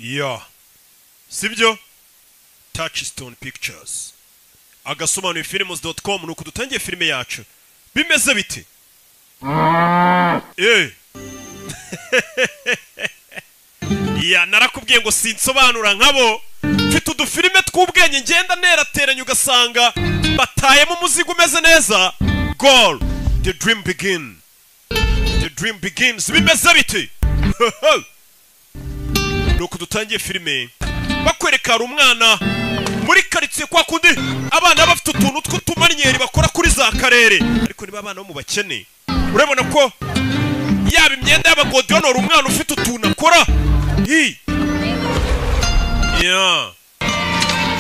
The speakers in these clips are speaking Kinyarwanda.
Yeah. Sibyo? Touchstone Pictures. Agasomanuye films.com nuko dutangiye filime yacu. Bimeze bite? Ya narakubwiye ngo sinsobanura nkabo. Mfite udufilime tw'ubwenge ngenda nerateranya ugasanga batayemo umuzigo umeze neza. Goal. The dream begin. The dream begins. Bimeze bite? Nuko dutangiye filime bakwereka ari umwana muri karitsiye kwa kundi abana bafite utuntu tw'utumanyeri bakora kuri za karere ariko niba abana bo mu bakene urabona ko yaba imyenda y'abagodiyo umwana ufite utuntu akora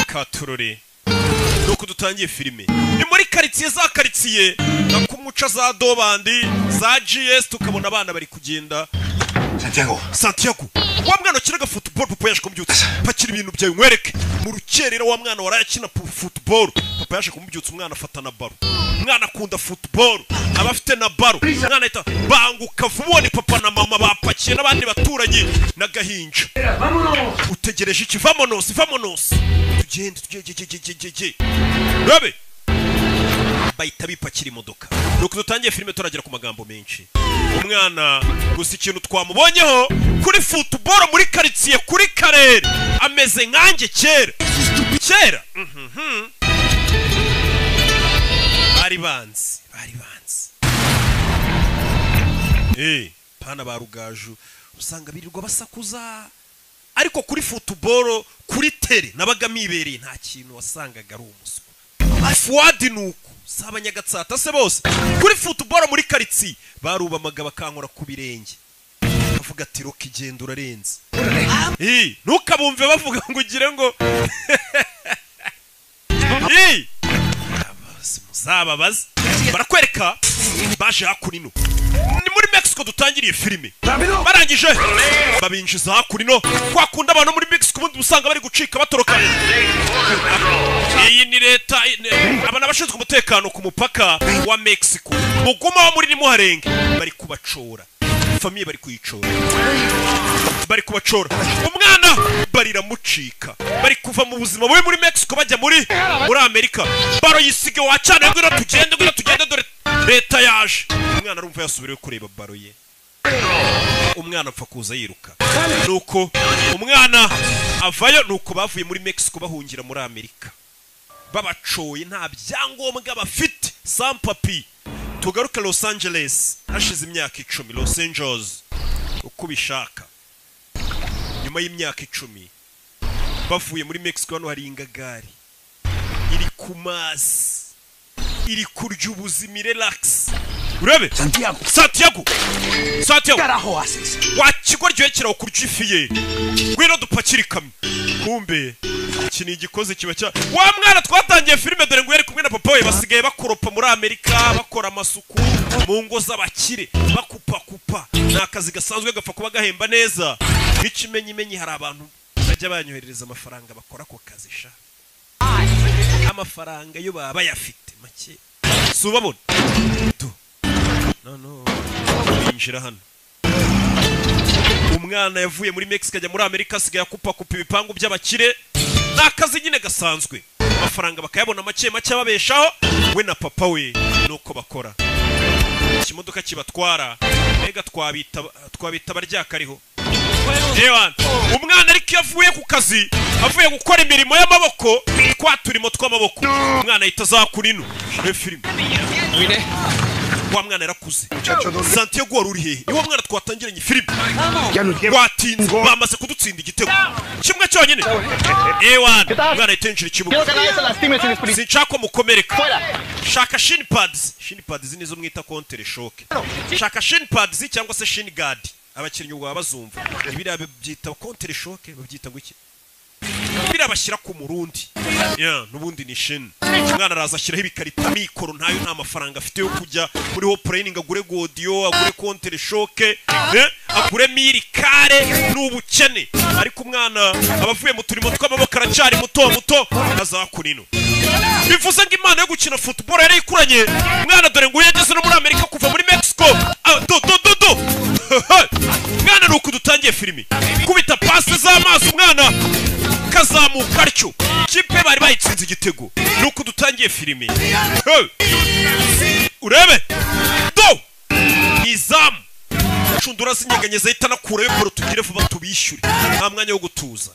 katurore nuko dutangiye filime ni muri karitsiye za karitsiye na kumuca za dobandi za GS tukabona abana bari kugenda Santiago wa mwana ukinaga football papa yaje kumubyutsa pakira ibintu byawe nkwereke mu rukerera wa mwana warayakina football papa yaje kumubyutsa umwana afata na baro umwana akunda football abafite na baro umwana ahita banguka vuba ni papa na mama bapakiye n'abandi baturanye nagahinja utegereje iki vamonos tugende rabe bahita bipakira imodoka nuko dutangiye filime turagera ku magambo menshi umwana gusa ikintu twamubonyeho kuri football muri karitsiye kuri karere ameze nkanjye kera bari banzi pana barugaju usanga birirwa basakuza ariko kuri football kuri tele nabaga mibereye nta kintu wasangaga ari umuswa afuadi nuko sabanyagatsata se bose kuri football muri karitsiye barubamaga bakankora ku birenge bavuga ati roki genda urarenze ntukabumve bavuga ngo ugire ngo muzababaze barakwereka baje hakurino ni muri Mexico dutangiriye filime barangije babinjiza hakurino kwakunda abantu muri Mexico ubundi usanga bari gucika batoroka iyi ni leta abana bashinzwe umutekano ku mupaka wa Mexico muguma wa muri nimuharenge bari kubacora famiye bari kubacora umwana barira mucika bari kuva mu buzima bwe muri Mexico bajya muri Amerika baro yisige wacana ngwira tugende dore leta yaje umwana arumva yasubiriye kureba baro ye umwana apfa kuza yiruka nuko umwana avayo nuko bavuye muri Mexico bahungira muri Amerika babacoye nta byangombwa bafite sans papier tugaruka Los Angeles hashize imyaka 10 Los Angeles uko bishaka nyuma y'imyaka 10 bavuye muri Mexico hano hari ingagari iri kumazi iri kurya ubuzima relax urabe Santiago caraho hasis wakigoryoye kiraho kurya ifiye gwino dupakira ikamyo kumbe iki ni igikoze kiba cya wa mwana twatangiye filime dore ngo yari kumwe na papa we basigaye bakoropa muri Amerika bakora amasuku mu ngo z'abakire bakupa nakazi gasanzwe gapfa kuba gahemba neza ikimenyimenyi hari abantu bajya banyoherereza amafaranga bakora ko kazi sha amafaranga yo baba bayafite make subabona no injira hano umwana yavuye muri Mexico ajya muri Amerika asigaye akupa ibipangu by'abakire nakazi nyine gasanzwe amafaranga bakayabona make babeshaho we na papa we nuko bakora ikimodoka kibatwara mbega twabita baryakariho umwana ariko yavuye ku kazi avuye gukora imirimo y'amaboko twaturimo tw'amaboko umwana ahita azakurino filime wa mwana yarakuze Santiago wari uri hehe niwo mwana twatangiranye filime watinze bamaze kudutsinda igitego kimwe cyonyine mwana itenjira ikibuga sinshaka mukomereka shaka shin pads nizo mwita counter shock shaka shin pads cyangwa se shin guard abakinnyi ubwo bazumva ibira byita counter shock babyita ngo iki birabashyira ku murundi nubundi ni shin umwana araza ashyiraho ibikarita mikoro ntayo nta mafaranga afite yo kujya muri ho training agure godiyo agure counter shock agure mirikare n'ubukene ariko umwana abavuye mu turimo tw'amaboko aracari muto azakurino bivuze ngo imana yo gukina football yari ikuranye umwana dore ngo yageze no muri Amerika kuva muri Mexico mwana nuko dutangiye filimi kubita pasi z'amazi umwana kazamuka atyo kipe bari bayitsinze igitego nuko dutangiye filimi urebe do izamu cundura zinyeganyeza ahita nakurayo boro tugire vuba tubishyure nta mwanya wo gutuza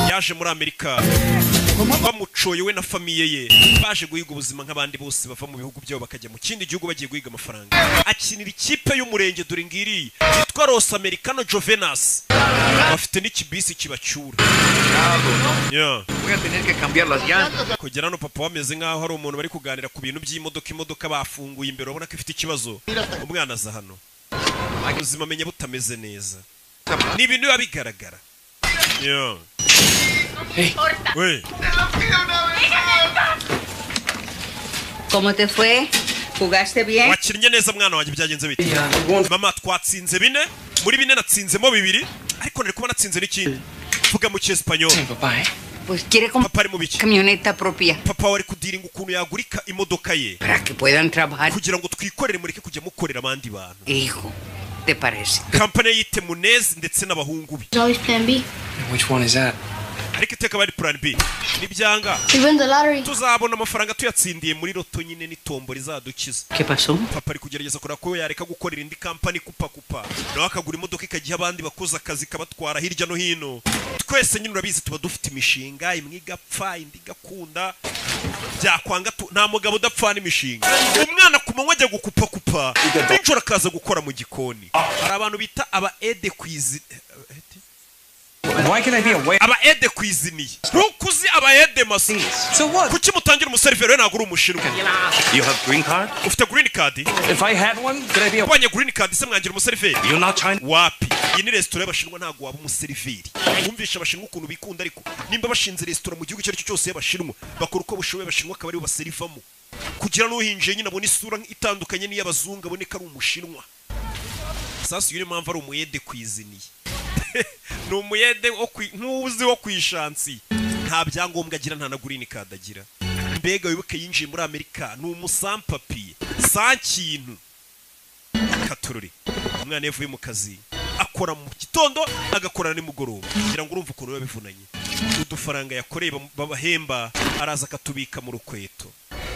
yaje muri Amerika bamucoye we na famiye ye baje guhiga ubuzima nk'abandi bose bava mu bihugu byabo bakajya mu kindi gihugu bagiye guhiga amafaranga akinira ikipe y'umurenge dore ngiri yitwa Los Americano Jovenas bafite n'ikibisi kibacyura kugera no papa wameze nk'aho hari umuntu bari kuganira ku bintu by'imodoka bafunguye imbere ubona ko ifite ikibazo umwana aza hano ubuzima amenye butameze neza ni ibintu biba bigaragara Hey. Wey. ¿Cómo te fue? ¿Jugaste bien? Wakinnye neza mwana wanjye byagenze bite? Mama twatsinze 4 muri 4 natsinzemo 2 ariko nari kuba natsinze n'ikindi. Vuga mu cyespanyo. Pues quiere comprar camioneta propia. Papa wari kudiringa ukuntu yagurika imodoka ye. Para que puedan trabajar. Kugira ngo twikorere mureke kujya mukorera abandi bantu. Hijo, ¿te parece? Kampani yite Munez ndetse n'abahungu bi. Always plan B. Which one is that? Ariko iteka bari plan B. Nibyanga. We win the lottery. Tuzabona amafaranga tuyatsindiye muri loto nyine n'itombo rizadukiza. ¿Qué pasó? Papa ari kugerageza kora ko yareka gukorera indi kampani kupa. Nawe akagura imodoka ikagiha abandi bakoze akazi kabatwara hirya no hino. Twese nyine urabizi tuba dufite imishinga imwe igapfa indi gakunda. Byakwanga nta mugabo udapfana imishinga. Umwana kumanywa ajya gukupa. Injora akaza gukora mu gikoni. Hari abantu bita aba aide cuisine. Why can I be away? Aba aide cuisine. Ntukuzi aba aide masi. So what? Kuki mutangira umuseriveri ntabwo uri umushinwa? You have green card? Ufite green card? If I had one, could I be away? Wanye green card se mwangira umuseriveri? You're not China? Wapi? Iyi ni restaurant y'abashinwa ntabwo waba umuseriveri. Wumvisha abashinwa ukuntu bikunda ariko nimba bashinze restaurant mu gihugu icyo aricyo cyose y'abashinwa bakora uko bushoboye abashinwa akaba ari bo baserivamo. Kugira no hinje nyine abone isura itandukanye n'iy'abazungu aboneka ari umushinwa. Sasa yuri mpamvu ari umuyede cuisine. No umuyede ntuzi wo kwishansi nta byangombwa agira nta na green card agira mbega wibuke yinjiye muri Amerika ni umusampapi sankintu katururi umwana yavuye mu kazi akora mu gitondo agakorana nimugoroba kugira ngo urumve ukuntu babivunanye udufaranga yakoreye babahemba araza akatubika mu rukweto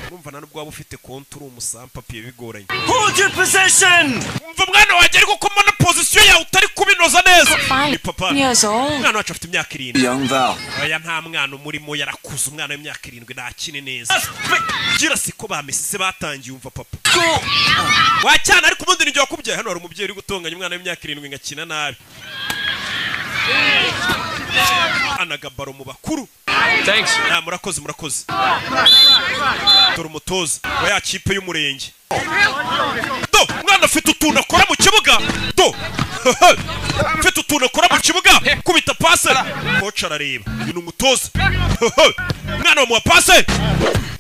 urumva nta nubwo waba ufite konti uri umusampapi bigoranye Hold your possession! umva mwana wanjye ariko ko mbona position yawe utari kubinoza neza ni papa mwana wacu afite imyaka 7 Young Val. Oya nta mwana umurimo yarakuze umwana w'imyaka 7 nakine neza gira siko bamesise batangiye umva papa wacyana ariko ubundi nijye wakubyaye hano hari umubyeyi uri gutonganya umwana w'imyaka 7 ngakina nabi anagabaro mu bakuru. Thanks. Murakoze. Dore umutoza wa ya kipe y'umurenge. Do mwana afite utuntu akora mu kibuga. Do afite utuntu akora mu kibuga kubita pase. Coach arareba. Ni umutoza. Mwana wa pase.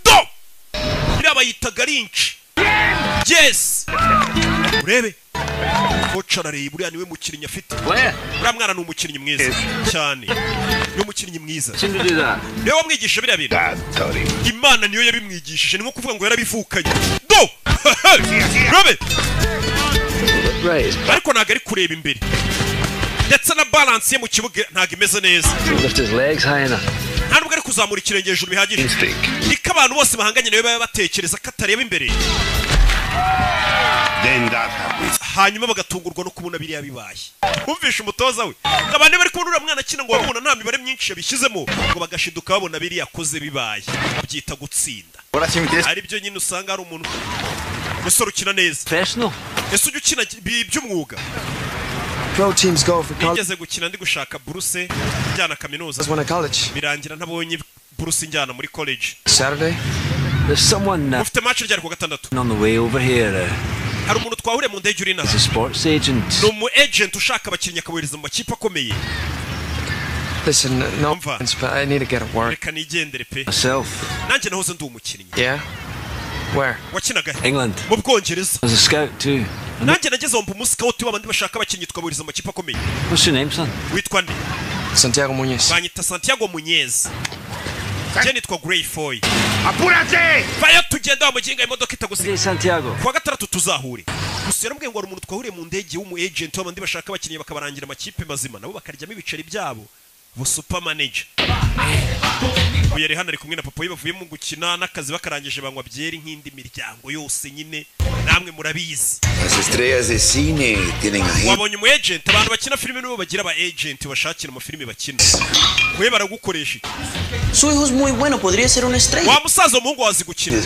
Do iraba yitaga Lynch. Yes. Urebe. Coach arareba uriya niwe mukinnyi afite. Uriya mwana ni umukinnyi mwiza cyane. Ni umukinnyi mwiza. Niwe wamwigisha biriya bintu. Imana niyo yabimwigishije ni nko kuvuga ngo yarabivukanye. Do Robe ariko ntabwo ari kureba imbere ndetse na balance ye mu kibuga ntabwo imeze neza ntabwo ari kuzamura ikirenge hejuru bihagije niko abantu bose bahanganye nawe baba batekereza ko atareba imbere hanyuma bagatungurwa no kubona biriya bibaye umvisha umutoza we abantu bari kubona uriya mwana akina ngo babona nta mibare myinshi yabishyizemo ngo bagashiduka babona biriya yakoze bibaye babyita gutsinda ari byo nyine usanga hari umuntu musore ukina neza ese ujya ukina by'umwuga Pro teams go for college. Nigeze gukina ndi gushaka buruse njyana kaminuza birangira ntabonye buruse njyana muri college Saturday there's someone ufite match ryari ku gatandatu on the way over here hari umuntu twahuriye mu ndege uri naho a sports agent ni umu agent ushaka abakinnyi akabohereza mu makipe akomeye Listen, no offense, but I need to get at work. reka nigendere pe myself nanjye nahoze ndi umukinnyi Yeah? Where? wakinaga England mu Bwongereza as a scout too nanjye nageze mu scout w'abandi bashaka abakinnyi twabohereza mu makipe akomeye what's your name son witwa nde Santiago Muñez. banyita Santiago Muñez njye nitwa Gray Foy apurate vayo tugenda wa muginga imodoka itagusiga Santiago kuwa gatandatu tuzahure gusa yaramubwiye ngo hari umuntu twahuriye mu ndege w'umu agent w'abandi bashaka abakinnyi bakabarangira amakipe mazima nabo bakaryamo ibiceri byabo bu super manager ubu yari hano ari kumwe na papa we bavuye mu gukina n'akazi bakarangije banywa byeri nk'indi miryango yose nyine namwe murabizi wabonye umu agent abantu bakina filime nibo bagira aba agent bashakira amafilime bakina we baragukoresha Su hijo es muy bueno, podría ser una estrella. wa musaza umuhungu wazi gukina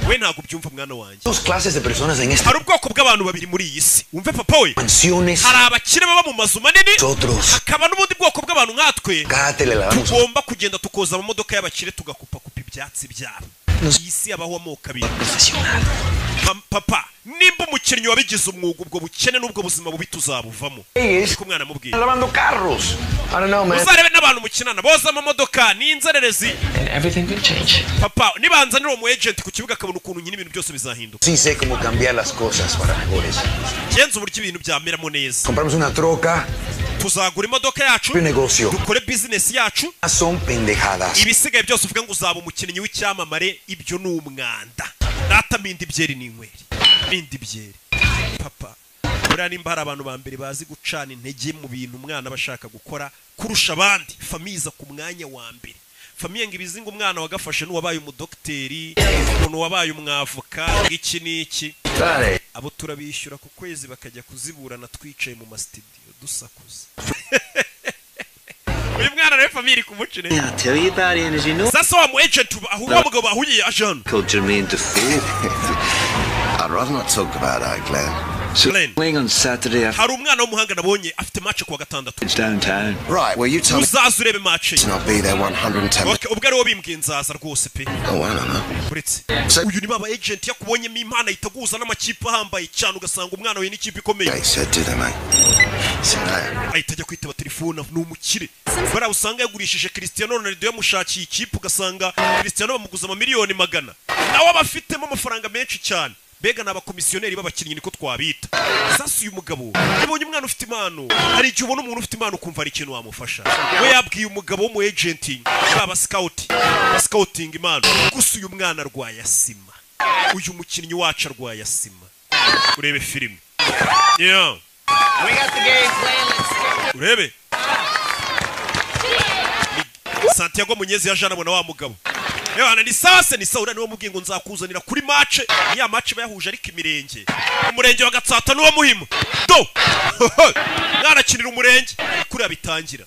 we ntabwo byumva mwana wanjye Dos clases de personas en esta. hari ubwoko bw'abantu babiri muri iyi si wumve papa we Mansiones. hari abakire baba mu mazu manini Nosotros. hakaba n'ubundi bwoko bw'abantu nkatwe Cállate, le lavamos. tugomba kugenda tukoza amamodoka y'abakire tugakupakupa ibyatsi byabo iyi si abaho amoko abiri Profesional. papa nimba umukinnyi wabigize umwuga ubwo bukene n'ubwo buzima bubi tuzabuvamo niko umwana amubwira Lavando carros. I don't know, man. uzarebe n'abantu mukinana boza amamodoka n'inzererezi And everything could change. papa nibanzanira uwo mu agent ku kibuga akabona ukuntu nyine ibintu byose bizahinduka Sí sé cómo cambiar las cosas para mejores. genza uburyo ibintu byameramo neza Compramos una troca. tuzagura imodoka yacu Un negocio. dukore business yacu Son pendejadas. ibisigaye byose uvuga ngo uzaba umukinnyi w'icyamamare ibyo ni umwanda data minda ibyeri n'inyweri minda ibyeri papa buriya nimba hari abantu ba mbere bazi gucana intege mu bintu umwana aba ashaka gukora kurusha abandi famiza ku mwanya wa mbere famiye ngo ibizi ngo umwana wagafashe n'uwabaye umudokiteri umuntu wabaye umwavoka iki n'iki abo turabishyura ku kwezi bakajya kuziburana twicaye mu masitidiyo dusakuza uyu mwana rero famiye iri kumucine I'll tell you about it, as you know. sasa wa mu agent wa mugabo bahuye ajana Called Jermaine Defoe. I'd rather not talk about that, Glenn. Glenn Playing on Saturday after hari umwana w'umuhanga nabonye afite match kuwa gatandatu it's downtown. Right, well, you tell me uzaza urebe match and I'll be there 110 okay ubwo ariwo bimbwiye nzaza rwose pe Oh, I don't know. uretse So- uyu ni baba agent yakubonyemo impano itaguza n'amakipe ahambaye cyane ugasanga umwana we n'ikipe ikomeye They said, did they, mate? See you later. ahita ajya kwitaba telefone ni umukire bariya usanga yagurishije Cristiano Ronaldo yamushakiye ikipe ugasanga Cristiano bamuguza amamiliyoni 100 nawe aba afitemo amafaranga menshi cyane mbega ni abakomisiyoneri b'abakinnyi niko twabita sasa uyu mugabo yabonye umwana ufite impano hari igihe ubona umuntu ufite impano ukumva ari ikintu wamufasha we yabwiye umugabo wo mu agenting baba scouting impano gusa uyu mwana arwaye asima uyu mukinnyi wacu arwaye asima urebe filime yeah urebe Santiago Munyezi yaje anabona wa mugabo Ewana ni sase ni saura niwo mubwiye ngo nzakuzanira kuri match ya match bayahuje ariko imirenge umurenge wa Gatsata nuwo muhima do narakinira umurenge kuri abitangira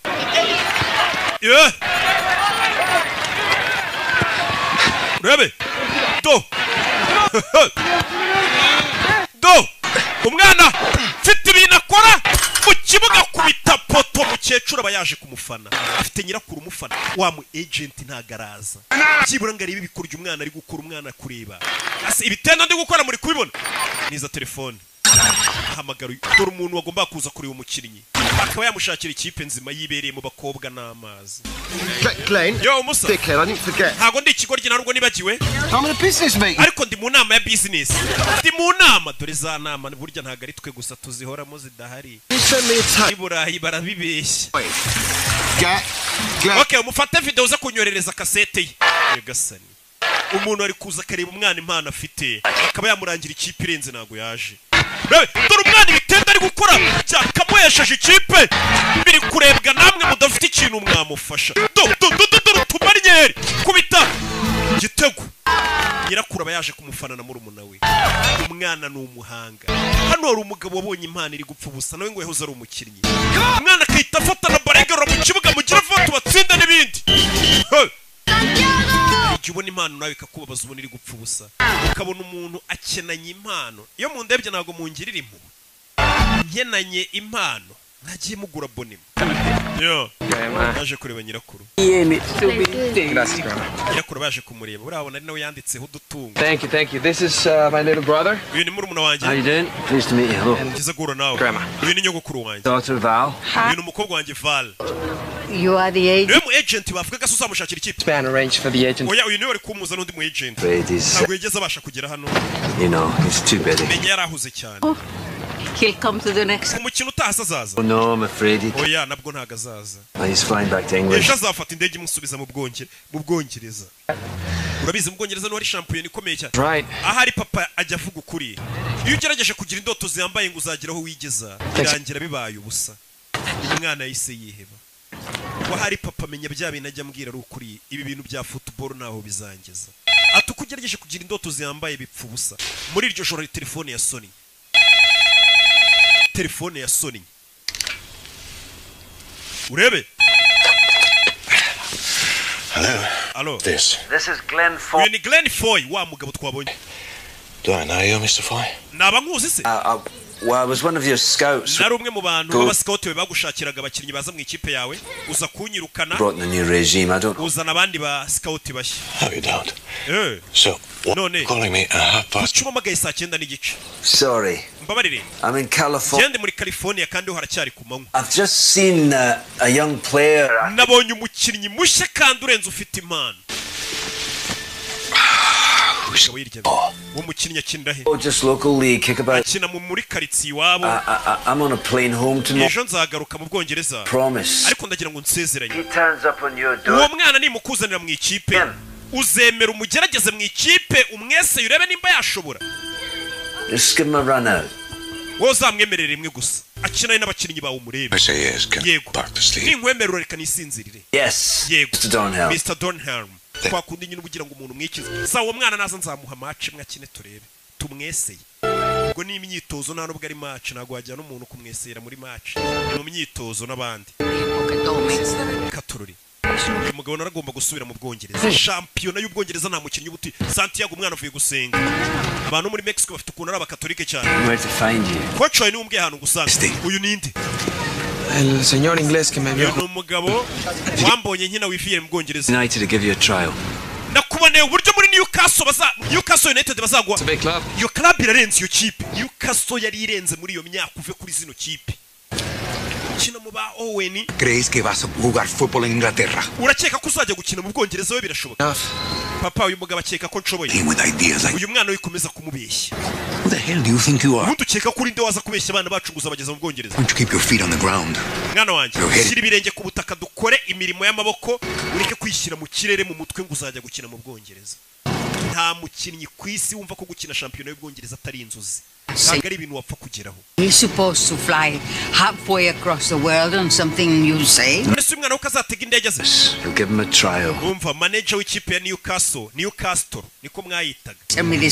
urebe do do umwana mfite ibintu akora mu kibuga kubita poto mukecuru aba yaje kumufana afite nyirakuru umufana wa mu agent ntagaraza byibura ngo arebe ibikoryo umwana ari gukora umwana kureba ase ibitendo ndi gukora muri kubibona niza telefone ahamagara dore umuntu wagomba kuza kureba umukinnyi akaba yamushakira ikipe nzima yibereye mu bakobwa n'amazi Glenn, yo musa dickhead, I didn't forget. ntago ndi ikigoryi ntabwo nibagiwe I'm in a business meeting. ariko ndi mu nama ya business ndi mu nama dore za nama burya ntago ari twe gusa tuzihoramo zidahari You send me a tape. i Burayi barabibeshya Get. okay umufate video uza kunyorereza kasete ye gasani umuntu ari kuza akareba umwana impano afite akaba yamurangira ikipe irenze ntago yaje dore umwana ibitenda ari gukora cyakamuhesheje ikipe biri kurebwa namwe mudafite ikintu mwamufasha dore tumaryeri kubita gitego nyirakuru aba yaje kumufana na murumuna we umwana ni umuhanga hano hari umugabo wabonye impano iri gupfa ubusa nawe ngo yahoze ari umukinnyi umwana akahita afata na baregarura mu kibuga mugira vuba tubatsinda n'ibindi igihe ubona impano nawe ikakubabaza ubona iri gupfa ubusa ukabona umuntu akenanye impano iyo mu ndebye ntabwo mungirira impuhwe nkenanye impano nagiye mugura bonima yo naje kureba nyirakuru nyirakuru baje kumureba urabona ari nawe yanditseho udutungo Thank you. This is my little brother. uyu ni murumuna wanjye How you doing? Pleased to meet you. Hello. ngize guhura nawe Grandma. uyu ni nyogokuru wanjye Daughter Val. uyu ni umukobwa wanjye Val You are the agent. niwe mu agent bavuga ko uzamushakira ikipe Span arranged for the agent. oya uyu niwe wari kumuza n'undi mu agent Afraid he's, ntabwo yigeze abasha kugera hano you know, he's too busy. menya yarahuze cyane He'll come to the next. umukino utahase azaza Oh no, I'm afraid he. oya nabwo ntago azaza He's flying back to England. ejo azafata indege imusubiza mu Bwongereza urabizi mu Bwongereza niho ari shampiyona ikomeye cyane Right. ahari papa ajya avuga ukuri iyo ugerageje kugira indoto ziyambaye ngo uzageraho wigeza birangira bibaye ubusa. Umwana yahise yiheba. Wahari papa menya bya bintu ajya ambwira ari ukuri, ibi bintu bya football naho bizangeza. Ati uko ugerageje kugira indoto ziyambaye bipfa ubusa. Muri iryo joro telefone ya Sony. Telefone ya Sony. Urebe. Hello. Hello. This is Glenn Foy. Uyu ni Glenn Foy, wa mugabo twabonye. Do I know you, Mr. Foy? Naba nkuzi se? Well, I was one of your scouts. Nari umwe mu bantu b'abascout bagushakiraga abakinnyi baza mu ikipe yawe, uza kunyirukana. Brought the new regime. I don't. Uzana abandi ba scout bashya. No, you don't. Eh. So, what calling me a half past? Kuchuma magaye saa 9 n'igice. Sorry. Mbabarire. I'm in California. Gende muri California kandi haracyari ku manywa. I've just seen a young player. Nabonye umukinnyi mushya kandi urenze ufite impano. Oh, just local league, kick about. I'm on a plane home tomorrow. Promise. He turns up on your door. Just give him a run out. I say yes, can back to sleep. Yes, Mr. Dornhelm. Mr. Dornhelm. Twakundi nyine ubugira ngo umuntu mwikize. Sawa mwana naza nzamuha match mwakine turebe. Tumweseye. Ubwo ni imyitozo nta nubwo ari match nago wajya n'umuntu kumwesera muri match. Ni mu myitozo n'abandi. Katururi. Uyu mugabo naragomba gusubira mu Bwongereza. Champion y'Ubwongereza nta mukinnyi ubuti. Santiago umwana uvuye gusenga. Abantu muri Mexico bafite ukuntu ari abakatolike cyane. Where to find you? Coach ni umbwe hano gusanga. Uyu ninde? El señor inglés que me vio. Uyu mugabo wambonye nkina wifiye mu Bwongereza. United to give you a trial. Nakuboneye uburyo muri Newcastle United bazagwa. Iyo club irarenze iyo kipe. Newcastle yari irenze muri iyo myaka uve kuri zino kipe. Kina mu ba Owen. ¿Crees que vas a jugar fútbol en Inglaterra? Urakeka ko uzajya gukina mu Bwongereza we birashoboka? Papa uyu mugabo akeka ko nshoboye. Uyu mwana wikomeza kumubeshya. Who the hell do you think you are? Udukeka kuri nde waza kubeshya abana bacu guza bageza mu Bwongereza. Don't you keep your feet on the ground? Mwana wanje, shyira ibirenge ku butaka dukore imirimo y'amaboko, ureke kwishyira mu kirere mu mutwe ngo uzajya gukina mu Bwongereza. Nta mukinnyi kwisi wumva ko gukina shampiyona y'Ubwongereza atari inzozi. You're supposed to fly halfway across the world on something you say? He'll give him a trial. Manager w'ikipe ya Newcastle niko mwayitaga.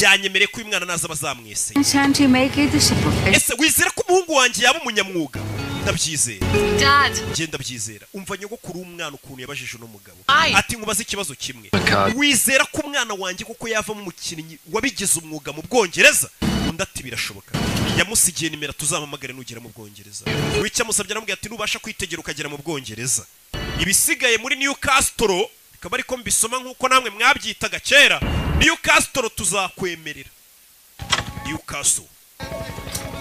Yanyemereye ko uyu mwana naza bazamwese. Can't you make it a profession? Ese wizera ko umuhungu wanjye yaba umunyamwuga? Ndabyizera. Dad. Genda byizera. Umva nyogokuru umwana ukuntu yabajije no mugabo. Ati ngubaze ikibazo kimwe. Wizera ko umwana wanjye kuko yava mu mukinnyi wabigize umwuga mu Bwongereza? Ndati birashoboka. Yamusigiye nimero tuzamamagare nugera mu Bwongereza. Wicya musabye aramubwira ati nubasha kwitegera ukagera mu Bwongereza. Ibisigaye muri Newcastle bikaba ariko mbisoma nkuko namwe mwabyitaga kera. Newcastle tuzakwemerera. Newcastle.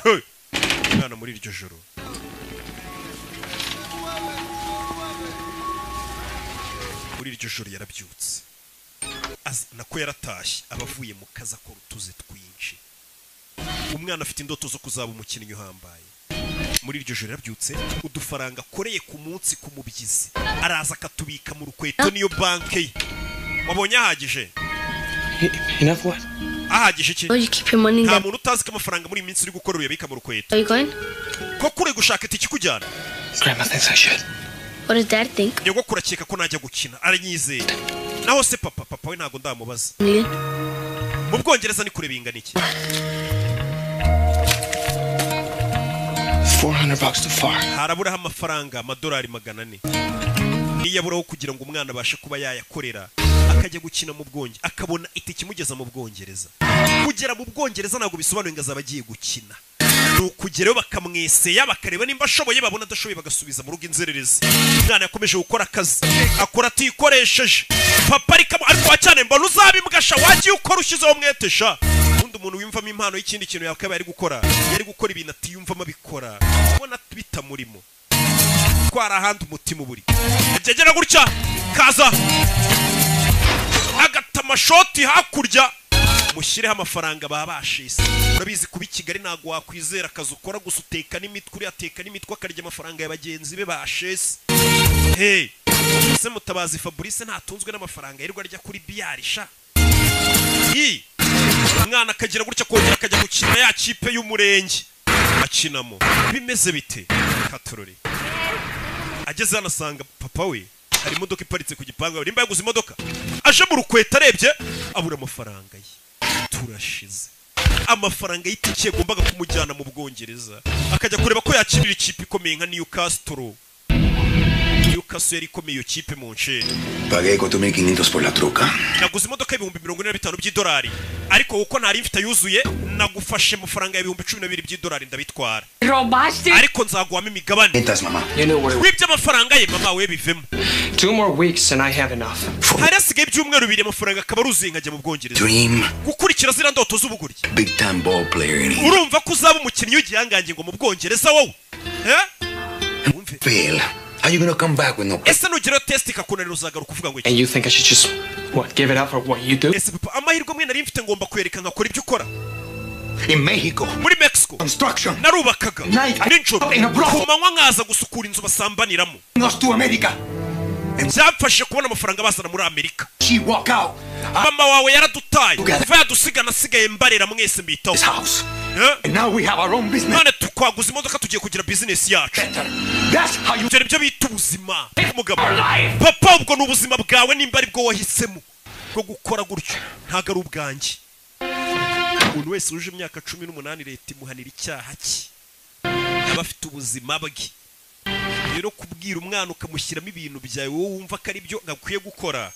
Hey. Mwana muri iryo joro. Muri iryo joro yarabyutse. Nako yaratashye abavuye mu kaza ko rutuze twinshi. Umwana afite indoto zo kuzaba umukinnyi uhambaye. Muri iryo joro yarabyutse udufaranga akoreye ku munsi ku mubyizi. Araza akatubika mu rukweto niyo banke ye. Wabonye ahagije? Enough what? Ahagije iki? Nta muntu utazi ko amafaranga muri iminsi uri gukora uyabika mu rukweto. Are you going? Ko kure gushaka itiki kujyana? Grandma thinks I should. What does Dad think? Nyogokuru akeka ko najya gukina aranyizeye. Naho se papa we ntago ndamubaza. Mu Bwongereza ni kure bingana iki? $400 too far. Haraburaho amafaranga amadolari 400. Niyaburaho kugira ngo umwana abashe kuba yayakorera akajya gukina mu Bwongereza akabona itiki mugeza mu Bwongereza. Kugera mu Bwongereza ntago bisobanuye ngo azabagiye gukina. Nukugerayo bakamweseya bakareba nimba ashoboye babona adashoboye bagasubiza mu rugo inzererezi. Umwana yakomeje gukora akazi akora atikoresheje. Papa ariko cyane mbona uzabimbwasha wagiye ukora ushizeho mwetesha. Umuntu wimvamo impano y'ikindi kintu yakaba yari gukora ibintu atiyumvamo abikora ubona bitamurimo kwara handi umutima uburi agegera gutya kaza agatama shoti hakurya mushireho amafaranga babashise urabizi kuba Kigali nago wakwizera akazi ukora gusa uteka n'imitwe ateka n'imitwe akarya amafaranga y'abagenzi be bashese. Hey se Mutabazi Fabrice ntatunzwe n'amafaranga yirirwa arya kuri biyarisha. umwana akagira gutya kongera akajya gukina ya kipe y'umurenge akinamo bimeze bite Katururi ageze hano asanga papa we hari imodoka iparitse ku gipangu rimba yaguze imodoka aje mu rukweta arebye abura amafaranga ye turashize amafaranga y'itike yagombaga kumujyana mu Bwongereza akajya kureba ko yakirira ikipe ikomeye nka Newcastle yari ikomeye iyo kipe mu nchere Pagué 4.500 por la truca. naguze imodoka y'ibihumbi 45 by'idolari ariko uko ntari mfite yuzuye nagufashe amafaranga y'ibihumbi 12 by'idolari ndabitwara ¿Robaste? ariko nzaguhamo imigabane Entas, mamá. You know what? wibye amafaranga ye mama we bivemo 2 more weeks and I have enough. hari hasigaye ibyumweru bibiri amafaranga akaba aruzuye nkajya mu Bwongereza Dream. gukurikira zira ndoto z'ubuguryi Big time ball player. urumva ko uzaba umukinnyi w'igihangange ngo mu Bwongereza wowe wumve Fail. How you gonna come back with no... ese nugira test ikakunanira uzagaruka uvuga ngo And you think I should just, what, give it up for what you do? ese papa amahirwe amwe nari mfite ngomba kwereka nkakora ibyo ukora In Mexico. muri Mexico Construction. narubakaga nijoro In a brothel. ku manywa nkaza gusukura inzu basambaniramo Nos to America. byamfashe kubona amafaranga bazana muri Amerika She walk out. mama wawe yaradutaye Together. kuva yadusiga nasigaye mbarera mwese mbitaho This house. Eh? And now we have our own business. none tukwaguza imodoka tugiye kugira business yacu Better. That's how you... ibyo nibyo bita ubuzima mugabo papa ubwo ni ubuzima bwawe nimba ari bwo wahisemo bwo gukora gutyo ntabwo ari ubwanjye umuntu wese uje imyaka 18 leta imuhanira icyaha cye aba afite ubuzima bwe rero kubwira umwana ukamushyiramo ibintu byawe wowe wumva ko ari byo ngakwiye gukora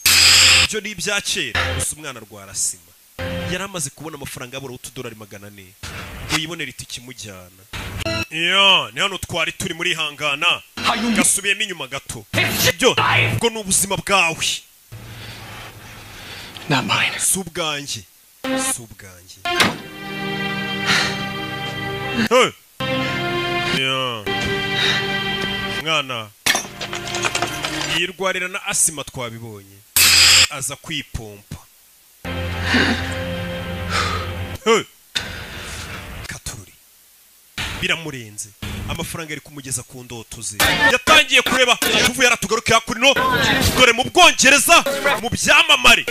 ibyo ni ibya kera gusa umwana arwara sima yari amaze kubona amafaranga yabura $2 magana 400 ngo yibonere itike imujyana ni hano twari turi muri hangana gasubiyemo inyuma gato ibyo ubwo ni ubuzima bwawe Not mine. si ubwanjye si ubwanjye Hey! mwana yirwarira na asima twabibonye aza kwipompa Hey! Katururi biramurenze amafaranga ari kumugeza ku ndoto ze yatangiye kureba tuvu yaratugaruke hakurino dore mu Bwongereza mu byamamare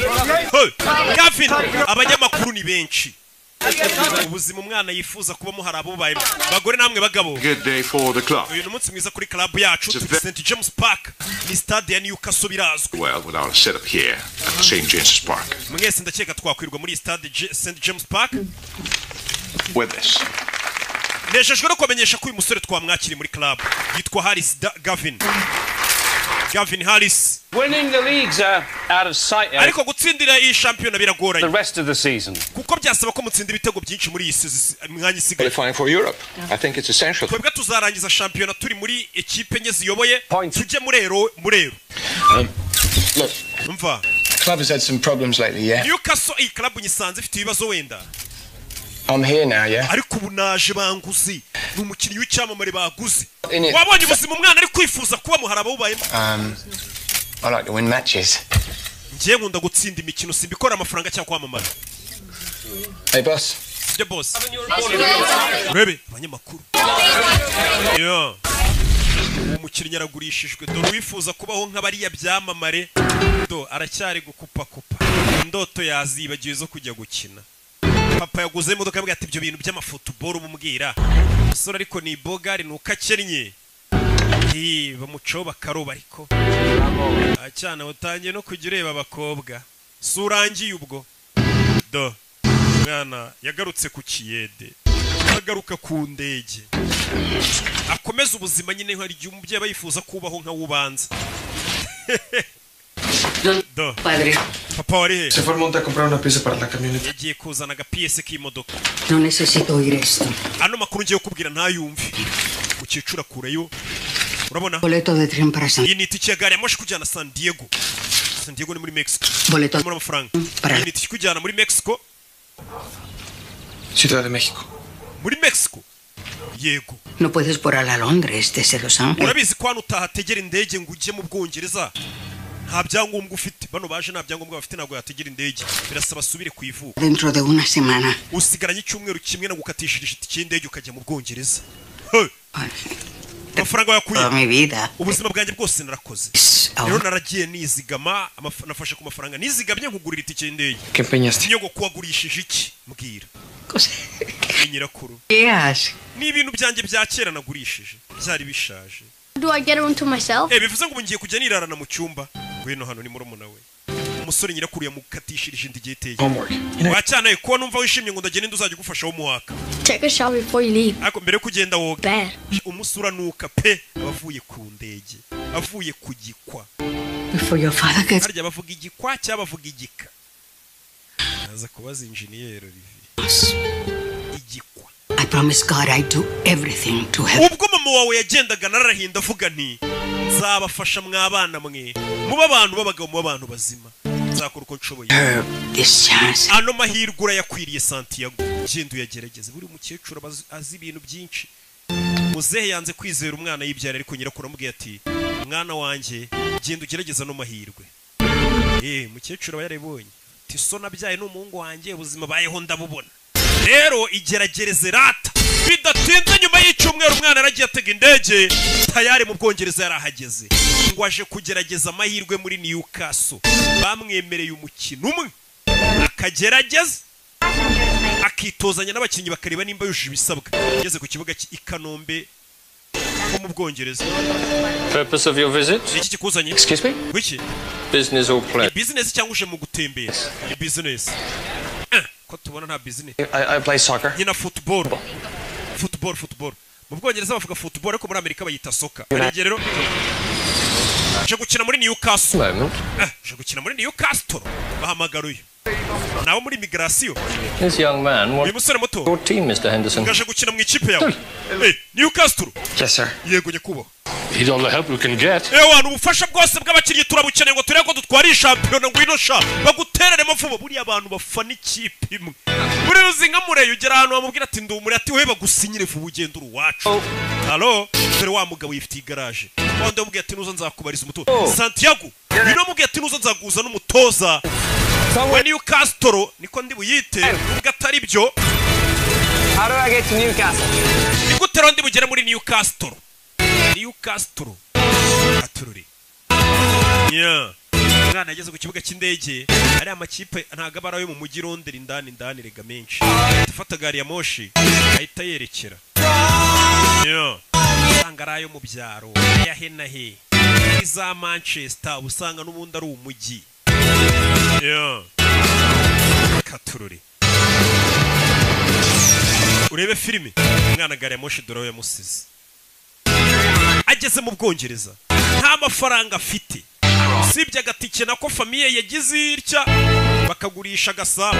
Hey! Gavin abanyamakuru ni benshi ubuzima umwana yifuza kubamo hari abo baye bagore namwe bagabo Good day for the club. uyu munsi mwiza kuri club yacu turi St James Park ni stade ya Newcastle birazwi Well, without a setup here at St. James's Park. mwese ndakeka twakwirwa muri stade St James Park With this. nejejwe no kumenyesha ko uyu musore twamwakiri muri club yitwa Gavin Harris Winning the leagues are out of sight ariko gutsindira iyi shampiyona the biragoranye rest of the season. kuko byasaba ko mutsinda ibitego byinshi muri iyi mwanya isigaye Qualifying for Europe. I think it's essential. twebwe tuzarangiza shampiyona turi muri ekipe enye ziyoboye Point. tujye murero Look, umva the club has had some problems lately, yeah? Newcastle iyi club nyisanze ifite ibibazo wenda I'm here now, yeah? ariko ubu naje banguzi ni umukinnyi w'icyamamare baguze In it. wabonye ubuzima umwana ari kwifuza kuba muhara bubayemo I like to win matches. ngiye nkunda gutsinda imikino simbikora amafaranga cyangwa kwamamara Hey, boss. sibyo boss urebe abanyamakuru umukinnyi aragurishijwe dore wifuza kubaho nk'abariya byamamare aracyari gukupakupa indoto yazibagiwe zo kujya gukina papa yaguze imodoka yabwiye ati ibyo bintu by'amafutuboro bumubwira umusore ariko ni bogari nuko akennye bamucaho bakaroba ariko acyana utangiye no kujya ureba abakobwa si urangiye ubwo mwana yagarutse ku kiyede agaruka ku ndege akomeza ubuzima nyine hari igihe umubyeyi aba yifuza kubaho nk'awubanza Padre, papa wari he Se fue al monte a comprar una pieza para la camioneta. yagiye kuzana agapiyese k'imodoka no necesito oír esto. ano makuru ngiye kukubwira ntayumve mukecuru akurayo urabona Boleto de tren para San... iyi ni itike ya gari ya moshi kujyana San Diego ni muri Mexico Boleto muri amafaranga para... iyi ni itike kujyana muri Mexico Ciudad de México. muri Mexico yego No puedes volar a Londres desde Los Ángeles. urabizi ko hano utahategera indege ngo ujye mu Bwongereza nta byangombwa ufite bano baje nta byangombwa bafite ntabwo yategera indege birasaba asubire ku ivuko Dentro de una semana. usigaranye icyumweru kimwe no gukatishije itike y'indege ukajya mu Bwongereza amafaranga yakuye Toda mi vida. ubuzima bwanjye bwose narakoze rero naragiye nizigama nafashe ku mafaranga nizigamye nkugurira itike y'indege ¿Qué empeñaste? nyogo kuwagurishije iki mbwira nyirakuru Yes. ni ibintu byanjye bya kera nagurishije byari bishaje. Do I get a room to myself? Bivuze ngo ngiye kujya nirarana mu cyumba. Weno hano ni murumuna we. Umusore nyirakuru yamukatishirije indi giteye. Wacyanaye ko numva wishimye ngo ndagenda nduzajya gufasha wo muhaka. Take a shower before you leave. Ako mbere kugenda woga. Bad. Umusura nuka pe avuye ku ndege. Avuye kugikwa. Before your father gets... Harya bavuga igikwa cyangwa bavuga igika. Naza kubaza engineer Olivier. Igikwa. I promise God I'd do everything to help. Ubwo mama wawe yagendaga narahinda avuga nti nzabafasha mwabana mwe. Muba abantu babagabo mu abantu bazima. Nzakora uko nshoboye. This chance. Ano mahirwe yakwiriye Santiago. Gendo yagerageze buri mukecuru azi ibintu byinshi. Muzehe yanze kwizera umwana yibyara ariko nyirakuru amubwiye ati mwana wanjye genda ugerageza no mahirwe. Mukecuru yarabonye. Ati so nabyaye n'umuhungu wanjye ubuzima bayeho ndabubona. Rero igeragereze rata. Bidatinze nyuma y'icyumweru umwana aragiye atega indege tayari mu Bwongereza yarahageze. Ngo aje kugerageza amahirwe muri Newcastle. Bamwemereye umukino umwe. Akagerageza akitozanya n'abakinnyi bakareba nimba yujuje ibisabwa. Yageze ku kibuga i Kanombe mu Bwongereza. Purpose of your visit? Iki kikuzanye? Excuse me? Wiki? Business or pleasure? Business cyangwa uje mu gutembera? Business. Ko tubona nta business. I play soccer. Nyina football. Football. Mu Bwongereza bavuga football ariko muri Amerika bayita soccer. Rero je gukina muri Newcastle. Je gukina muri Newcastle. Bahamagaruye. Nawo muri migration. This young man uyu musore muto. Your team, Mr. Henderson. Ngaje gukina mu ikipe yawe. Newcastle. Yes, sir. Yego nyekubo. Need all the help we can get. Wana ubufasha bwose bw'abakiriye turabukeneye ngo tureko dutwari champion ngwino sha baguterere mafubo buri abantu bafana ikipe imwe. Buri uzinga mureyo ugera ahantu bamubwira ati ndumure ati we bagusinyire vuba ugenda uruwacu. Allo, dore wa mugabo yifitiye garage. Wonde mubwiye ati nuzo nzakubariza umutoza. Santiago, bino mubwiye ati nuzo nzaguza n'umutoza. We Newcastle niko ndi buyite ubwo atari byo. How do I get to Newcastle? Nigutero ndi bugere muri Newcastle. Atururi. Mwana yageze ku kibuga cy'indege ari amakipe ntago abara yo mu mujyi Londres indani rega menshi. Tufata gari ya moshi ahita yerekera. Sangarayo mu byaro ya henahe iza Manchester usanga n'ubundi ari umujyi. Katururi. Urebe filime mwana gari ya moshi dore yamusize. Ageze mu Bwongereza nta mafaranga afite sibye agatike nako famiye yagize irya bakagurisha gasabo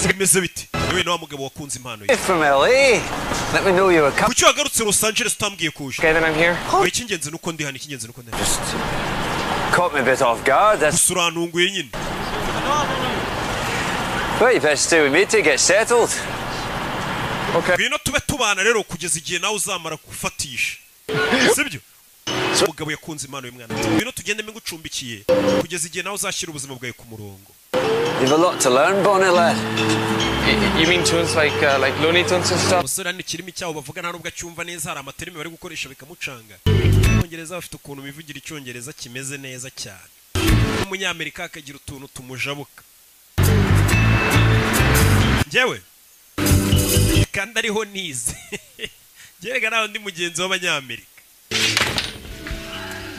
bimeze biti yewe no mugabo wakunze impano ye From LA. Let me know you are kucyo agarutse Los Angeles utambwiye kuje. Okay, then I'm here. Ikingenzi nuko ndi hano ikingenzi nuko ndi caught me a bit off guard. That's usurantunguye nyine. well, you better stay with me to get settled. Okay. Bino tube tubana rero kugeza igihe nawe uzamara gufatisha. Sibyo? Umugabo yakunze impano y'umwana. Bino tugende ngucumbikiye kugeza igihe nawe uzashyira ubuzima bwawe ku murongo. You've a lot to learn, Bonnie lad. You mean tunes like Looney Tunes and stuff? Musore ni kirimi cyawo bavuga nta nubwo acyumva neza hari amaterime bari gukoresha bikamucanga. Abongereza bafite ukuntu bivugira icyongereza kimeze neza cyane. Umunyamerika akagira utuntu tumujabuka. Njyewe kandi ariho nize. Gerega naho ndi mugenzi w'abanyamerika.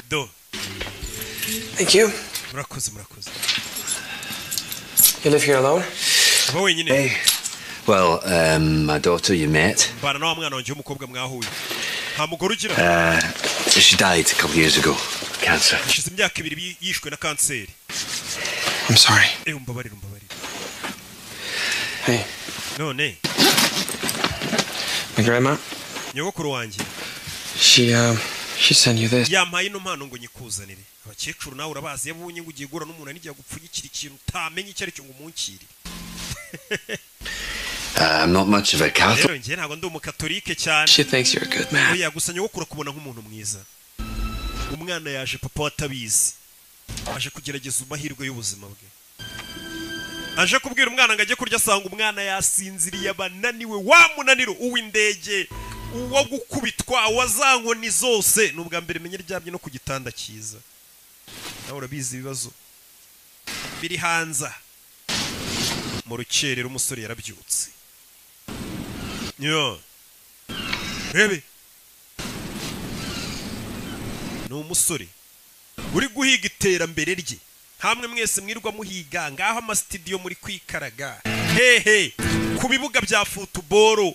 Do. Thank you. Murakoze. You live here alone? Aba wenyine. Hey. Well, my daughter you met. Bana na mwana wanje w'umukobwa mwahuye. Nta mugore ugira. She died a couple years ago. Cancer. Ishize imyaka 2 yishwe na kanseri. I'm sorry. Umbabarira. Hey. None. My grandma? Nyogokuru wanjye. She sent you this. Yampaye ino mpano ngo nyikuzanire. Abakecuru nawe urabazi yabunye ngo ugiye gura n'umuntu anigiye gupfunyikira ikintu utamenye icyo ari cyo ngo umunkire. I'm not much of a Catholic. Rero njye ntabwo ndi umukatolike cyane. She thinks you're a good man. Oya gusa nyogokuru kubona nk'umuntu mwiza. Umwana yaje papa watabizi. Aje kugerageza amahirwe y'ubuzima bwe. Aje kubwira umwana ngo ajye kurya asanga umwana yasinziriye abananiwe wa munaniro uw'indege uwo gukubitwa wazankoni zose nubwa mbere menye ryamye no ku gitanda cyiza. Nawe urabizi ibibazo biri hanza mu rukerero umusore yarabyutse Yo. Rebe. No musore. Uri guhiga iterambere rye. Hamwe mwese mwirwa muhiga ngaho ama studio muri kwikaraga. Hehe. Ku bibuga bya football.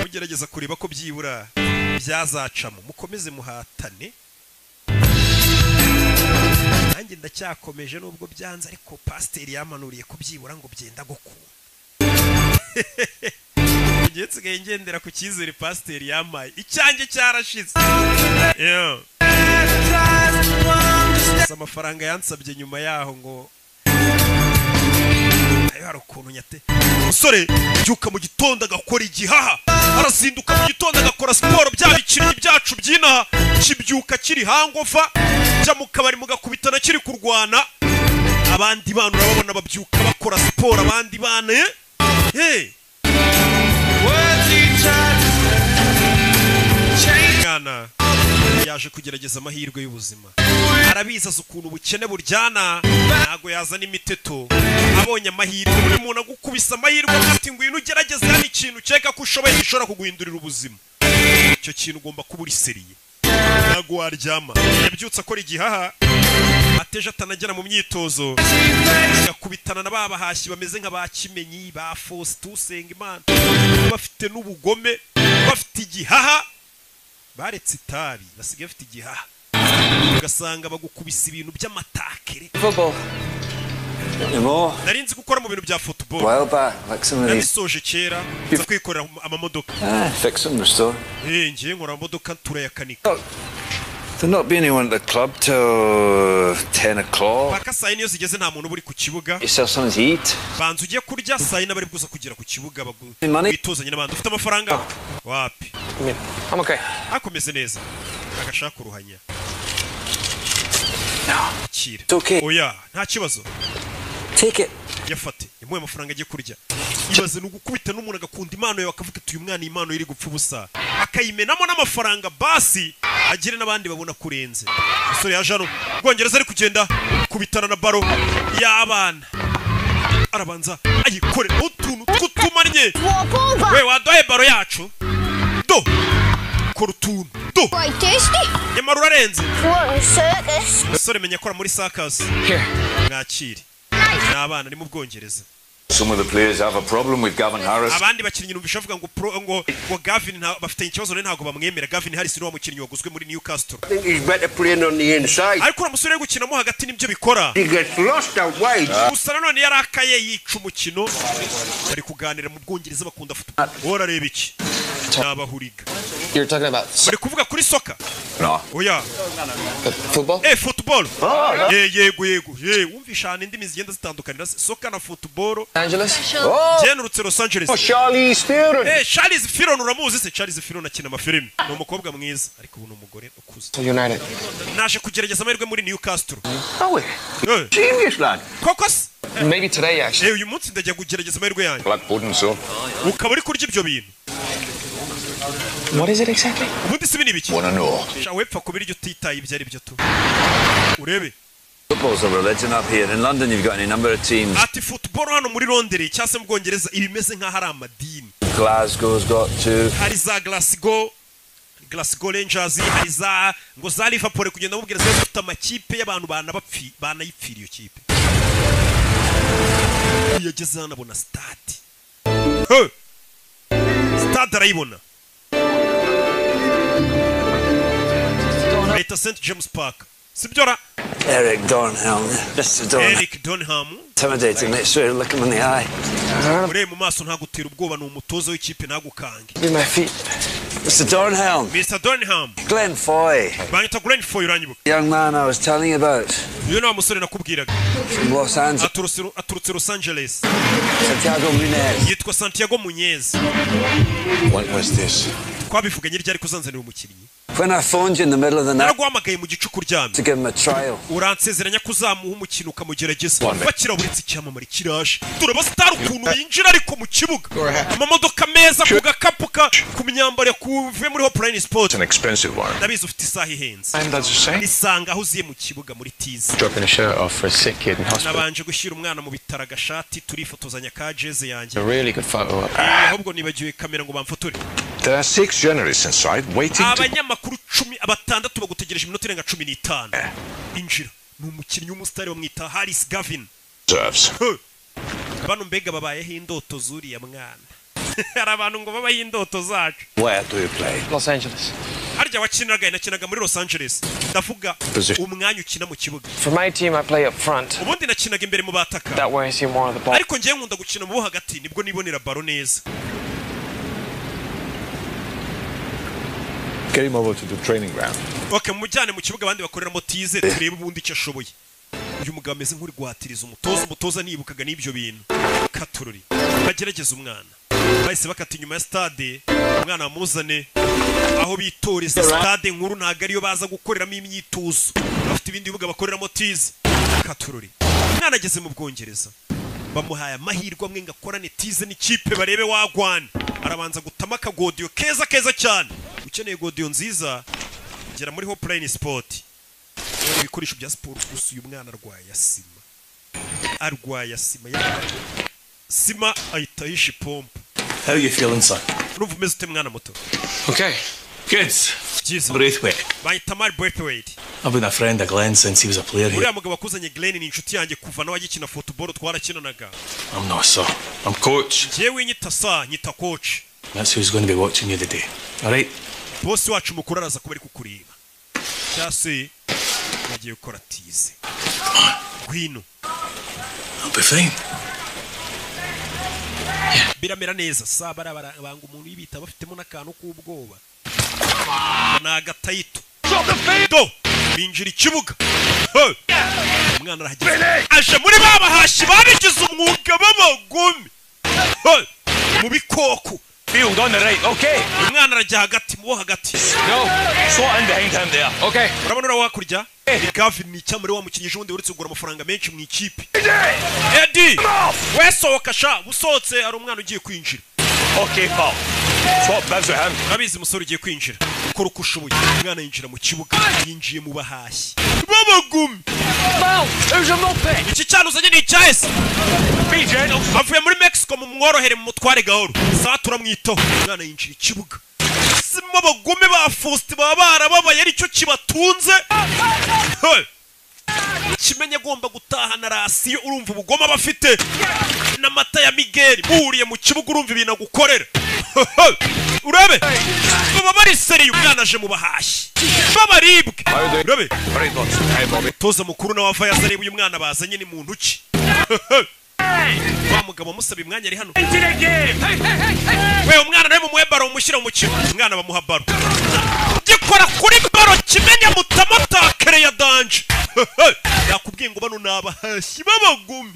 Mugerageza kureba ko byibura byazacamo. Mukomeze muhatane. Nanjye ndacyakomeje nubwo byanze ariko pasteur yamanuriye kubyibura ngo byenda gukunda. Ngetse ngendera ku cyizere pasteur yamaye. Icyange cyarashize. Yo. Amafaranga yansabye nyuma yaho ngo ayo harukuntu nyate. Musore byuka mu gitondo agakora igihaha. Arazinduka mu gitondo agakora sport byabikiri byacu byina. Kibyuka kiri hangofa. Jya mu kabari mugakubitana kiri kurwana. Abandi bantu urababona babyuka bakora sport abandi bana. Hey. Ngana yaje kugerageza amahirwe y'ubuzima. Arabiza ukuntu ubukene buryana nago yazana imiteto. Abonye amahirwe buri muntu agukubisa amahirwe ati ngwino ugerageze yani ikintu ceka ko ushoboye gishora kuguhindurira ubuzima. Icyo kintu ugomba kubura iseriye. Nago waryama. Yabyutse akora igihaha. Ateje atanagera mu myitozo. Agakubitana na baba hashi bameze nk'abakimenyi ba Faustin Usenga Imana. Bafite n'ubugome, bafite igihaha. Baretse itabi basigaye bafite igihaha. Ugasanga bagukubisa ibintu by'amatakere. Football. Narinzi gukora mu bintu bya football. Well back, like some of these. Nabisoje kera nza kwikorera amamodoka. Fix them, restore. Ngiye nkora amamodoka turayakanika. There'll not be anyone at the club till 10 o'clock. Paka saa yine iyo zigeze nta muntu buri ku kibuga. Yourself something to eat. Banza ugiye kurya saa yine bari bwuza kugera ku kibuga Money? bitozanye n'abandi. Ufite amafaranga? Wapi? I'm okay. Akomeze neza. Agashaka uruhanya. Kira. It's okay. Oya, nta kibazo. Take it. Yafate. Yamuye amafaranga agiye kurya. Ibaze n'ugukubita n'umuntu agakunda impano yawe akavuga ati uyu mwana impano iri gupfa ubusa. Akayimenamo n'amafaranga basi agire n'abandi babona kurenze. Musore yaje hano. Bwongereza ari kugenda kubitana na baro y'abana. Arabanza ayikore utuntu tw'utumanye. We wadoye baro yacu. Do. Korutuntu. Do. Quite tasty. Nyamara urarenze. What a circus. Musore menya akora muri circus. Here. Mwakiri. N'abana ni mu Bwongereza. Some of the players have a problem with Gavin Harris. Abandi bakinnyi numvisha avuga ngo Gavin bafite ikibazo ntago bamwemera. Gavin Harris ni wa mukinnyi waguzwe muri Newcastle. I think he's better playing on the inside. Ariko uramusore gukinamo hagati nibyo bikora. He gets lost out wide. Gusa nanone yarakaye yica umukino. Bari kuganira mu Bwongereza bakunda football. Orareba iki? Nabahuriga. You're talking about Bari kuvuga kuri soccer? No. Oya. Football? Football. Yego. Wumvisha indimi zigenda zitandukanira soccer na football. Angeles? Jenurutse Los Angeles. Charlize Theron. Charlize Theron uramuzi se? Charlize Theron akina amafilimi. Ni umukobwa mwiza ariko ubu ni umugore ukuze. United. Naje kugerageza amahirwe muri Newcastle. Oh, serious lad. Kokos? Maybe today actually. Uyu munsi ndajya kugerageza amahirwe yanjye. Black pudding, so. Ukaba uri kurya ibyo bintu. What is it exactly? Ubundi si binibiki. Wanna know? Wepfa kubiryo utitaye ibyo ari byo tu. Urebe. Football's a religion up here. In London, you've got any number of teams. Ati football hano muri Londres cyangwa se mu Bwongereza ibimeze nka hari amadini. Glasgow's got two. Hari za Glasgow Rangers, hari za ngo za Liverpool kugenda mu Bwongereza bafite amakipe y'abantu banayipfira iyo kipe. Yageze hano abona stade. Stade arayibona. Leta St James Park. Sibyora. Eric Dornhelm. Mr. Dornhelm. Eric Dornhelm. Intimidating. Make sure you look him in the eye. Ure mu maso ntagutera ubwoba ni umutozo w'ikipe ntagukange. Be my feet. Mr. Dornhelm. Mr. Dornhelm. Glenn Foy. Banyita Glenn Foy uranyibuka. Young man I was telling you about. Uyu ni wa musore nakubwiraga. From Los Angeles. Aturutse Los Angeles. Santiago Munez. Yitwa Santiago Munez. What was this? Twabivuganye ryari kuzanzanira umukinnyi. When I phoned you in the middle of the night naraguhamagaye mu gicuku uryamye to give him a trial. uransezeranya ko uzamuha umukino ukamugerageza bakiraburitse icyamamare kiraje turaba star ukuntu yinjira ariko mu kibuga amamodoka meza ku gakapu ku myambaro kuve muri Hotline Sport. It's an expensive one. ndabizi ufite isaha ihenze And does it say? isanga aho uziye mu kibuga muri tizi Dropping a shirt off for a sick kid in hospital. nabanje gushyira umwana mu bitaro agashati turifotozanya ka jeze yanjye A really good photo op. ahubwo nibagiwe kamera ngo bamfotore There are 6 journalists inside waiting to... abanyamakuru 16 bagutegereje iminota irenga 15 injira ni umukinnyi w'umusitari bamwita Harris Gavin Serves. bano mbega babayeho indoto zuriya mwana hari abantu ngo babayeho indoto zacu Where do you play? Los Angeles. harya nakinaga muri Los Angeles ndavuga umwanya ukina mu kibuga For my team, I play up front. ubundi nakinaga imbere mu bataka That way I see more of the ball. ariko ngiye nkunda gukina mu bo hagati nibwo nibonera baro neza Get him over to the training ground. okay mujyane mu kibuga abandi bakoreramo tize turebe ubundi icyo ashoboye uyu mugabo ameze nk'uri guhatiriza umutoza nibukaga n'ibyo bintu katururi bagerageza umwana bahise bakata inyuma ya stade umwana bamuzane aho bitoreza stade nkuru ntago ariyo baza gukoreramo imyitozo bafite ibindi bibuga bakoreramo tize katururi umwana ageze mu Bwongereza bamuhaye amahirwe amwe ngakorane tize n'ikipe barebe wagwana arabanza gutama akagodiyo keza cyane ukeneye godiyo nziza gera muri Hotline Sport ibikoresho bya siporo gusa uyu mwana arwaye asima sima ahita yishe pompe. How are you feeling, son? urumva umeze ute mwana muto? Okay, good. Braithwaite. bahita Mari Braithwaite. I've been a friend of Glenn since he was a player here. uriya mugabo akuzanye Glenn ni inshuti yanjye kuva nawe agikina football twarakinanaga. I'm not sir, I'm coach. Jewe nyita coach. That's who's going to be watching you today. Alright? Boss wacu mukuru araza kuba ari kukureba. Cyase nagiye gukora tize. Gwino. I'll be fine. Biramera neza sabara banga umuntu yibita bafitemo nakantu k'ubwoba. Nagatayito. Do binjira ikibuga. Umwana arahageze. Aje muri babahashi babigize umwuga b'abagome. Mu bikoko. Field on the right, okay. Umwana arajya hagati mu hagati. No, slot in behind him there. Okay. Urabona ura wakurya? Gavin ni cyamure wa mukinyije undi uretse kugura amafaranga menshi mu ikipe. Eddie! Wesohoka sha, busotse ari umwana ugiye kwinjira. Okay, pal. Swap bibs with him. Nabizi musore ugiye kwinjira. Ukora uko ushoboye. Umwana yinjira mu kibuga, yinjiye mu bahashyi. Babagumi. Mal, who's a moped? Iki cyano uzanye ni icyahese. Be gentle. Avuye muri Mexico mu mworohere mu mutware gahoro. Saa turamwitaho. Umwana yinjira ikibuga. Sima bagome ba Faustin baba barababaye aricyo kibatunze. Kimenye agomba gutahana rasiyo urumva ubugoma bafite n'amata ya Miguel buriye mu kibuga urumva ibintu agukorera. Urabe baba bari seriye umwana aje mu bahashyi babaribwe. Urabe toza mukuru na wava yazareba uyu mwana bazanye ni muntu ki. Wa mugabo musaba imwanya ari hano. We umwana nawe mumuhe baro umushyira mu kigo. Umwana bamuha baro. Gikora kuri baro kimenya mutamotakere ya danje. Yakubwiye ngo bano nabahashyi babagumi.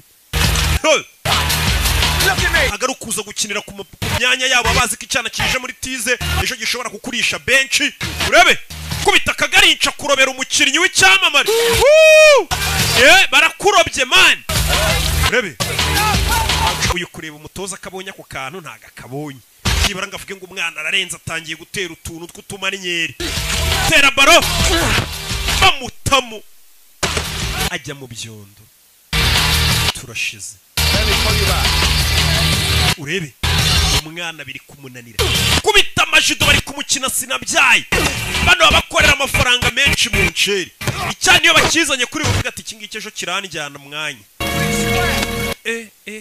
Agarukuza gukinira ku myanya yabo abazi ko icyana kije muri tize ejo gishobora kukurisha benshi. Urabe kubita kagarinca kurobera umukinnyi w'icyamamare. Barakurobye man. Urabe uyu kureba umutoza akabonye ako kantu ntaga akabonye. Kibara ngavuge ngo umwana ararenza atangiye gutera utuntu tw'utumaninyeri. Tera baro bamutamo ajya mu byondo. Turashize. Urebe umwana biri kumunanira. Kubita amajido bari kumukina sinabyaye. Bano babakorera amafaranga menshi mu nceri. Icyane iyo bakizanye kuri buvuga ati kingiki ejo kiranjyana mwanya.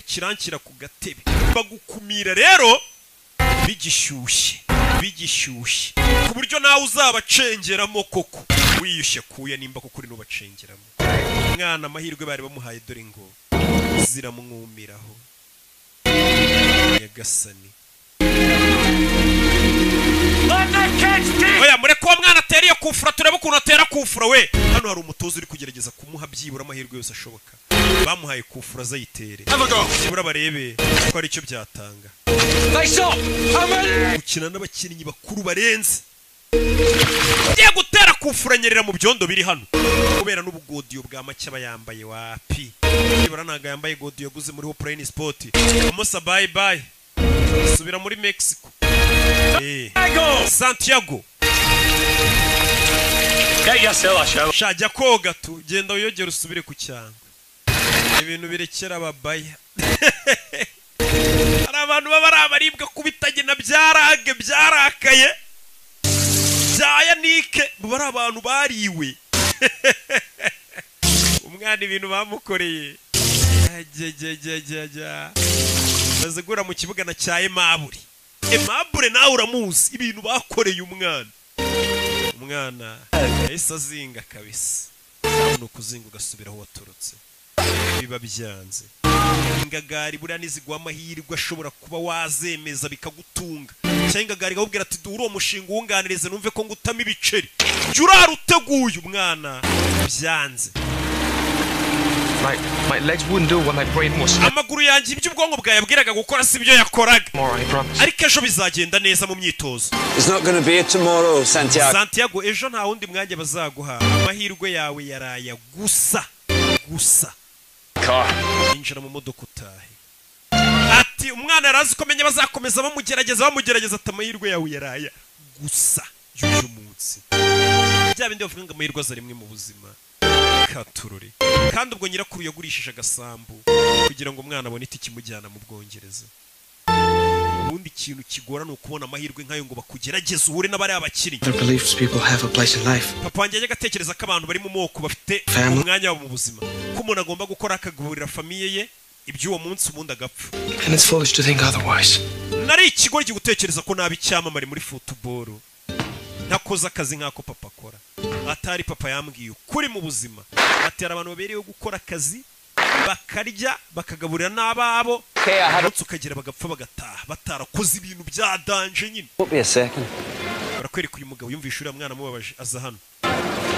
Kirankira ku gatebe. Bagukumira rero bigishyushye ku buryo nawe uzabacengeramo koko wiyushye kuya nimba koko uri nubacengeramo. Umwana amahirwe bari bamuhaye dore ngo ziramwumiraho Nyagasani. Oya mureko wa mwana ateriye kufura turebe ukuntu atera kufura we. Hano hari umutoza uri kugerageza kumuha byibura amahirwe yose ashoboka. Bamuhaye kufura zayitere. Byibura barebe ko ari cyo byatanga. Gukina n'abakinnyi bakuru barenze ngiye gutera kufuranyerera mu byondo biri hano kubera n'ubugodiyo bwa make bayambaye wapi nibura ntago yambaye godiyo yaguze muri Plain Sport amusa bye bye subira muri Mexico Santiago shajya koga tu genda uyogera usubire ku cyangwa ibintu birekera ababaya hari abantu baba ari abaribwa kubitagena byarage byarakaye byaya nike bari abantu bariwe umwana ibintu bamukoreye bazigura mu kibuga na cya Emabure nawe uramuzi ibintu bakoreye umwana yahise azinga kabisa ni ukuzinga ugasubira aho waturutse biba byanze ingagari buriya nizigwa amahirwe ashobora kuba wazemeza bikagutunga cyangwa ingagari ikakubwira ati duhure uwo mushinga uwunganirize numve ko ngutama ibiceri jya uraruteguye umwana byanze My legs wouldn't do what my brain was. Amaguru yanjye ibyo ubwonko bwayabwiraga gukora si byo yakoraga. Ariko ejo bizagenda neza mu myitozo. It's not going to be tomorrow, Santiago. Santiago, ejo nta wundi mwanya bazaguha. Amahirwe yawe yaraya gusa. Injira mu modoka utahe. Ati umwana yarazi ko menye bazakomeza bamugerageza ati amahirwe yawe yaraya gusa. Y'uyu munsi. Bya bindi bavuga ngo amahirwe azari mwe mu buzima. Katururi kandi ubwo nyirakuru yagurishije agasambu kugira ngo umwana abone itiki mujyana mu Bwongereza. Ubundi kintu kigora no kubona amahirwe nkayo ngo bakugerageze uhure n'abari abakiri. Papa wanjye yagatekereza ko abantu bari mu moko bafite umwanya wabo mu buzima ko umuntu agomba gukora akagaburira famiye ye ibyo uwo munsi ubundi agapfa. And it's foolish to think otherwise. Nari ikigori gutekereza ko nabi cyamamare muri football. Nakoze akazi nk'ako papa akora. Atari papa yambwiye kuri mu buzima ati abantu babereyeho gukora akazi bakarya bakagaburira n'ababo ndetse ukagira bagapfa bagataha batarakoze ibintu bya danje nyine. Barakwereka uyu mugabo yumvisha uriya mwana mubabaje aza hano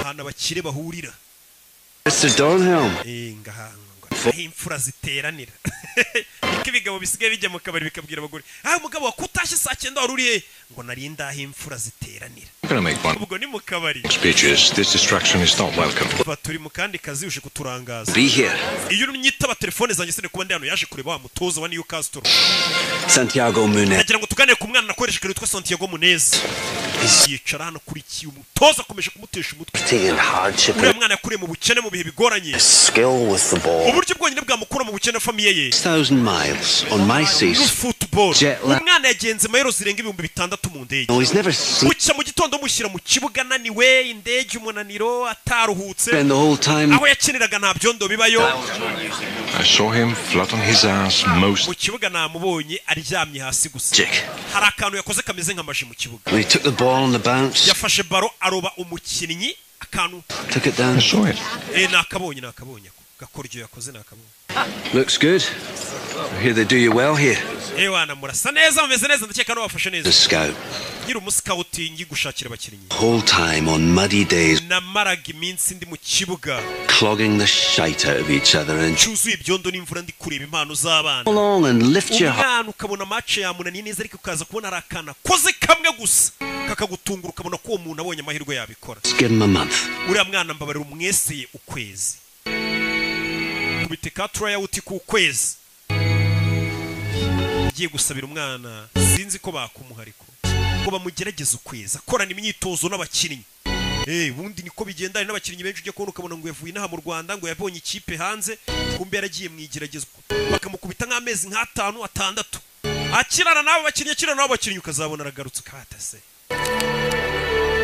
ahantu abakire bahurira. Mr. Dornhelm. Imfura ziteranira. Ikibigabo bisigaye bijya mu kabari bikabwira abagore umugabo wakutashye saa 9 waruriye ngo nari ndaho imfura ziteranira. Ubwo ni mu kabari. Speeches, this distraction is not welcome. Turi mu kandi kazi uje kuturangaza. Be here. Iyo unyitaba telefone zanjye sene kuba ndi hano yaje kureba wa mutoza wa Newcastle. Santiago Munez. Nagira ngo tuganire ku mwana nakoresha kare witwa Santiago Munez. Yicara hano kuri ki umutoza akomeje kumutesha umutwe. Uriya mwana yakuriye mu bukene mu bihe bigoranye. Uburyo bwonyine bwamukura mu bukene famiye ye. 1000 miles on my seas. Football. Umwana yagenze mayero zirenga 6,000 mu ndege. Ucya mu gitondo mushyira mu kibuga naniwe indege umunaniro ataruhutse. Aho yakiniraga nta byondo bibayo. I saw him flat on his ass most. Mu kibuga namubonye aryamye hasi gusa. Hari akantu yakoze kameze nk'amaji mu kibuga. He took the ball on the bounce. Yafashe baro aroba umukinnyi akantu. Took it down. I saw it. Nakabonye gakoryo yakoze nakabonye. Looks good. I hear they do you well here. Wana murasa neza mumeze neza ndakeka no wafashe neza. The scout. Nyiri umuscouting gushakira abakinnyi. Whole time on muddy days. Namaraga iminsi ndi mu kibuga. Clogging the shite out of each other and cyuzuye ibyondo n'imvura ndi kureba impano z'abana. Along and lift your heart. Ukabona match ya munani neza ariko ukaza kubona arakana koze kamwe gusa kakagutungura ukabona ko uwo muntu abonye amahirwe yabikora. Give him a month. Uriya mwana mbabarira umweseye ukwezi. Kubiteka tryout ku kwezi. Giye gusabira umwana sinzi ko bakumuhariko ngo bamugerageze ukwezi akorana imyitozo n'abakinnyi. Bundi niko bigendana n'abakinnyi benshi ujye kubona ukabona ngo yavuye inaha mu Rwanda ngo yabonye ikipe hanze kumbe yaragiye mwigeragezwa bakamukubita nk'amezi nk'5 6 akirana nabo bakinnyi ukazabona aragarutse katase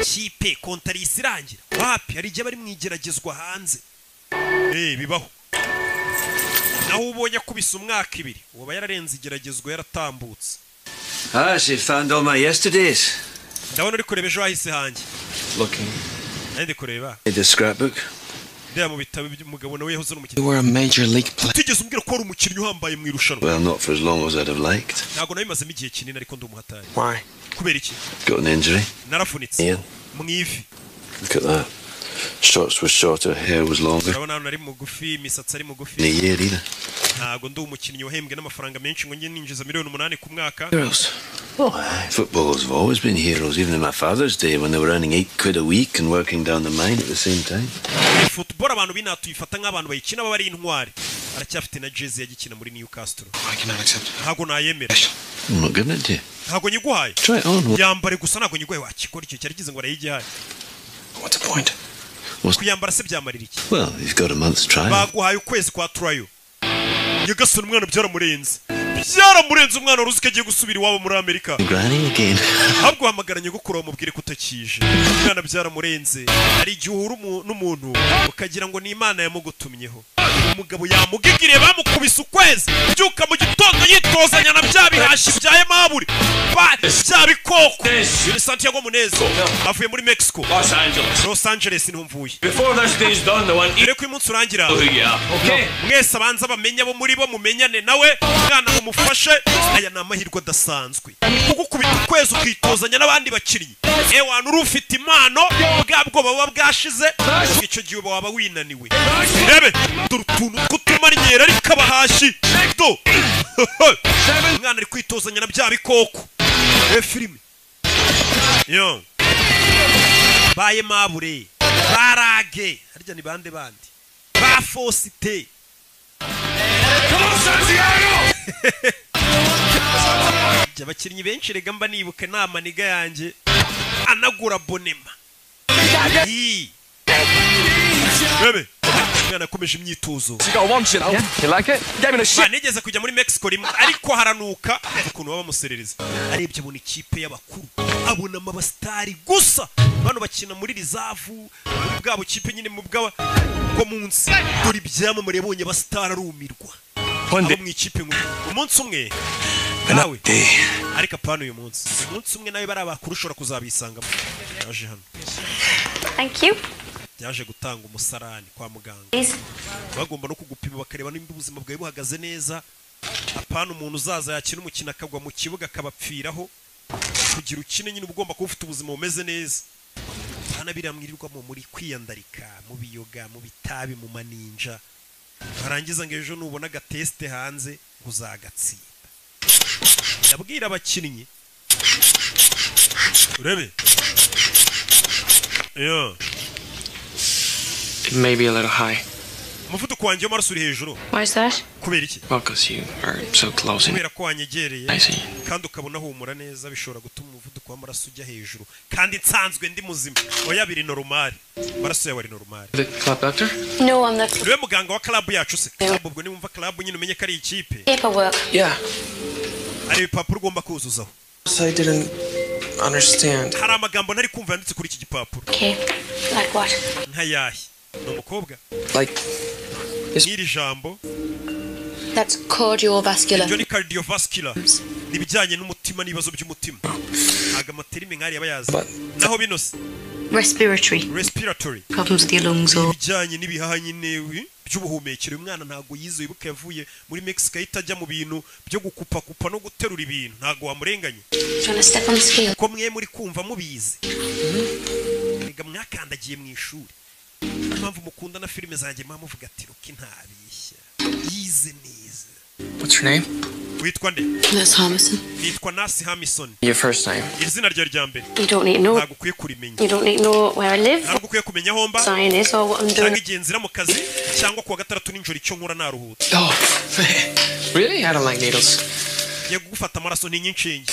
kipe kontarisi irangira wapi hari igihe bari mwigeragezwa hanze. Bibaho naho ubonye kubisa umwaka 2 uba yararenze igeragezwa yaratambutse. She found all my yesterdays. Ndabona uri kureba ejo hahise hanjye. Looking. Ndi kureba. The scrapbook. Ndaya mu bitabo by'umugabo nawe yahoze You were a major league player. Tigeze umbwira ko ari umukinnyi uhambaye mu irushanwa. Well, not for as long as I'd have liked. Ntago nabimazemo igihe kinini ariko ndi umuhatari. Why? Kubera iki? Got an injury. Narafunitse. Mu ivi. Look at that. Shorts were shorter, hair was longer. Urabona nari mugufi, imisatsi ari mugufi. In a year either. Ntago ndi umukinnyi wahembwe n'amafaranga menshi ngo njye ninjiza $8 million ku mwaka. Oh, aye. Footballers have always been heroes, even in my father's day when they were earning £8 a week and working down the mine at the same time. Football abantu binatuyifata nk'abantu bayikina baba ari intwari. Aracyafite na jersey yagikina muri Newcastle. I cannot accept. Ntago nayemera. I'm not giving it to you. Ntago nyiguhaye. Try it on. Yambare gusa ntago nyiguhaye wakikora icyo cyarigize ngo arayigihaye. What's the point? Kuyambara se byamarira iki? Well, you've got a month's trial. Baguhaye ukwezi kwa trial. Yagasana umwana byaramurenze. Byaramurenze umwana uruzi ko agiye gusubira iwabo muri Amerika. Granny again. Ahubwo hamagaranye gukura umubwire kutakije. Umwana byaramurenze. Ari igihuru n'umuntu ukagira ngo ni Imana yamugutumyeho. Umugabo yamugigiriye bamukubise ukwezi. Byuka mu gitondo yitozanya na bya bihashi byaye maburi. Bya bikoko. Ni Santiago Muneza. Avuye muri Mexico. Los Angeles niho mvuye. Before this day's done, the one Ire ku munsi urangira. Okay. Mwese abanza bamenya bo muri bo mumenyane nawe. Mwana umufashe aya ni amahirwe adasanzwe kugukubita ukwezi ukitozanya n'abandi bakinnyi ewana uri ufite impano bwabwo baba bwashize icyo gihe waba winaniwe rebe dore utuntu tw'utumarinyera ariko abahashi do mwana ari kwitozanya na bya bikoko filime yo baye mabure barage harya ni bande ba Fosite abakinnyi benshi rega mba nibuka inama niga yanjye anagura bonema bebe mwana akomeje imyitozo nigeze kujya muri Mexico rimwe ariko haranuka ukuntu baba bamuserereza arebye abona ikipe y'abakuru abona amabasitari gusa bano bakina muri rizavu muri bwabo kipe nyine mu bwo munsi dore ibyamamare yabonye abasitari arumirwa abo mu ikipe umunsi umwe nawe ariko apana uyu munsi umwe nawe bari abakuru ushobora kuzabisanga yaje hano. Thank you. Yaje gutanga umusarani kwa muganga bagomba no kugupima bakareba nimba ubuzima bwawe buhagaze neza apana umuntu uzaza yakina umukino akagwa mu kibuga akabapfiraho kugira ukine nyine ugomba kuba ufite ubuzima bumeze neza hana biramwirirwamo muri kwiyandarika mu biyoga mu bitabi mu maninja barangiza ngo ejo nubona agateste hanze uzagatsinda. Ndabwira abakinnyi urebe yo it may be a little high. Umuvuduko wanjye w'amaraso uri hejuru. Why is that? Kubera iki? Well, because you are so close and kubera ko wanyegereye kandi ukabona humura neza bishobora gutuma umuvuduko w'amaraso ujya hejuru kandi nsanzwe ndi muzima oya biri normal maraso yawe ari normal. The club doctor? No, I'm not. Niwe muganga wa club yacu se. Club ubwo ni wumva club nyine umenye ko ari ikipe. Paperwork. Yeah. Ari ibipapuro ugomba kuzuzaho. I didn't understand. Hari amagambo ntari kumva yanditse kuri iki gipapuro. Okay. Like what? Nkayahi. No mukobwa. Like iri jambo. That's cardiovascular. Ibyo ni cardiovascular. Nibijyanye n'umutima n'ibibazo by'umutima. Aga materime nkari yabayazi. Naho binose. Respiratory. Problems with your lungs or bijyanye n'ibihaha nyine by'ubuhumekero. Umwana ntago yize ibuka yavuye muri Mexico itajya mu bintu byo gukupa kupa no guterura ibintu ntago wamurenganye. Ko mwe muri kumva mubizi. Ega mwakandagiye mu ishuri. Mpamvu mukunda na filime zanjye muvuga ati ruki ntabishya. Yize neza. What's your name? Witwa nde? Nurse Hamison. Nitwa Nurse Hamison. Your first name? Izina ryawe rya mbere. You don't need to know. Ntago ukwiye kurimenya. You don't need to know where I live. Ntago ukwiye kumenya aho mba. Sign is or what I'm doing. Cyangwa igenzira mu kazi cyangwa kuwa gatandatu n'injoro icyo nkora naruhutse. Oh, really? I don't like needles. Ye gufata amaraso ni nyinshinge.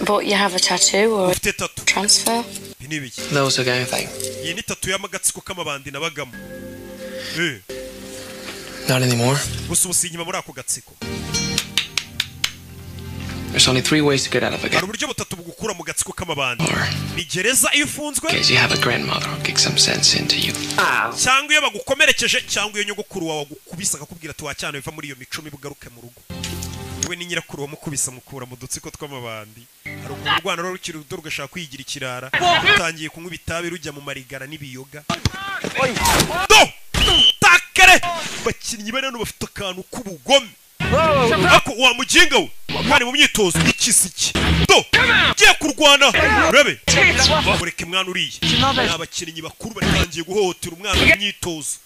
But you have a tattoo or ufite tattoo. Transfer? Binibiki. Those are the thing. Iyi ni tattoo y'amagatsiko k'amabandi nabagamo. Not anymore. Gusa ubusinyima muri ako gatsiko. There's only 3 ways to get out of a Hari ghetto. uburyo butatu bugukura mu gatsiko k'amabandi. Ni gereza iyo ufunzwe. Because you have a grandmother who kicks some sense into you. Cyangwa iyo bagukomerekeje cyangwa iyo nyogokuru wawe agukubisa akakubwira ati wacyane biva muri iyo mico mibugaruke mu rugo. We ni nyirakuru wamukubisa mukura mu dutsiko tw'amabandi. Hari ukurwana rero rukiri rudo rugashaka kwigira ikirara. Utangiye kunywa ibitabi rujya mu marigara n'ibiyoga. Do! Takere! Bakinnyi bane no bafite akantu k'ubugome. Ako wa muginga we. Mwari mu myitozo ikisiki. Do! Giye kurwana. Urebe. Mureke mwana uriye. Abakinnyi bakuru batangiye guhotera umwana mu myitozo.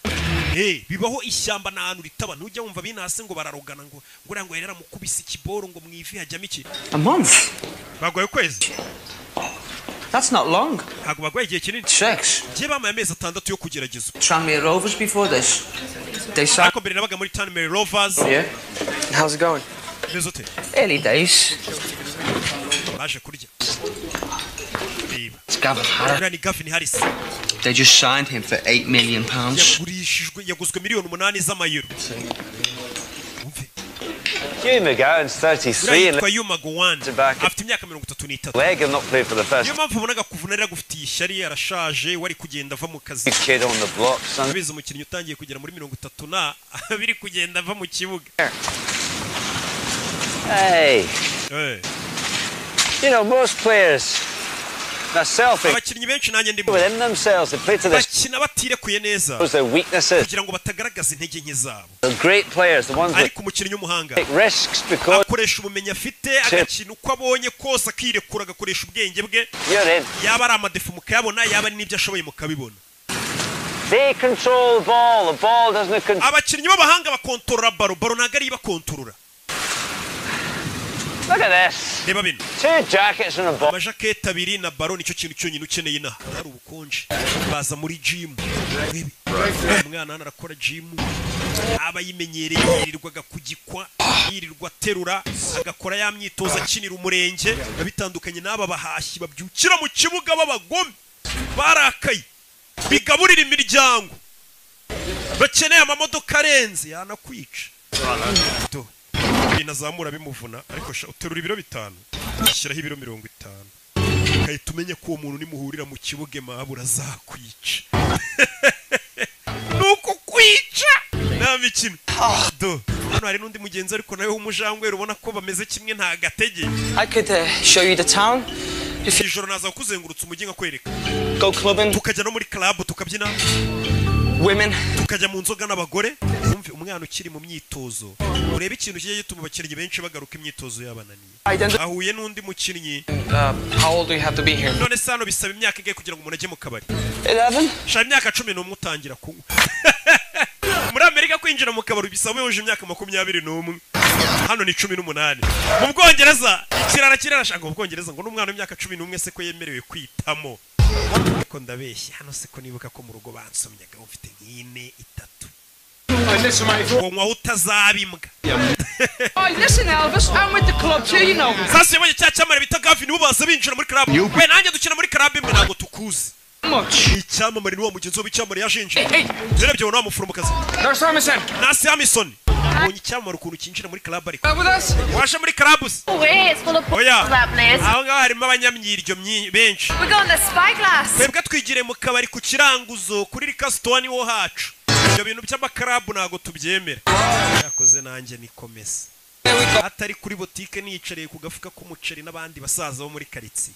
bibaho ishyamba n'ahantu ritaba ntujya wumva binase ngo bararogana ngo ngura ngo yerera mukubise ikiboro ngo mwivi hajyamo iki A month. bagwaye kwezi That's not long. ntabwo bagwaye igihe kinini 6. ngiye bamaye amezi 6 yo kugerageza Tranmere Rovers before this. They signed. ariko mbere nabaga muri Tranmere Rovers Yeah. How's it going? bezote Early days. baje kurya biba It's Gavin Harris. ni Gavin Harris They just signed him for £8 million. yaguzwe miliyoni 8 z'amayero Hugh McGowan's 33 and yitwa Hugh McGowan afite imyaka 33 leg and not played for the first niyo mpamvu ubonaga kuvuna gufitiye ishyari yarashaje wari kugenda ava mu kazi kid on the block, son. bize umukinnyi utangiye kugera muri 30 na biri kugenda ava mu kibuga Hey. You know, most players, they're selfish. abakinnyi benshi nanjye ndimo Within themselves, they play to their bakina batirekuye neza their weaknesses. kugira ngo batagaragaza intege nke zabo The great players, the ones that ariko umukinnyi w'umuhanga take risks because akoresha ubumenyi afite agakina uko abonye kose akirekura agakoresha ubwenge bwe you're in. yaba ari amadefu mukayabona yaba ari n'ibyo ashoboye mukabibona They control the ball doesn't control. abakinnyi b'abahanga bakontorora baro ntabwo ari bakontorora Look at this. reba bino 2 jackets and a ball. amajaketi abiri na baro nicyo kintu cyonyine ukeneye inaha hari ubukonje baza muri gym umwana hano arakora gym aba yimenyereye yirirwaga kugikwa yirirwa aterura agakora ya myitozo akinira umurenge bitandukanye n'aba bahashyi babyukira mu kibuga b'abagome barakaye bigaburira imiryango bakeneye amamodoka arenze yanakwica inazamura bimuvuna ariko uterura ibiro 5 ushyiraho ibiro 50 kahita umenya ko uwo muntu nimuhurira mu kibuga mahabura azakwica nuko kwica nta mikino do hano hari n'undi mugenzi ariko nawe w'umujangwe ubona ko bameze kimwe nta gatege I could show you the town. ijoro naza kuzengurutsa umujyi nkakwereka Go clubbing. tukajya no muri club tukabyina Women. tukajya mu nzoga n'abagore umve umwana ukiri mu myitozo urebe ikintu kigiye gituma abakinnyi benshi bagaruka imyitozo yabananiye ahuye n'undi mukinnyi How old do you have to be here? none se hano bisaba imyaka ingahe kugira ngo umuntu ajye mu kabari 11. shaka imyaka 11 utangira kunywa muri Amerika kwinjira mu kabari bisaba uje imyaka 21 hano ni 18 mu Bwongereza kirara shaka mu Bwongereza ngo n'umwana w'imyaka 11 se ko yemerewe kwitamo ko ndabeshya hano se ko nibuka ko mu rugo bansomyaga ufite nk'ine 3 ngo utazabimbwa Oh, listen, Elvis, I'm with the club too, you know. sasa yabonye cya cyamare bita Gavin bubaza binjira muri club we nanjye dukina muri club imwe ntabwo tukuzi icyamamare ni wa mugenzi w'icyamamare yashinje yarebye ngo namuforomokazi Nurse Hamilton. Nasi Hamilton ubonye icyamamare ukuntu kinjira muri club ariko With us? washe muri club Wait, it's full of oya that place. aho ngaho harimo abanyamyiryo benshi We're going to Spyglass. twebwe twigire mu kabari ku kiranguzo kuri Rikasitoni wo hacu ibyo bintu by'amakarabu ntabwo tubyemera yakoze nanjye nikomeza atari kuri botike niyicariye ku gafuka k'umuceri n'abandi basaza bo muri karitsiye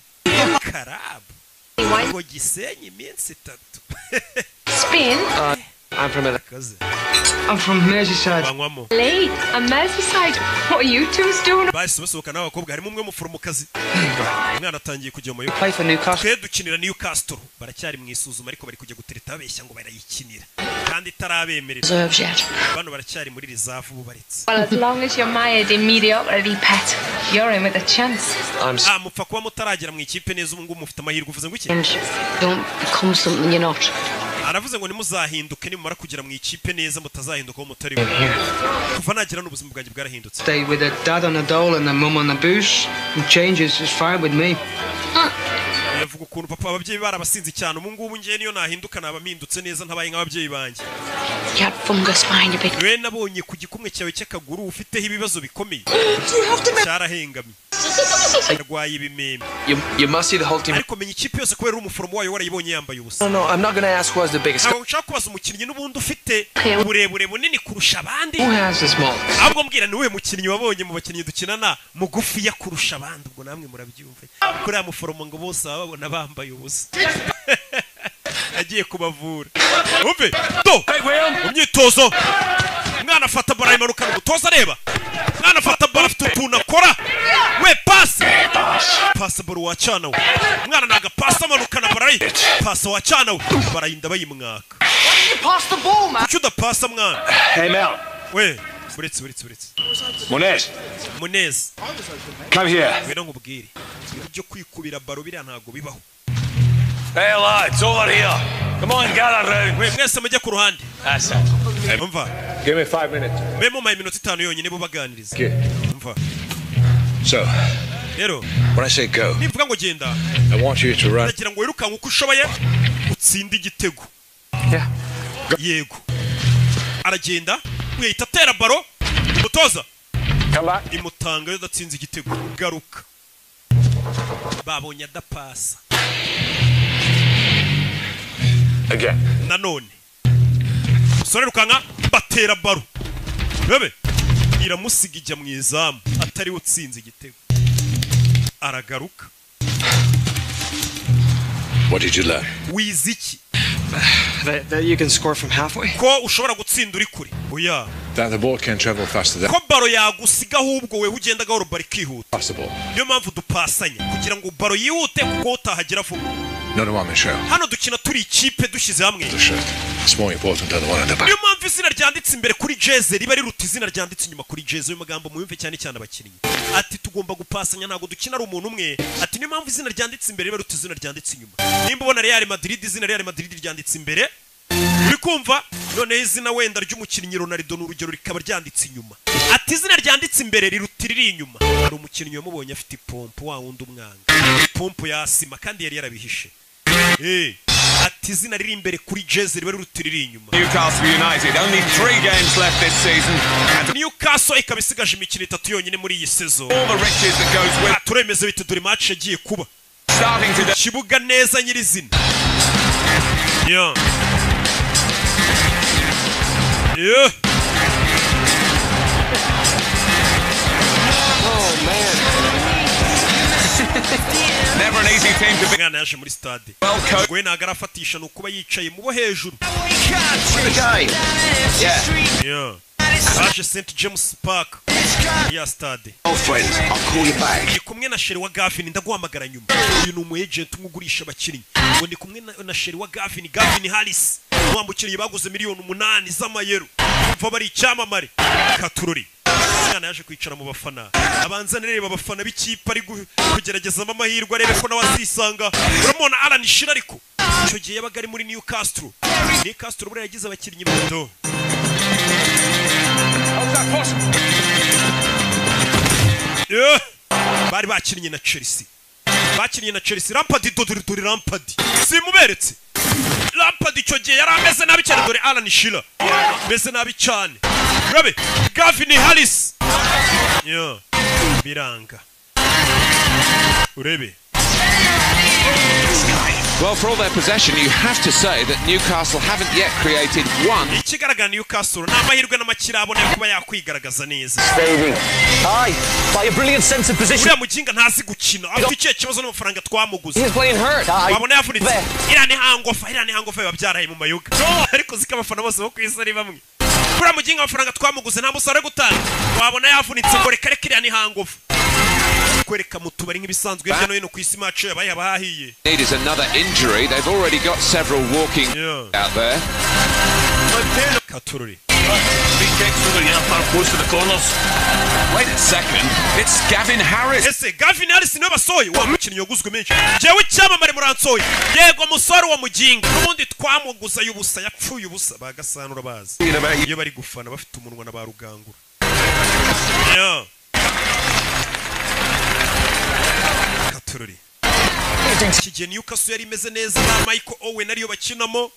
karabu ngo Gisenyi iminsi 3 Spain? I'm from LA. I'm from Merseyside. banywamo Lee, and Merseyside. What are you two doing? bahise basohoka n'abakobwa harimo umwe muforomokazi umwana atangiye kujya mu Play for Newcastle. twe dukinira Newcastle baracyari mu isuzuma ariko bari kujya gutereta babeshya ngo barayikinira kandi itarabemerera Reserves yet. bano baracyari muri reserve bubaritse Well, as long as you're mired in mediocrity, pet, you're in with a chance. mupfa kuba mutaragera mu ikipe neza ubu ngubu mufite amahirwe uvuze ngo iki And don't become something you're not. aravuze ngo nimuzahinduke nimumara kugera mu ikipe neza mutazahinduka aho mutari kuva nagira n'ubuzima bwanjye bwarahindutse Stay with a dad on a dole and a mum on a booze. And changes is fine with me. yavuga ukuntu papa ababyeyi barabasinzi cyane ubu ngubu ngiye niyo nahinduka naba mpindutse neza ntabaye nk'ababyeyi banjye You had fungus behind your big. we nabonye ku gikumwe cyawe cy'akaguru ufiteho ibibazo bikomeye cyarahengamye yarwaye ibimeme You must see the whole team. ariko menya ikipe yose kubera umuforomo wayo warayibonye yambaye ubusa No, I'm not gonna ask who has the biggest. ntabwo nshaka kubaza umukinnyi n'ubundi ufite uburebure bunini kurusha abandi Who has the small? ahubwo mbwira ni uwuhe mukinnyi wabonye mu bakinnyi dukinana mugufiya kurusha abandi ubwo namwe murabyumva kuri aya muforomo ngo bose baba babona bambaye ubusa agiye kubavura umve do mu myitozo mwana afata bora imanukana umutoza areba mwana afata bora afite utuntu akora we pasi pasa baro wacana we umwana naga pasa manukana barayi pasa wacana we barayinda bayimwaka You passed the ball, man. kuki udapasa mwana Hey, Mel. we buretse Munez Come here. wena nkubwire ibyo kwikubira baro biriya ntago bibaho. Hey, lads, over here. Come on, gather round. we mwese mujye ku ruhande. That's it. Umva Give me 5 minutes. memo my minute 5 yonyine bo baganiriza. Umva So, rero when I say go, nivuga ngo genda I want you to run. nagira ngo wirukanke uko ushoboye utsinde igitego. Yego aragenda wihita atera baro umutoza imutanga yo datsinze igitego garuka babonye adapasa Again. nanone sore rukanka batera baro bebe iramusiga ijya mu izamu atari utsinze igitego aragaruka. What did you learn? Wiziki That you can score from halfway? ko ushobora gutsinda uri kure. Oya That the ball can travel faster than ko baro yagusiga ahubwo we ugenda gahoro bari kihuta. possible. Niyo mpamvu dupasanya kugira ngo baro yihute kuko utahagera vuba. Not a one man show. Hano dukina turi ikipe dushyize hamwe. The show. It's more important than the one at the back. Niyo mpamvu izina ryanditse imbere kuri jeze riba riruta izina ryanditse inyuma kuri jeze. Uyu magambo muyumve cyane cyane abakinnyi. Ati tugomba gupasanya ntago dukina ari umuntu umwe. Ati niyo mpamvu izina ryanditse imbere riba riruta izina ryanditse inyuma. Nimba ubona Real Madrid izina Real Madrid ryanditse imbere uri kumva none izina wenda ry'umukinnyi Ronaldo n'urugero rikaba ryanditse inyuma. Ati izina ryanditse imbere riruta riri inyuma. Hari umukinnyi wamubonye afite ipompo wa wundi umwanga. Ipompo ya asima kandi yari yarabihishe. Ati izina riri imbere kuri jeze riba riruta riri inyuma. Newcastle United only 3 games left this season. Newcastle ikaba isigaje imikino 3 yonyine muri iyi season. All the riches that goes with. Turemeze bite dore match yagiye kuba. Starting today. Kibuga neza nyirizina. Oh man. Never an easy team to be. Mwana yaje muri stade. Well coached. Gwe nagarafatisha nukuba yicaye mu bo hejuru. Yeah. Baje St James Park. Ya stade. Oh friends, I'll call you back. Ndi kumwe na Sheri wa Gavin ndaguhamagara nyuma. Uyu ni umu agent umugurisha abakinnyi. Ngo ndi kumwe na Sheri wa Gavin Harris. Wambukiriye baguze $8 z'amayero. Mva bari icyamamare. Katururi. Mwana yaje kwicara mu bafana. Abanza nereba abafana b'ikipe ari kugerageza amahirwe arebe ko nawazisanga. Uramubona Alan Shearer ariko. Icyo gihe yabaga ari muri Newcastle. Newcastle buriya yagize abakinnyi bato. Bari bakinnye na Chelsea. Bakinnye na Chelsea. Lampard dore Lampard. Simuberetse. Lampard icyo gihe yari ameze nabi cyane dore Alan Shearer. Meze nabi cyane. Rabe Gavin Harris. Biranga. Urebe. Well, for all their possession, you have to say that Newcastle haven't yet created one. Ikigaragara Newcastle n'amahirwe n'amakirabone kuba yakwigaragaza neza. Staging. Aye, by a brilliant sense of position. Uriya muginga ntazi gukina. Afite icyo kibazo n'amafaranga twamuguze. He's playing hurt. Wabona yavunitse. Iriya ni hangofa babyaraye mu mayuga. Ariko zika abafana bose bo kwisa ari bamwe. Uriya muginga amafaranga twamuguze nta musare gutanga. Wabona yavunitse ngo reka iriya ni hangofa. Kwereka mutubari nk'ibisanzwe hirya no hino ku isi match yabaye abahiye. Need is another injury. They've already got several walking out there. Katururi. Free kicks to the far post to the corners. Wait a second. It's Gavin Harris. Ese Gavin Harris niwe basoye wa mukinnyi yaguzwe menshi. Jewe icyamamare muransoye. Yego musore wa muginga. N'ubundi twamuguza y'ubusa yapfuye ubusa bagasanura bazi. Iyo bari gufana bafite umunwa na ba rugangura. Katururi. Kigiye Newcastle yari imeze neza na Michael Owen ariyo bakinamo.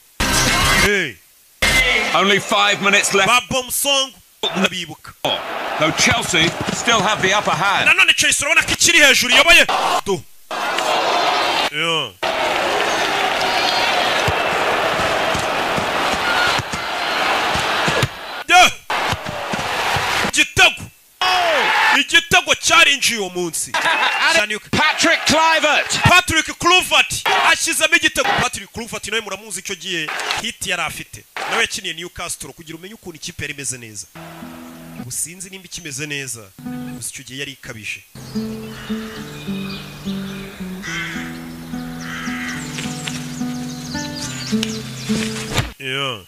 Only 5 minutes left. Babom Song nabibuka. Though Chelsea still have the upper hand. Nanone Chelsea urabona ko ikiri hejuru yoboye. Igitego cyarinjiye uwo munsi. Patrick Kluivert ashyizemo igitego. Patrick Kluivert nawe muramuzi icyo gihe hit yari afite. Nawe yakiniye Newcastle kugira umenye ukuntu ikipe yari imeze neza. Ubusinzi nimba ikimeze neza. Gusa icyo gihe yari ikabije. Yeah.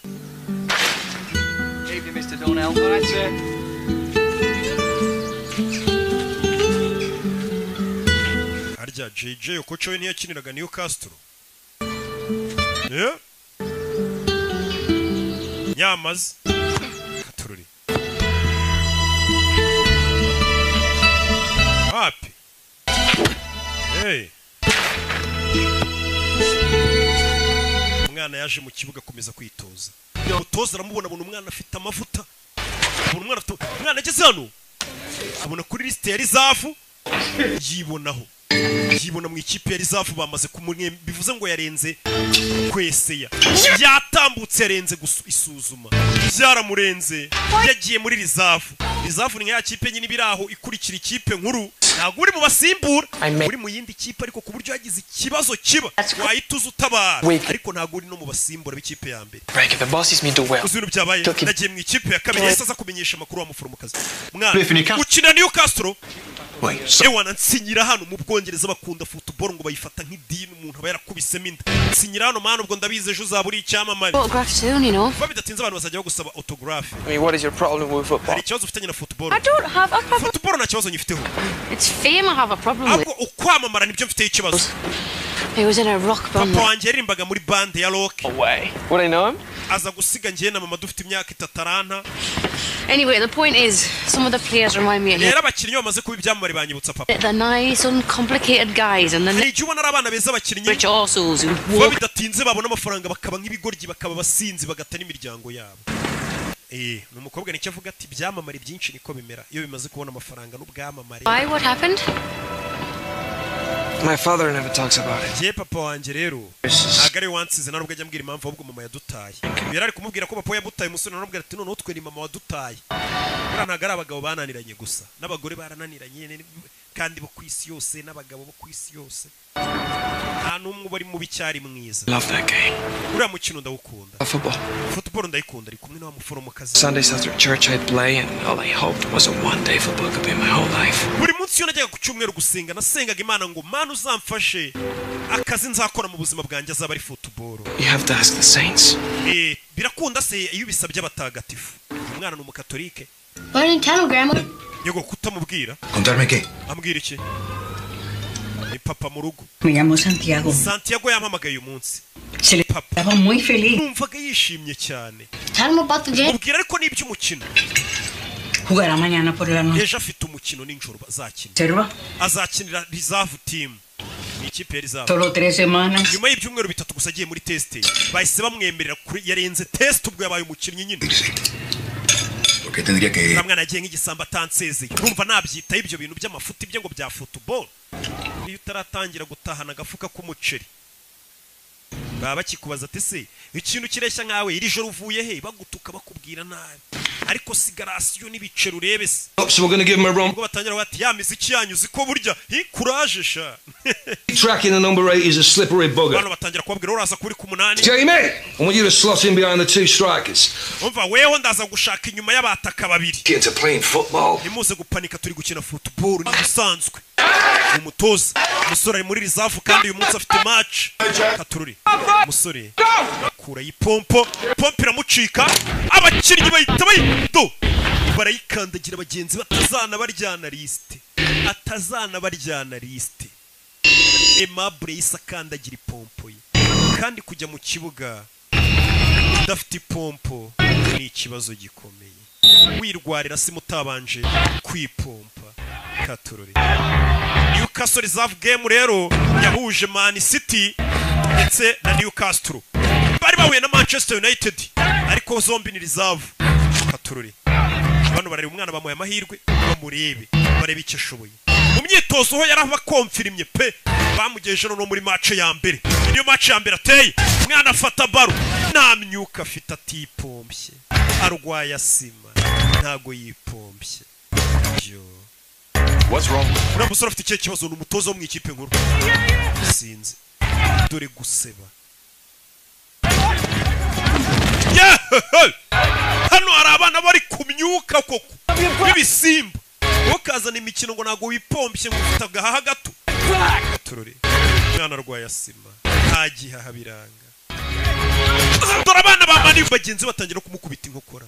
Evening, Mr. Donnell. That's it. Harya JJ Okocha we ntiyakiniraga Newcastle. Yeah. Nyamaze. Katururi. Happy. Hey. Umwana yaje mu kibuga komeza kwitoza. Umutoza aramubona abona umwana afite amavuta. Umwana ageze hano. Abona kuri liste ya reserve yibonaho. Yibona mu ikipe ya reserve bamaze kumwembe bivuze ngo yarenze kweseya. Yatambutse yarenze isuzuma. Byaramurenze. Yagiye muri reserve. Reserve ni ya kipe nyine biraho ikurikira ikipe nkuru. Ntabwo uri mu basimbura. Uri mu yindi kipe ariko ku buryo yagize ikibazo kiba. Wahituza utabara. Ariko ntabwo uri no mu basimbura b'ikipe ya mbere. The bosses mean to well. Uzuru byabaye. Nagiye mu ikipe ya kabiri yesa kumenyesha amakuru w'amuforomokazi. Mwana ukina Newcastle. Ewana nsinyira hano mu Bwongereza bakunda football ngo bayifata nk'idini umuntu aba yarakubisemo inda. Nsinyira hano mana ubwo ndabize ejo uzaburi icyamamare. Autograph soon, you know. Babidatinze abantu bazajya gusaba autograph. I mean, what is your problem with football? Hari ikibazo ufitanye na football. I don't have a problem. Football nta kibazo nyifiteho. It's fame I have a problem with. Ahubwo ukwamamara nibyo mfite ikibazo. He was in a rock band. Papa wanjye yarimbaga muri band ya rock. Away. Would I know him? Aza gusiga ngiye na mama dufite imyaka 3 Anyway, the point is, some of the players remind me of Rero abakinnyi bamaze kuba ibyamamare banyibutsa papa. the nice, uncomplicated guys and Hari the igihe ubona abana beza abakinnyi rich assholes who walk. Babidatinze babona amafaranga bakaba nk'ibigoryi bakaba basinzi bagata n'imiryango yabo. Numukobwa nicyo avuga ati byamamare byinshi niko bimera iyo bimaze kubona amafaranga n'ubwamamare. Why? What happened? My father never talks about it. Je papa wanje rero nagare wansize narubwo ajya mbwira impamvu ahubwo mama yadutaye. Yari ari kumubwira ko papa yabutaye umusore narubwo ati none utwe ni mama wadutaye. Nagara abagabo bananiranye gusa n'abagore barananiranye kandi bo kwisi yose n'abagabo bo kwisi yose. Nta numwe bari mu bicyari mwiza. Love that game. Uriya mukino ndawukunda. Football ndayikunda ari kumwe n'amuforomokazi. Sundays after church I'd play and all I hoped was a one-day football could be my whole life. Buri munsi yo najyaga ku cyumweru gusenga nasengaga Imana ngo Mana uzamfashe akazi nzakora mu buzima bwanjye azaba ari football. You have to ask the saints. Birakunda se iyo bisabye abatagatifu. Umwana ni umukatolike. Why tell him, Grandma? Yego kutamubwira. Contarme qué? Ambwira iki? Ni papa mu rugo. Me llamo Santiago. Santiago yampamagaye uyu munsi. Se le estaba muy feliz. Numvaga yishimye cyane. Tell him about the game. Mubwira ariko n'iby'umukino. Jugará mañana por la noche. Ejo afite umukino n'injoro bazakina. Serva. Azakinira reserve team. Ikipe ya reserve. Solo 3 semanas. Nyuma y'ibyumweru bitatu gusa agiye muri test. Bahise bamwemerera yarenze test ubwo yabaye umukinnyi nyine. Porque tendría que Kamwana agiye nk'igisamba atansezeye. Urumva nabyitaho ibyo bintu by'amafuti bye ngo bya football. Iyo utaratangira gutahana agafuka k'umuceri. Baba bakikubaza ati se ikintu kireshya nkawe iri joro uvuye he bagutuka bakubwira nabi. Ariko sigarasiyo n'ibicero urebe se. So we're going to give him a run. Ubwo batangira bati ya miziki yanyuze ko burya courage sha. Tracking the number 8 is a slippery bugger. Bano batangira kubabwira uraza kuri ku 8. Jamie, I want you to slot in behind the two strikers. Umva weho ndaza gushaka inyuma y'abataka babiri. get to playing football. Nimuze gupanika turi gukina football ni bisanzwe. Umutoza umusore ari muri reserve kandi uyu munsi afite match. Katururi umusore akura yipompo pompo iramucika abakinnyi bahita bayito barayikandagira abagenzi atazana baryana liste Aimable yisakandagira ipompo ye kandi kujya mu kibuga udafite ipompo ni ikibazo gikomeye wirwarira si mutabanje kwipompa. Katururi Newcastle reserve game rero yahuje Man City ndetse na Newcastle bari bahuye na Manchester United ariko zombi ni reserve. Katururi bano barari umwana bamuye amahirwe bamurebe barebe icyo ashoboye mu myitozo ho yaraba confirmye pe bamugejeje no muri match ya mbere. Niyo match ya mbere ateye umwana afata baro namyuka afite atipompye arwaye asima ntago yipompye. What's wrong? Umusore afite ikihe kibazo n'umutozo wo mu ikipe nkuru sinzi dore guseba. Hano hari abana bari kumyuka koko bibisimba ukazana imikino ngo nago wipompye ngo ufite agahaha gato. Turore mwana arwaye asima nta gihaha biranga. dore abana ba mani bagenzi batangira kumukubita inkokora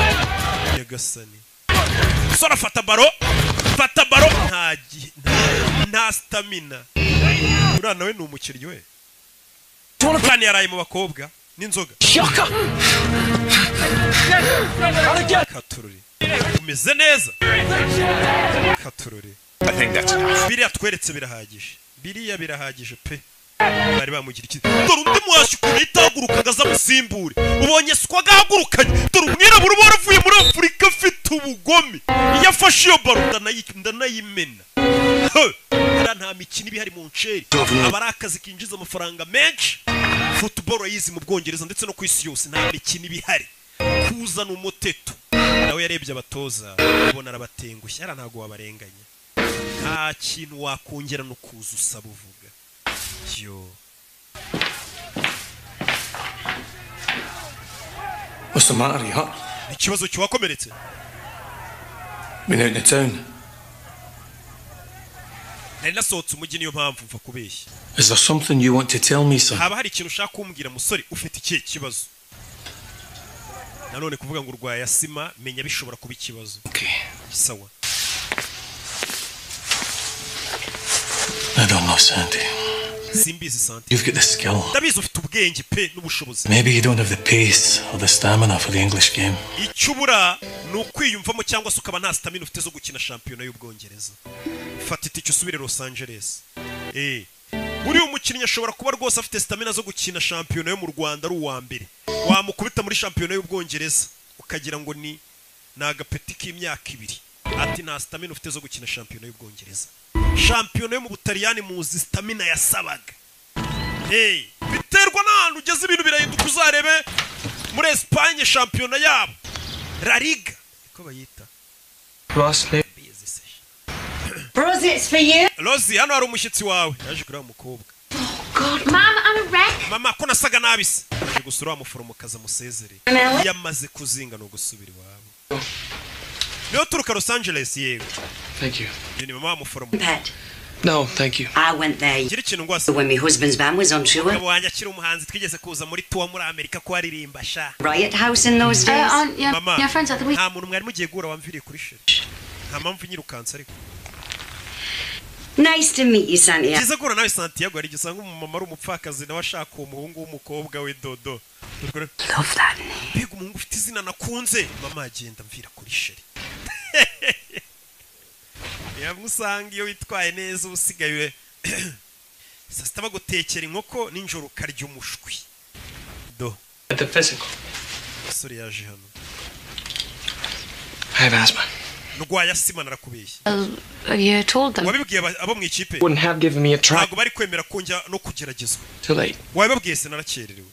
nyagasani sora fata baro nta stamina ura nawe ni umukiryo we Tony yaraye mu bakobwa n'inzoga Katururi umeze neza Katururi I think that's enough. biriya tweretse birahagije pe bari bamugira iki dore undi mwashi kure itagurukaga za musimbure ubonye swa gahagurukanye dore umwirabura baravuye muri Afrika afite ubugome yafashe iyo baro ndanayimena nta mikino ibihari mu nceri abarakazi kinjiza amafaranga menshi football yizi mu Bwongereza ndetse no ku isi yose nta mikino ibihari kuzana umuteto nawe yarebye abatoza ubona arabatengushye ara ntago wabarenganya nta kintu wakongera no kuza usaba uvuga yo What's the matter, you hot? ikibazo cyakomeretse Been out in the town. nari nasohotse umujyi niyo mpamvu mva kubeshya Is there something you want to tell me, son? haba hari ikintu ushaka kumbwira musore ufite ikihe kibazo nanone kuvuga ngo urwaye asima menya bishobora kuba ikibazo sawa I don't know, Sandy. simbizi Santi You've got the skill. ndabizi ufite ubwenge pe n'ubushobozi Maybe you don't have the pace or the stamina for the English game. icyubura ni ukwiyumvamo cyangwa se ukaba nta stamina ufite zo gukina shampiyona y'Ubwongereza fata itike usubire Los Angeles buri umukinnyi ashobora kuba rwose afite stamina zo gukina shampiyona yo mu Rwanda ari uwa mbere wamukubita muri shampiyona y'Ubwongereza ukagira ngo ni agapeti k'imyaka 2 ati nta stamina ufite zo gukina shampiyona y'Ubwongereza shampiyona yo mu Butaliyani muzi stamina yasabaga biterwa n'ahantu ugeze ibintu birahinduka uzarebe muri Espagne shampiyona yabo La Liga ko bayita Rosie, it's for you. Rosie, hano hari umushyitsi wawe yaje kureba umukobwa God, Mom, I'm a wreck. mama ko nasaga nabise aje gusura umuforomokazi amusezere yamaze kuzinga no gusubira iwabo niyo turuka Los Angeles yewe Thank you. ni mama w'umuforomo Pat. No, thank you. I went there kiri kintu ngwase when my husband's band was on tour. abo wanjye akiri umuhanzi twigeze kuza muri tour muri Amerika ko aririmba sha Riot House in those days. mama yeah, friends at the week. nta muntu mwari mugiye gura wamviriye kuri sheri nta mpamvu nyirukansa ariko Nice to meet you, Santiago. kiza gura nawe Santiago ari gisanga umumama ari umupfakazi nawe ashaka umuhungu w'umukobwa we Dodo Love that name. biga umuhungu ufite izina nakunze mama agenda mvira kuri sheri yamusanga iyo witwaye neza usigaye sasta bagutekera inkoko ninjoro karya umushwi do At the physical. sorry yaje hano I have asthma. ndwaya sima narakubeshye You told them. wabibwiye abo mu ikipe Wouldn't have given me a try. ntago bari kwemera konjya no kugeragezwa Too late. wabibabwiye se narakererewe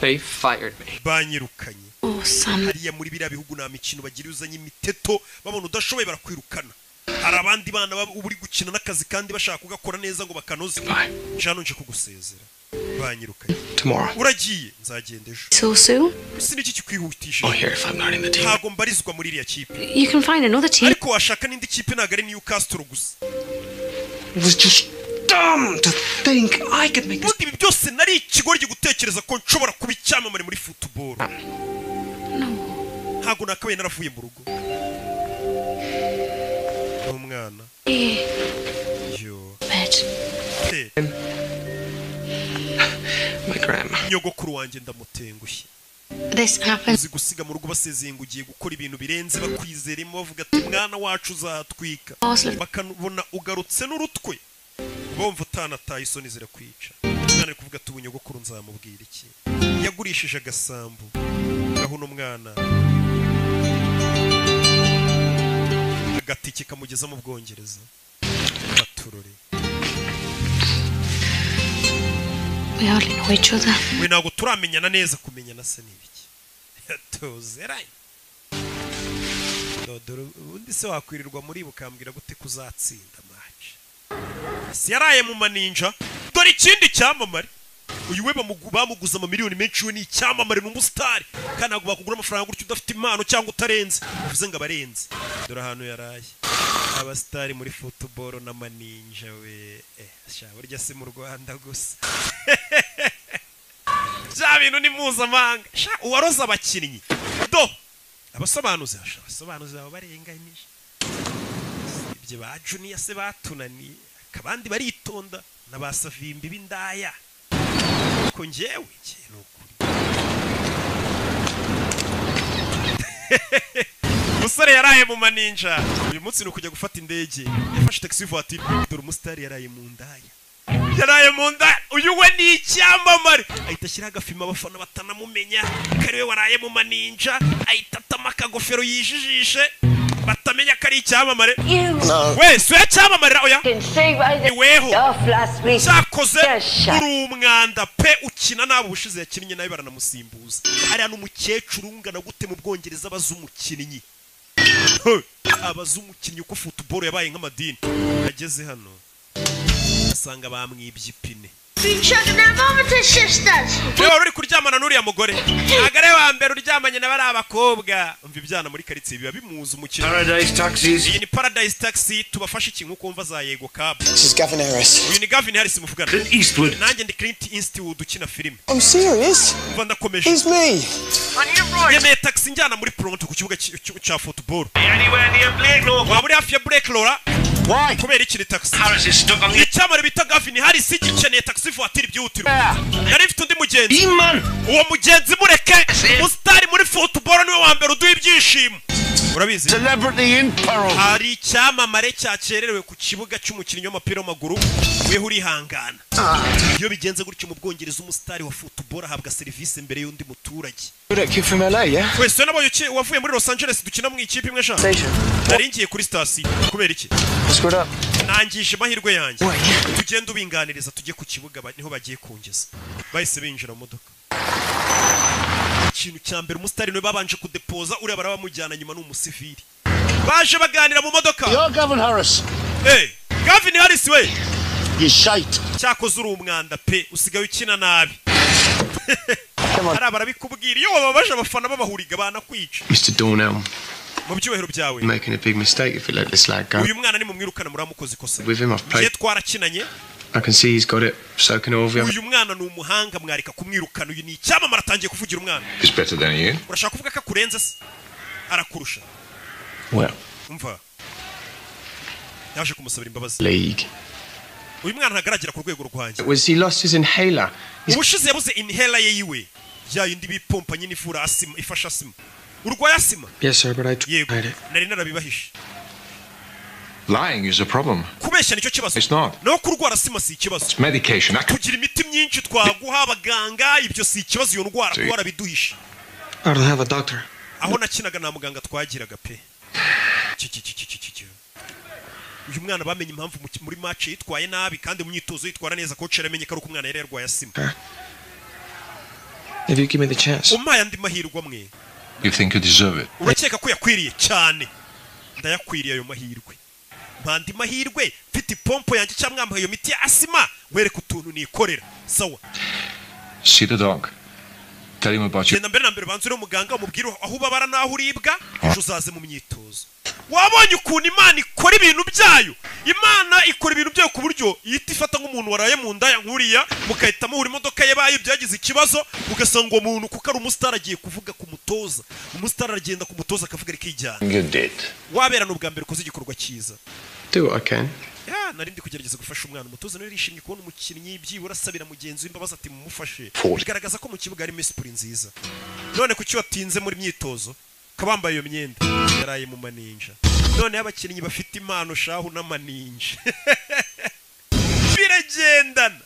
They fired me. banyirukanye Oh, son. hariya muri biriya bihugu nta mikino bagira uzanye imiteto babona udashoboye barakwirukana hari abandi bana uri gukina n'akazi kandi bashaka kugakora neza ngo bakanoze jano nje kugusezera banyirukanye Tomorrow. uragiye nzagenda ejo So soon? siniki kikwihutisha Oh, here if I'm not in the team. ntago mbarizwa muri iriya kipe You can find another team. ariko washaka n'indi kipe ntago ari Newcastle gusa It was just dumb to think I could make this. ubundi ibi byose nari ikigoryi gutekereza ko nshobora kuba icyamamare muri football ntago nakabaye naravuye mu rugo n'umwana yo My grandma. nyogokuru wanjye ndamutengushye This happens. uzi gusiga mu rugo basezeye ngo ugiye gukora ibintu birenze bakwizeremo bavuga ati mwana wacu uzatwika bakabona ugarutse n'urutwe bumva utanataye isoni zirakwica umwana ari kuvuga ati ubu nyogokuru nzamubwira iki yagurishije agasambu gaho uno mwana agatike kamugeza mu Bwongereza baturore We hardly know each other. we ntabwo turamenyana neza kumenyana se n'ibiki tuzeranye dodoro ubundi se wakwirirwa muri bukambwira gute kuzatsinda match si yaraye mu maninja dore ikindi cyamamare uyu we bamuguza amamiliyoni menshi we ni icyamamare n'umusitari kandi ntabwo bakugura amafaranga gutyo udafite impano cyangwa utarenze uvuze ngo abarenze dore ahantu yaraye abasitari muri football n'amaninja we burya si mu Rwanda gusa bya bintu ni mpuzamahanga uwaroza abakinnyi do abasobanuzi baba barenganyije ibyo ba Junior se batunaniye kabandi baritonda n'abasavimbi b'indaya ko njyewe n'ukuri umusore yaraye mu maninja uyu munsi ni ukujya gufata indege yafashe taxi voiture dore umusitari yaraye mu ndaya uyu we ni icyamamare ahita ashyiraho agafima abafana batanamumenya kariwe waraye mu maninja ahita atama akagofero yijijishe batamenya ko ari icyamamare we si yacyamamarira oya iweho cyakoze uri umwanda pe ukina nabo ubushize yakinnye nawe baranamusimbuza hariya n'umukecuru ungana gute mu Bwongereza abaza umukinnyi uko football yabaye nk'amadini ageze hano asanga bamwibye ipine reba uri kuryamana n'uriya mugore agare wa mbere uryamanye na bari abakobwa umva ibyana muri karitsiye biba bimuza umukino iyi ni Paradise Taxi tubafashe ikintu uko wumva za Yego Cab uyu ni Gavin Harris muvugana nanjye ndi Clint Eastwood ukina filime umva ndakomeje yemeye taxi njyana muri Toronto ku kibuga cya football waba uri hafi ya Blake Laura kubera ikiri taxi icyamare bita Gavin Harris gikeneye taxi voiture byihutirwa yari ifite undi mugenzi uwo mugenzi mureke umusitari muri football niwe wa mbere uduha ibyishimo urabizi hari icyamamare cyakererewe ku kibuga cy'umukinnyi w'umupira w'amaguru weho urihangana iyo bigenze gutyo mu Bwongereza umusitari wa football ahabwa serivisi mbere y'undi muturage wese nabonye wavuye muri Los Angeles dukina mu ikipe imwe sha naringiye kuri station kubera iki nangije amahirwe yanjye tugenda ubinganiriza tujye ku kibuga niho bagiye kungeza bahise binjira mu modoka ikintu cya mbere umusitari niwe babanje kudepoza ureba barabamujyana nyuma n'umusivili baje baganira mu modoka Gavin Harris Gavin Harris we you shite cyakoze uri umwanda pe usigaye ukina nabi barabikubwira iyo wababaje abafana babahuriga banakwica Mr. Dornell mu byubahiro byawe making a big mistake if you let this lad go uyu mwana ni mu mwirukana muri amukoze ikosa with him I've played twarakinanye I can see he's got it so can all of you uyu mwana ni umuhanga mwarika kumwirukana uyu ni icyamamare atangiye kuvugira umwana He's better than you urashaka kuvuga ko akurenze se arakurusha well umva yaje kumusabira imbabazi league uyu mwana ntagaragira ku rwego rwanjye was he lost his inhaler ubushize yabuze inhaler ye yiwe yindi bipompa nyine ifura asima ifasha asima urwaye asima yes sir but I tried it nari narabibahishe lying is a problem kubeshya nicyo kibazo it's not no kurwara asima si ikibazo it's medication kugira imiti myinshi twaguha abaganga ibyo si ikibazo iyo ndwara kuba biduhishe I don't have a doctor aho nakinaga na muganga twagiraga pe uyu mwana bamenye impamvu muri match yitwaye nabi kandi mu myitozo yitwara neza coach yaramenye ko ari uko umwana yari yarwaye asima if you give me the chance umpaye andi mahirwe amwe you think you deserve it urakeka ko yakwiriye cyane ndayakwiriye ayo mahirwe mpandi mahirwe mfite ipompo yanjye cyangwa mwambaye iyo miti ya asima wereka utuntu nikorera sawa see the dog tell him about you genda mbere na mbere banzure umuganga umubwire aho ubabara naho uribwa uzaze mu myitozo wabonye ukuntu Imana ikora ibintu byayo Imana ikora ibintu byayo ku buryo yita ifata nk'umuntu waraye mu ndaya nkuriya mukahita muhura imodoka ye bayo byagize ikibazo ugasanga uwo muntu kuko ari umusitari agiye kuvuga ku mutoza umusitari aragenda ku mutoza akavuga rikijyana waberana ubwa mbere ukoze igikorwa cyiza do what I can narindi kugerageza gufasha umwana umutoza nawe yishimye kubona umukinnyi byibura asabira mugenzi w'imbabazi ati mumufashe bigaragaza ko mu kibuga harimo esprit nziza none kuki watinze muri myitozo kabambaye iyo myenda yaraye mu maninja none abakinnyi bafite impano shahu n'amaninja biragendana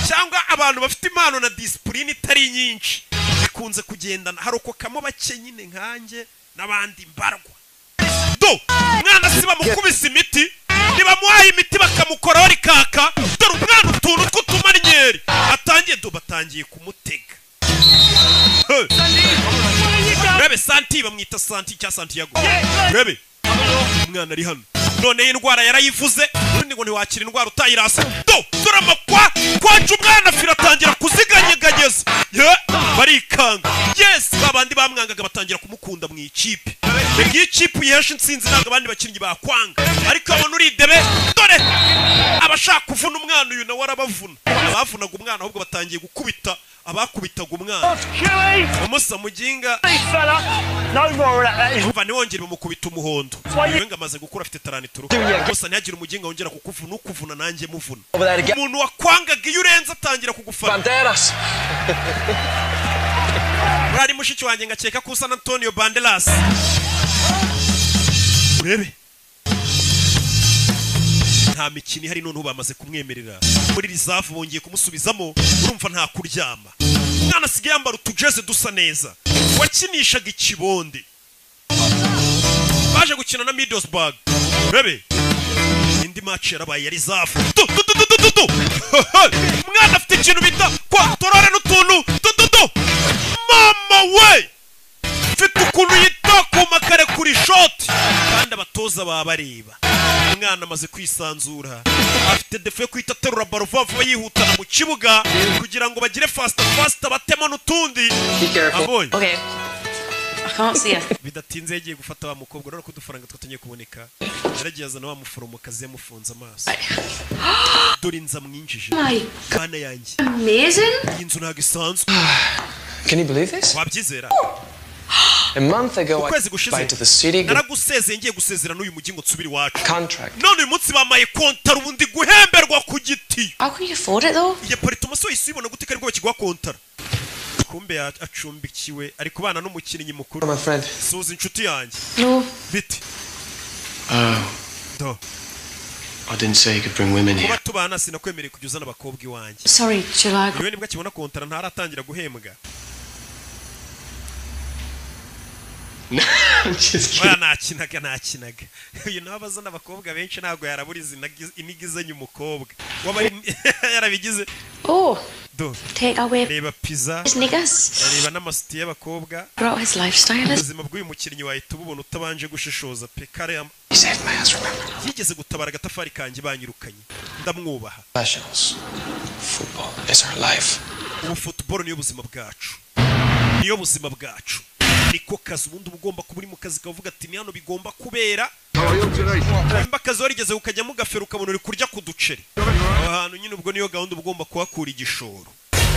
cyangwa abantu bafite impano na discipline itari nyinshi bikunze kugendana harokokamo bake nyine nkanjye n'abandi mbarwa do mwana siba mukubise imiti nibamuhaye imiti bakamukoraho rikaka dore umwana utuntu tw'utumanyeri atangiye do batangiye kumutega Rebe Santi bamwita Santi cya Santiago Rebe umwana ari hano none indwara yarayivuze ubundi ngo ntiwakira indwara utayirasa dore amakwa kwaje umwana fira atangira kuziganyeganyeza barikanga yes babandi bamwangaga batangira kumukunda mu ikipe iyi kipe yihesha intsinzi ntabwo abandi bakinnyi bakwanga ariko abona uridebe dore abashaka kuvuna umwana uyu nawe arabavuna abavunaga umwana ahubwo batangiye gukubita abakubitaga umwana umusa muginga umva ntiwongere bamukubita umuhondo yewe ngo amaze gukura afite tarani turuka gusa ntihagire umuginga wongera kukuvuna ukuvuna nanjye muvuna umuntu wakwangaga iyo urenze atangira kugufana urari mushiki wanjye ngakeka ko usa na Antonio Banderas urebe nta mikino ihari none bamaze kumwemerera muri rizavu bongeye kumusubizamo urumva nta kuryama umwana asigaye yambara utujeze dusa neza wakinishaga ikibonde baje gukina na Middlesbrough urebe indi match yarabaye ya rizavu umwana afite ikintu bita kontorore n'utuntu mama we mfite ukuntu yita ku makare kuri shoti kandi abatoza babareba umwana amaze kwisanzura afite defe yo kwita terura baro vuba yihutana mu kibuga kugira ngo bagire fast batemo n'utundi Okay. I can't see her. bidatinze yagiye gufata wa mukobwa rero ko udufaranga twatangiye kuboneka yaragiye azana wa muforomokazi yamufunze amaso dore inza mwinjije kana yanjye Amazing. iyi nzu ntabwo isanzwe Can you believe this? wabyizera A month ago, I ukwezi gushize went to the city. naragusezeye ngiye gusezera n'uyu mujyi ngo nsubire iwacu Contract. none uyu munsi bamaye kontara ubundi guhemberwa ku giti How can you afford it though? iyo paritomaso yisibona gute ko ariko bakiguha kontara kumbe acumbikiwe ari kubana n'umukinnyi mukuru My friend. suza inshuti yanjye No. biti do I didn't say you could bring women kuba here. tubana sinakwemereye kujya uzana abakobwa iwanjye Sorry, Chilag. yewe nibwo akibona kontara ntaratangira guhembwa oya nakinaga uyu nawe abazana abakobwa benshi ntabwo yarabura inigizanye umukobwa waba yarabigize do Take away reba pizza his niggas. reba n'amasiti y'abakobwa Brought his lifestyle. ubuzima bw'uyu mukinnyi wahita ububona utabanje gushishoza pekare yigeze gutabara agatafari kanjye banyirukanye ndamwubaha Professionals. Football is our life. ubu football niyo buzima bwacu niyo buzima bwacu niko kazi ubundi uba ugomba kuba uri mu kazi kavuga ati ni hano bigomba kubera nimba akazi warigeze ukajya mu gafero ukabona uri kurya ku duceri aho hantu nyine ubwo niyo gahunda uba ugomba kuhakura igishoro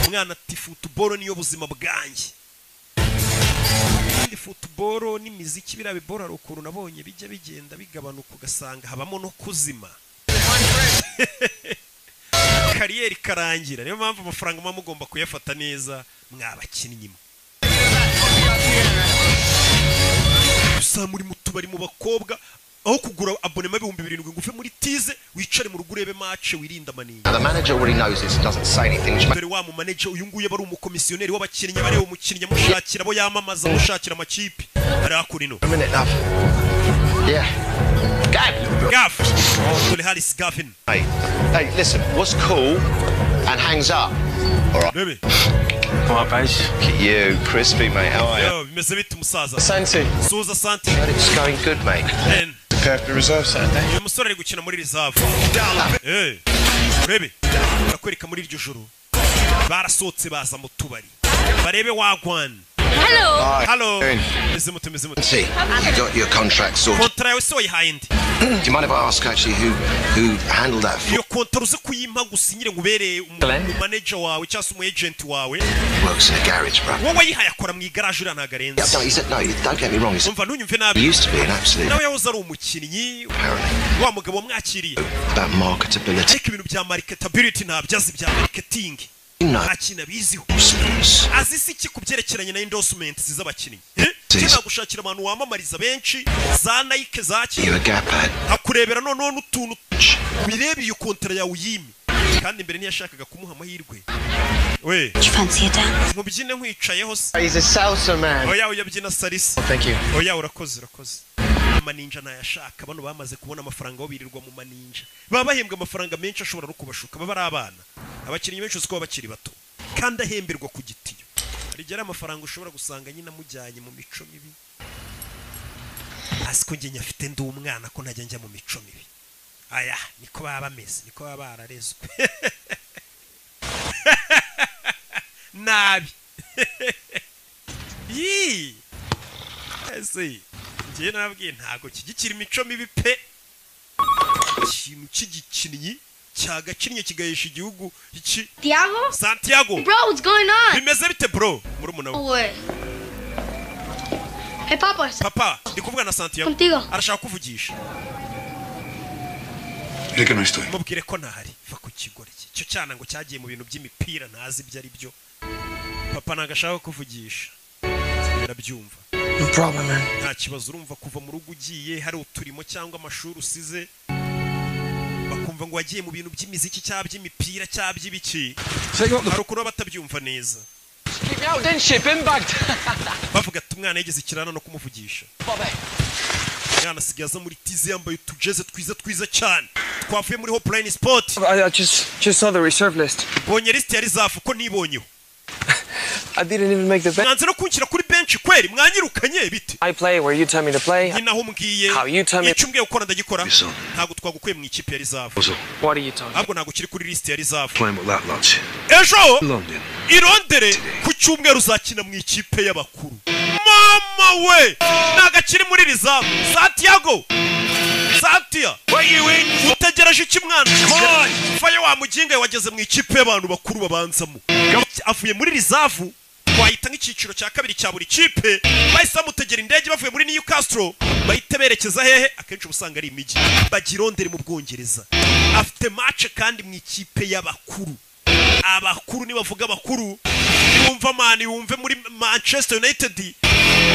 umwana ati football niyo buzima bwanjye kandi football n'imiziki biriya bibora hari ukuntu nabonye bijya bigenda bigabanuka ugasanga habamo no kuzima kariyeri karangira niyo mpamvu amafaranga muba mugomba kuyafata neza mwabakinnyi gusa muri mutubari mu bakobwa aho kugura abonema 7,000 ngufe muri tize wicare mu rugo urebe match wirinda manini The manager already knows this and doesn't say anything. dore wa mu manager uyu nguye bari umukomisiyoneri w'abakinnyi bari umukinnyi mushakira abo yamamaza mushakira amakipe ari akurino A minute, Nuff. Yeah. Gav dore Haris Gavin Hey, listen, what's cool and hangs up? All right. Baby. All right, Paige. Look at you, crispy, mate. How are you? Yo, bimeze bite umusaza Santi. Suza Santi It's going good, mate. Prepare for the reserve Saturday. uyu musore ari gukina muri reserve baby bakwereka muri iryo joro barasohotse baza mu tubari barebe wagwan hello meze mute See, you got your contract sorted. kontra yawe se wayihaye ndi Do you mind if I ask actually who handled that for iyo kontra uze kuyimpa gusinyire ngo ubere manager wawe cyangwa se umu agent wawe works in a garage, bro? wowe wayihaye akora mu igaraje uriya ntabwo arenze Yeah, no, he said no. Don't get me wrong. umva ntunyumve He nabi used to be an absolute nawe yahoze ari umukinnyi wa mugabo wamwakiriye about marketability. ariko ibintu bya marketability ntabyo azi bya marketing nta kintu abiziho azi si iki ku byerekeranye na endorsement z'abakinnyi kina gushakira abantu wamamariza benshi za Nike za ki akurebera noneho n'utuntu birebe iyo kontra yawe uyimi kandi mbere ntiyashakaga kumuha amahirwe we mubyine nkwicayeho se He's a salsa man. oya uyabyina salisa Thank you. oya urakoze amaninja nayashaka bano bamaze kubona amafaranga aho birirwa mu maninja baba bahembwa amafaranga menshi ashobora no kubashuka baba ari abana abakinnyi benshi uzi ko baba bakiri bato kandi ahemberwa ku gitiyo hari igihe ari amafaranga ushobora gusanga nyine amujyanye mu mico mibi hasi ko njye nyafite ndi umwana ko ntajya njya mu mico mibi aya niko baba bameze niko baba bararezwe nabi ese ngiye nabwiye ntago kigikira imico mibi pe ikintu cy'igikinnyi cyagakinnye kigayisha igihugu iki Santiago Bro, what's going on? bimeze bite bro muri umunawe Hey Papa. Papa ndi kuvuga na Santiago Contigo. arashaka kuvugisha Dile que no estoy. mubwire ko ntahari va ku kigore cyo cyana ngo cyagiye mu bintu by'imipira ntazi ibyo ari byo papa nagashaka kuvugisha birabyumva No problem, man. nta kibazo urumva kuva mu rugo ugiye hari uturimo cyangwa amashuri usize bakumva ngo wagiye mu bintu by'imiziki cyangwa by'imipira cyangwa by'ibiki hari ukuntu batabyumva neza bavuga ati umwana yigeze ikirana no kumuvugisha umwana asigaye aza muri tize yambaye utujeze twiza cyane twavuye muri Hopline Sport. I just saw the reserve list. Bonye list yari zafu ko nibonyeho. I didn't even make the bench. Mwanze no kunshyira kuri bench kweri mwanyirukanye biti. I play where you tell me to play. Nyinaho mbwiye. How you tell me. Icumbwe ukora ndagikora. Ntago twagukuye mu ikipe yari zafu. What are you talking? Ahubwo nago kiri kuri list yari zafu. Playing with that lot. Ejo London. Irondere ku cyumweru uzakina mu ikipe y'abakuru. Mama we nagakiri muri rizamu Santiago Santia where you in utegereje iki mwana faye wa muginga wageze mu ikipe y'abantu bakuru babanzamo avuye muri rizavu wahita nk'ikiciro cya kabiri cya buri kipe bahise bamutegera indege bavuye muri Newcastle bahite berekeza hehe akenshi ubusanga ari imijyi bagirondere mu Bwongereza afite match kandi mu ikipe y'abakuru abakuru nibavuga abakuru yumva mani wumve muri Manchester United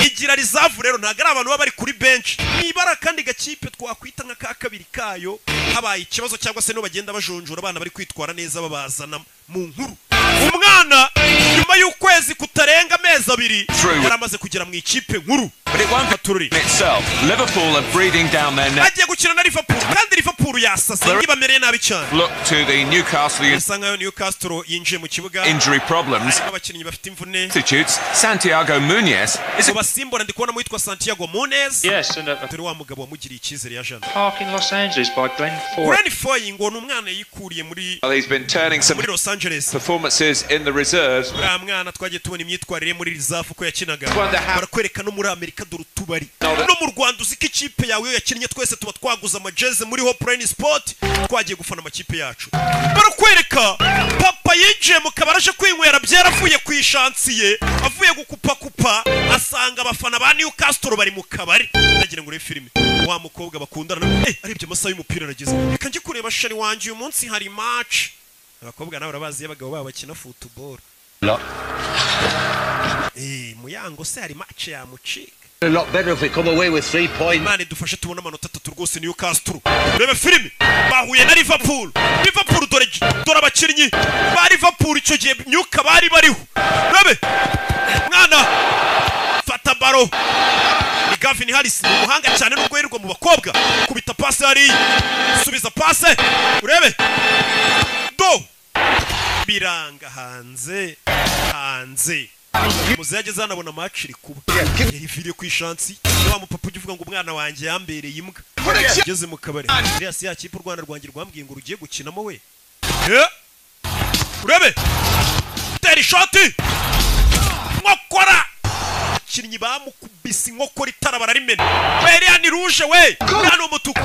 igira rizavu rero ntago ari abantu baba bari kuri bench nibara kandi gakipe twakwita nka ka kabiri kayo habaye ikibazo cyangwa se no bagenda bajonjora abana bari kwitwara neza babazana mu nkuru umwana nyuma y'ukwezi kutarenga amezi abiri yaramaze kugera mu ikipe nkuru Liverpool are breathing down their neck. agiye gukina na Liverpool kandi Liverpool yasase ngibamereye nabi cyane Look to the Newcastle usanga Newcastle yinjiye mu kibuga injury problems. abakinnyi bafite imvune Substitutes Santiago Munez is a basimbora ndi kubona mwitwa Santiago Munez Yes, and turi wa mugabo wamugiriye icyizere ya Jean Park in Los Angeles by Glenn Ford. Glenn Ford ngo numwana yikuriye muri he's been turning some muri Los Angeles performances in the reserves. mwana twagiye tubona imyitwarire muri rizafu ko yakinaga barakwereka no muri Amerika dore tubari no mu Rwanda uziko ikipe yawe yo yakinnye twese tuba twaguza amajeze muri Hopline Sport twagiye gufana amakipe yacu barakwereka papa yinjiye mu kabaraje kwinywera byaravuye ku ishansiye avuye gukupa asanga abafana ba Newcastle bari mu kabari nagira ngo re filime wa mukobwa bakundana arebye amasaha y'umupira nageze reka njye kureba shani wanje uyu munsi hari match abakobwa nawe urabazi y'abagabo babo bakina football muyango se hari match ya mucika A lot better if we come away with 3 points. Mane dufashe tubona amanota 3 rwose Newcastle rebe filime bahuye na Liverpool dore abakinnyi ba Liverpool icyo gihe myuka bari bariho rebe mwana fata baro ni Gavin Harris umuhanga cyane no guherwa mu bakobwa kubita passe hari subiza passe urebe do biranga hanze muze yageze anabona match iri kuba yari video ku ishansi wa mupapa ugivuga ngo umwana wanjye yambereye imbwa ageze mu kabari Elias yakipe u Rwanda rwangira rwambwiye ngo rugiye gukinamo we urebe teri shot nkokora kinnyi bamukubise inkokora itara bararimena Elias ni rouge we mwana umutuku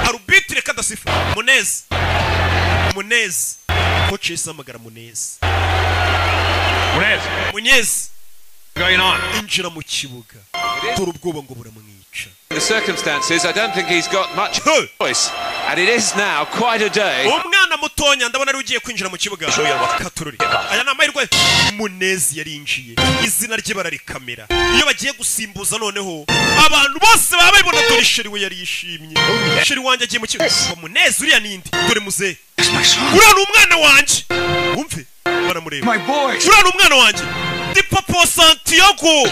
arbitre kadasifa Munez coach isamagara Munez going on injira mu kibuga dore ubwoba ngo buramwica the circumstances. I don't think he's got much choice, and it is now quite a day. umwana mutonya ndabona ari ugiye kwinjira mu kibuga katururi aya ni amahirwe Munez yarinjiye izina rye bararikamera iyo bagiye gusimbuza noneho abantu bose baba babibona dore sheri we yari yishimye sheri wanjye agiye mu kibuga Munez uriya nindi dore muze uriya ni umwana wanjye wumve baramureba uriya ni umwana wanjye ndi Papa Santiago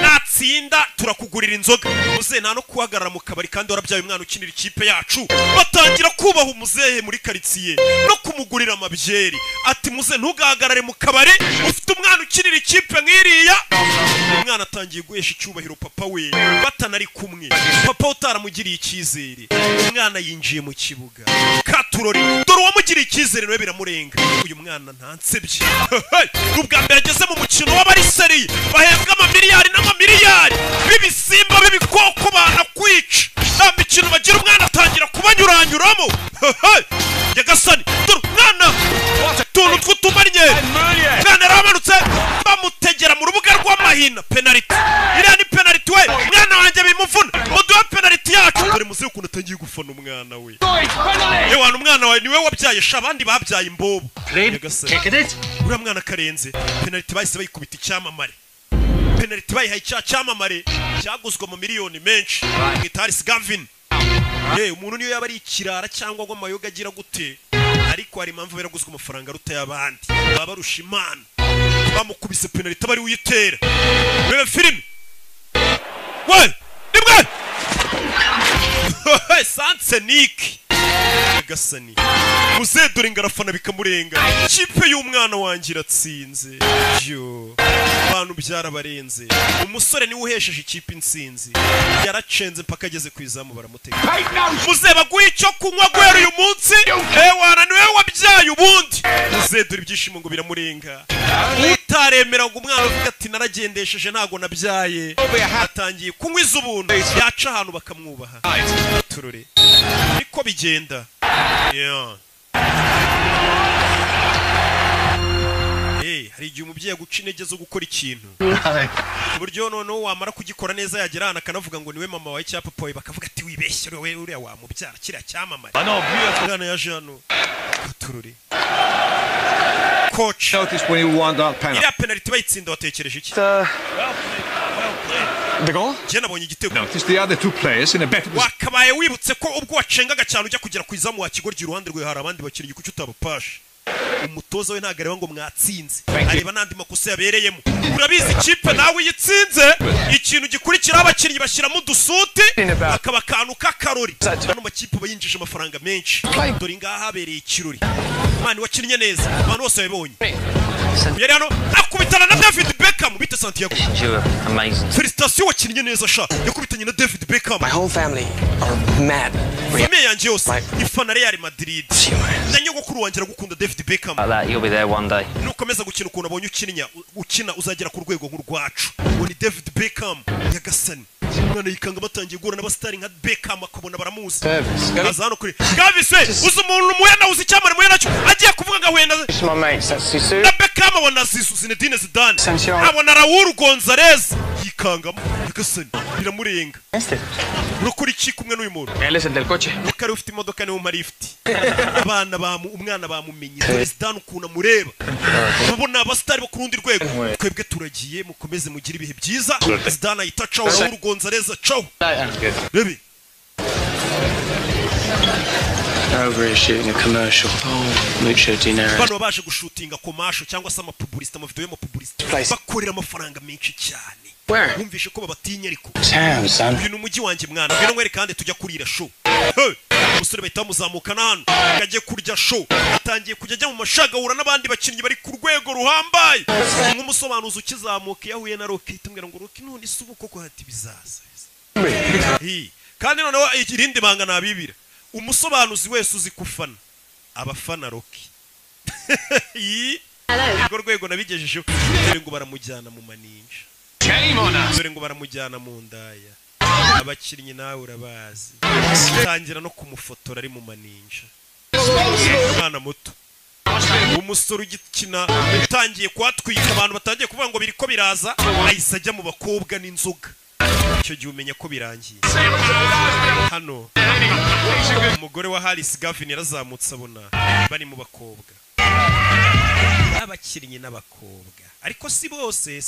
natsinda turakugurira inzoga muzehe nta no kuhagarara mu kabari kandi warabyaye umwana ukinira ikipe yacu batangira kubaha umuzehe muri karitsiye no kumugurira amabyeri ati muzehe ntugahagarare mu kabari ufite umwana ukinira ikipe nk'iriya umwana atangiye guhesha icyubahiro papa we batanari kumwe papa utaramugiriye icyizere umwana yinjiye mu kibuga katurori dore uwamugiriye icyizere nawe biramurenga uyu mwana ntansebye n'ubwa mbere ageze mu mukino w'abariseri bahembwa amamiliyari n'amamiliyari b'ibisimba b'ibikoko banakwica nta mikino bagira umwana atangira kubanyuranyuramo Nyagasani dore umwana tuntu tw'utumanye mwana yaramanutse bamutegera mu rubuga rw'amahina penaliti iriya ni penaliti we mwana wanjye bimuvuna muduhe penaliti yacu dore muzehe ukuntu atangiye gufana umwana we yewana umwana wawe niwe wabyaye sha abandi babyaye imbobo Nyagasani uriya mwana karenze penaliti bahise bayikubita icyamamare penaliti bayihaye icyamamare cyaguzwe mu miliyoni menshi mwita Harris Gavin umuntu niyo yaba ari ikirara cyangwa ngo amayoga agira gute ariko hari impamvu biraguzwe amafaranga aruta y'abandi baba barusha imana bamukubise penaliti bari uyitera rebe filime we nimwe Sanseniki Nyagasani muzehe dore ingarafana bikamurenga ikipe y'umwana wanjye iratsinze yo abantu byarabarenze umusore niwe uhesheje ikipe intsinzi yaracenze mpaka ageze ku izamu baramutega muzehe baguha icyo kunywa guhera uyu munsi wana niwe wabyaye ubundi muzehe dore ibyishimo ngo biramurenga utaremera ngo umwana uvuga ati naragendesheje ntago nabyaye atangiye kunywa iz'ubuntu yaca ahantu bakamwubaha turore niko bigenda hari igihe umubyeyi aguca intege zo gukora ikintu ku buryo noneho wamara kugikora neza yagera ahantu akanavuga ngo niwe mama wawe cyangwa papa wawe bakavuga ati wibeshye uriya wamubyara kiriya cyamamare umwana yaje hano turore coach iriya penaliti bayitsinda watekereje iki The goal? No, it's the other two players in a better position. Wakabaye wibutse ko ubwo wacengaga cyane ujya kugera ku izamu wa kigoryi iruhande rwe hari abandi bakiriye kuki utabapashe umutoza we ntago areba ngo mwatsinze areba n'andi makosa yabereyemo urabizi ikipe nawe yitsinze ikintu gikurikira abakinnyi bashyiramo udusuti akaba akantu k'akarori hano makipe bayinjije amafaranga menshi dore ngaha habereye ikirori mani wakinnye neza abantu bose babibonye yari hano akubitana na David Beckham bita Santiago Felicitation wakinnye neza sha yakubitanye na David Beckham My whole family are mad. Famille yanjye yose ifana Real Madrid na nyogokuru wanjye aragukunda David Beckham You'll be there one day. nukomeza gukina ukuntu abonye ukina uzagera ku rwego nk'urwacu uwo ni David Beckham Nyagasani umwana yikanga batangiye guhura n'abasitari nka Beckham akabona baramuzi aza hano kuri Gavis we uzi umuntu muyana uzi icyamare muyana cyo agiye kuvuga ngo wenda na Beckham abona Zinedine Zidane abona Raul Gonzalez yikangamo Nyagasani biramurenga urukuri iki kumwe n'uyu muntu Listen del coche. ukari ufite imodoka niwo marifti abana umwana bamumenye Zidane ukuntu amureba ubona abasitari bo ku rundi rwego twebwe turagiye mukomeze mugire ibihe byiza Zidane ayita cawo Raul Gonzalez cawo rebe Over shooting a commercial. Mucho dinero. bano baje gushutinga commercial cyangwa se amapublicité amavideo y'amapublicité bakorera amafaranga menshi cyane wumvishe ko babatinya ariko uyu ni umujyi wanjye mwana ngwino ngwere kandi tujya kurira show umusore bahita bamuzamuka hano akajye kurya show atangiye kujya ajya mu mashagahura n'abandi bakinnyi bari ku rwego ruhambaye nk'umusobanuzi ukizamuka yahuye na Rocky tumwira ngo Rocky none isubuko ko hati bizaza kandi noneho irindi banga nabibira umusobanuzi wese uzi kufana abafana Rocky urwo rwego nabigejejeho dore ngo baramujyana mu maninja dore ngo baramujyana mu ndaya abakinnyi nawe urabazi tangira no kumufotora ari mu maninja umwana muto umusore ugikina utangiye kwatwika abantu batangiye kuvuga ngo biriko biraza ahise ajya mu bakobwa n'inzoga icyo gihe umenya ko birangiye hano umugore wa Harris Gavin yarazamutse abona bari mu bakobwa abakinnyi n'abakobwa ariko si bose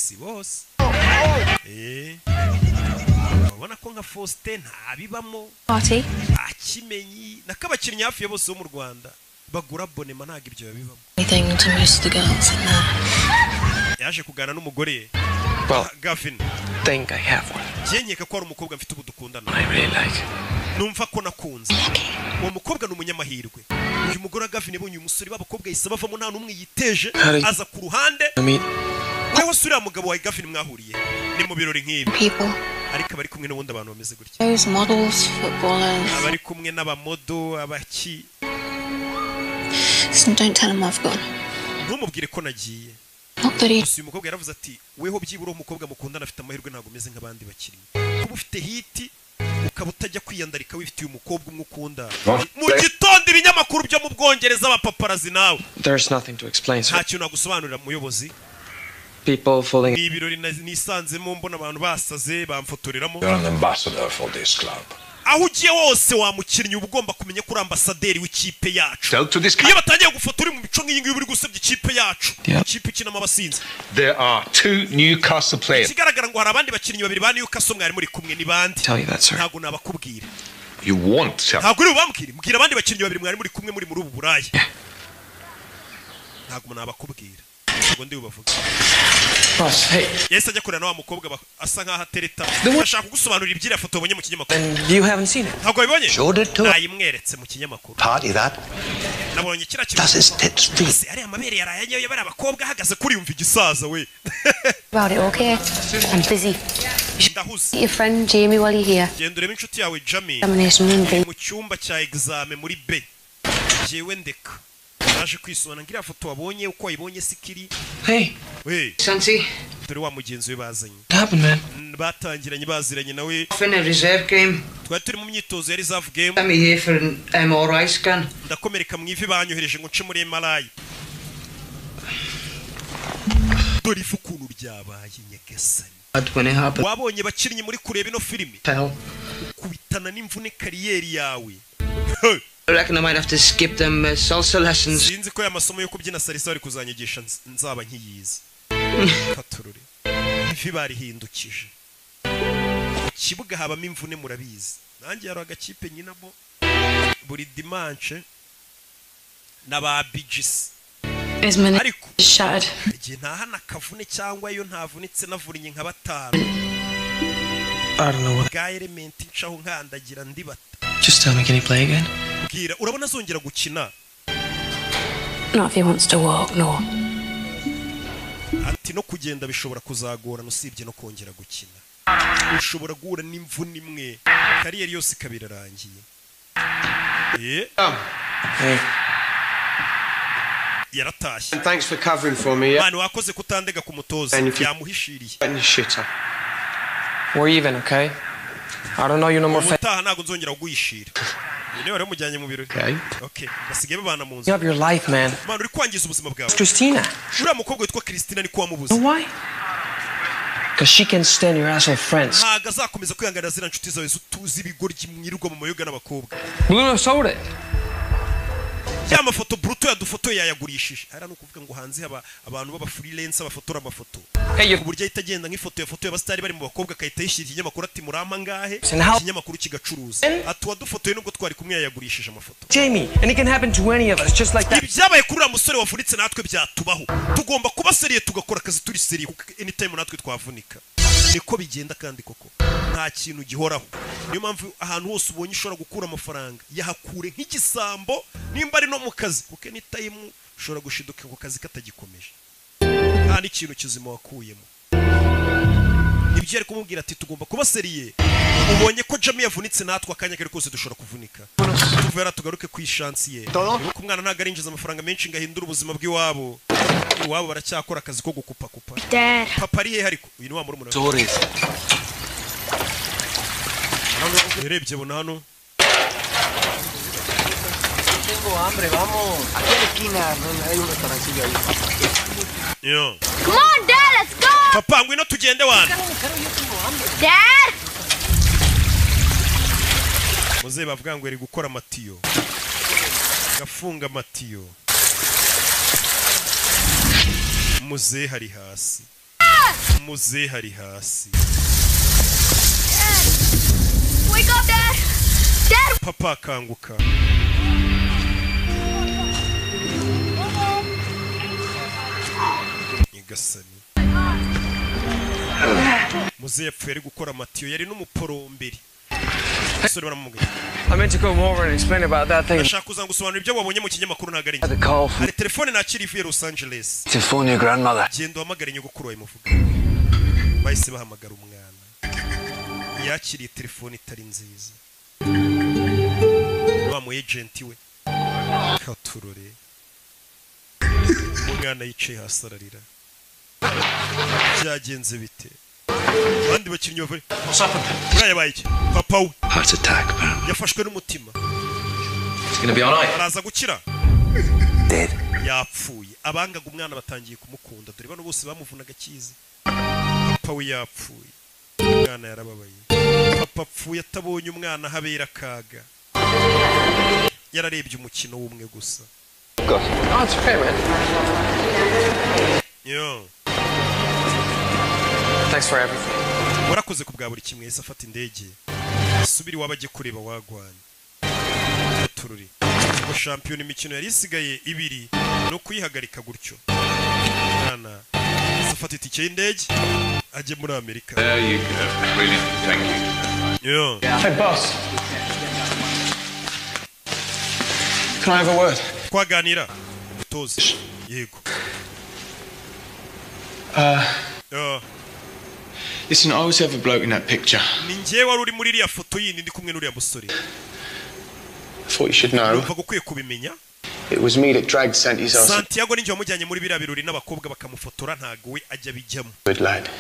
ubona ko nka Faustin ntabibamo akimenyi nakabakinnyi hafi ya bose bo mu Rwanda bagura abonema ntago ibyo babibamo Anything to most of the girls in there. yaje kugana n'umugore Gavin. Think I have one. Jenyeka ko ari umukobwa mfite ubudukundana. I really like. Numva ko nakunze. Uwo mukobwa n'umunyamahirwe. Uyu mugore Gavin yabonye umusore b'abakobwa yise bavamo nta numwe yiteje aza ku ruhande. Wewe sura mugabo wa Gavin mwahuriye. Ni mu birori nk'ibi. Ariko bari kumwe n'ubundi abantu bameze gutya. Those models, footballers. Abari kumwe n'abamodo abaki. Listen, don't tell him I've gone. Ntumubwire ko nagiye. Uyu mukobwa yaravuze ati weho byibura umukobwa mukundana afite amahirwe ntago meze nk'abandi bakiri. Kuba ufite hiti ukaba utajya kwiyandarika wifitiye umukobwa umukunda. Mu gitondo ibinyamakuru byo mu Bwongereza abapaparazi nawe. There's nothing to explain, sir. Ntacyo nagusobanurira muyobozi. People falling. Ni ibirori nisanzemo mbona abantu basaze bamfotoreramo. You're an ambassador for this club. Aho ugiye wose wamukinnyi uba ugomba kumenya ko uri ambasaderi w'ikipe yacu. So iyo batangiye gufotora mu mico nk'iyi ngiyi uri gusebya ikipe yacu. Ikipe ikinamo abasinzi. There are 2 Newcastle players. Kigaragara ngo hari abandi bakinnyi babiri ba Newcastle mwari muri kumwe ni bandi. Ntago nabakubwira. You want to. Ntago uri bambwire. Mbwira abandi bakinnyi babiri mwari muri kumwe muri ubu Burayi. Ntago nabakubwira. Ntago ndi ubavuga. Boss, hey. Yes, ajya kurana wa mukobwa asa nkaho atereta. Bashaka kugusobanurira ibyira foto ubonye mu kinyamakuru. And you haven't seen it. Ntago bibonye? Showed it to nayimweretse mu kinyamakuru. Party that. Nabonye kira Das ist tits free. Ari amabere yaraye yo bari abakobwa ahagaze kuri yumva igisaza we. About it, okay? I'm busy. Ndahuze. Your friend Jamie while you're here. Gendure inshuti yawe Jamie. Mu cyumba cya examen muri B. Jewe ndeka. Naje kwisona ngira foto wabonye uko wayibonye sikiri. Hey. We. Santi. Dore wa mugenzi we bazanye. What happened, man? Batangiranye baziranye nawe. In a reserve game. Twari turi mu myitozo ya reserve game. I'm here for an MRI scan. Ndakomereka mu ivi banyohereje ngo nce muri MRI. Dore ifu kuntu ryabaye nyegesani. When it happened. Wabonye bakinnyi muri kureba ino filimi. Kubitana n'imvune kariyeri yawe. I reckon I might have to skip them salsa lessons. Sinzi ko amasomo yo kubyina salsa bari kuzanyigisha nzaba nkiyize. Katurure. Ivi barihindukije. Kibuga habamo imvune murabizi. Nanjye yaro agakipe nyinamo buri dimanche n'aba BGS. Ariko shattered. Igihe ntahana kavune cyangwa yo ntavunitse navurinye nka batanu. I don't know what. Ga element ncaho nkandagira ndibata. Just tell me, can he play again? Bwira urabona azongera gukina. Not if he wants to walk, no. Ati no kugenda bishobora kuzagorana usibye no kongera gukina. Ushobora guhura n'imvune imwe kariyeri yose kabirarangiye. Hey. Yaratashye. Thanks for covering for me. Manu wakoze kutandega ku mutoza yamuhishiriye. We're even, okay? I don't know you no more. Utaha ntago nzongera kuguyishira. Ni wari mujyanye mu birori. Okay. Basigaye babana mu nzu. You have your life, man. Man uri kwangiza ubuzima bwawe. Christina. Uriya mukobwa witwa Christina ni ko wamubuze. Why? Because she can stand your asshole friends. Ntago azakomeza kwihanganira zira nshuti zawe zutuzi ibigoryi mwirirwa mu mayoga n'abakobwa. Bruno sold it. Ya mafoto Bruto yadufotoye yayagurishije. Ara no kuvuga ngo hanze haba abantu baba freelance abafotora amafoto. Ku buryo itagenda nk'ifoto ya foto y'abastari bari mu bakobwa kayita yishira ikinyamakuru ati murampa ngahe ikinyamakuru kigacuruza. Ati wadufotoye nubwo twari kumwe yayagurishije amafoto. Jamie, and it can happen to any of us just like that. Ibyabaye kuri uriya musore wavunitse natwe byatubaho. Tugomba kuba seriye tugakora akazi turi seriye anytime natwe twavunika. Niko bigenda kandi koko. Nta kintu gihoraho. Niyo mpamvu ahantu hose ubonye ushobora gukura amafaranga yahakure nk'igisambo nimba ari no mu kazi kuko ni time ushobora gushiduka ku kazi katagikomeje. Nta n'ikintu kizima wakuyemo. Ibyo ari kumubwira ati tugomba kuba seriye. Ubonye ko Jamie yavunitse natwe akanya kare kose dushobora kuvunika. Tuvera tugaruke ku ishansi ye. Nuko umwana ntago arinjiza amafaranga menshi ngahindura ubuzima bw'iwabo. Iwabo baracyakora akazi ko gukupa kupa. Papa ari he ariko uyu ni wa murumuna. Sorry. Erebye bona hano. Tengo hambre, vamos. Aquí en la esquina hay un restaurancillo ahí. Yo. Come on, Dad, let's go. Papa, ngwino tugende wana. Dad. Muze bavuga ngo eri gukora matiyo. Gafunga matiyo. Muze hari hasi. Muze hari hasi. Wake up, Dad. Dad. Papa kanguka. nyagasani muze yapfuye ari gukora amatiyo yari n'umuporomberi basore baramubwira I meant to come over and explain about that thing. Ndashaka kuzagusobanura ibyo wabonye mu kinyamakuru nagari. Hari telefone nakiri ivuye Los Angeles. Telephone your grandmother. Genda uhamagare nyogokuru wawe muvuga. Bahise bahamagara umwana. Yakiriye telefone itari nziza. Wa mu agent we. Katurore. Umwana yicaye hasi ararira. Byagenze bite? Bandi bakinnyi bave. Yabaye iki? Papa we. Heart attack, man. Yafashwe n'umutima. It's gonna be all right. Araza gukira. Dead. Yapfuye. Abangaga umwana batangiye kumukunda. Dore bano bose bamuvunaga kizi. Papa we yapfuye. Umwana yarababaye. Papa apfuye atabonye umwana habera kaga. Yararebye umukino w'umwe gusa. Oh, it's okay, man. Yo. Thanks for everything. Warakoze kubwa buri kimwe yese afata indege. Subiri wabajye kureba wagwanye. Tururi. Ko champion imikino yari isigaye ibiri no kuyihagarika gutyo. Nana. Safata itike y'indege aje muri Amerika. There you go. Brilliant. Thank you. Yo. Hey, boss. Can I have a word? Twaganira. Tozi. Yego. Listen, I was ever bloke in that picture. Ninjye wari uri muri iriya foto yindi ndi kumwe n'uriya musore. I thought you should know. Umva gukwiye kubimenya. It was me that dragged Santi's ass. Santiago ninjye wamujyanye muri biriya birori n'abakobwa bakamufotora ntago we ajya bijyamo. Good lad.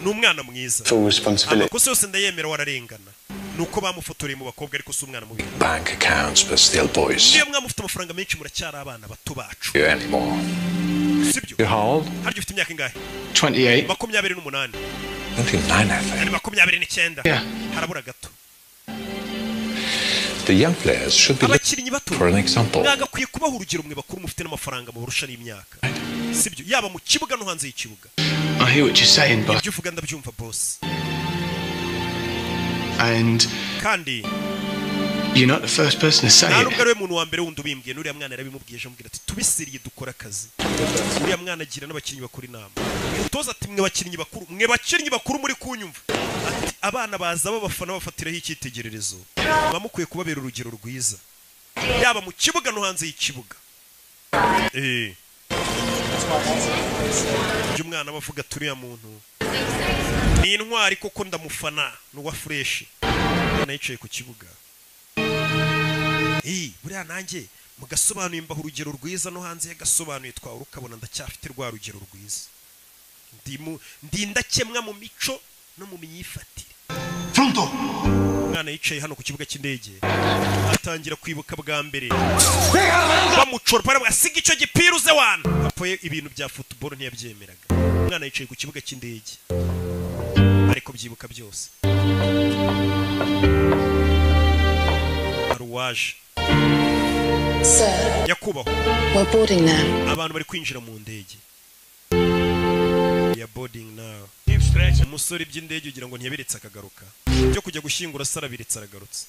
N'umwana mwiza. Full responsibility. Amakosa yose ndayemera wararengana. Nuko bamufotoreye mu bakobwa ariko si umwana mubi. Bank accounts, but still boys. Niyo mwamufite amafaranga menshi muracyari abana bato bacu. You anymore. Sibyo. You how old? Haryo ufite imyaka ingahe? 28. 28. 29, I think. 29. Yeah. Harabura gato. The young players should be abakinnyi bato for an example. Nagakwiye kubaho urugero mwe bakuru mufite n'amafaranga mu burusha n'imyaka. Sibyo yaba mu kibuga no hanze y'ikibuga. I hear what you're saying, but ibyo uvuga ndabyumva boss. And kandi you're not the first person to say it. Ntabwo ari we muntu wa mbere wundi ubimbwiye n'uriya mwana yarabimubwiye amubwira ati tubisiriye dukora akazi. Uriya mwana agira n'abakinnyi bakuru inama. Utoza ati mwe bakinnyi bakuru muri kunyumva. Ati abana baza babafana bafatiraho icyitegererezo. Bamukwiye kubabera urugero rwiza. Yaba mu kibuga no hanze y'ikibuga. Umwana bavuga turiya muntu ni intwari koko ndamufana n'uwa fresh. Nayicaye ku kibuga. Buriya nanjye mugasobanuye mbaho urugero rwiza no hanze yagasobanuye twawe ukabona ndacyafite rwa rugero rwiza. Ndindakemwa mu mico no mu myifatire. Pronto. Umwana yicaye hano ku kibuga cy'indege atangira kwibuka bwa mbere bamucora para asiga icyo gipira uze wana apoye ibintu bya football ntiyabyemeraga. Umwana yicaye ku kibuga cy'indege ariko byibuka byose. Aruwaje Sir, yakubaho we're boarding now. abantu bari kwinjira mu ndege. We are boarding now. Umusore iby'indege ugira ngo ntiyabiretse akagaruka. Byo kujya gushyingura sarabiretse aragarutse.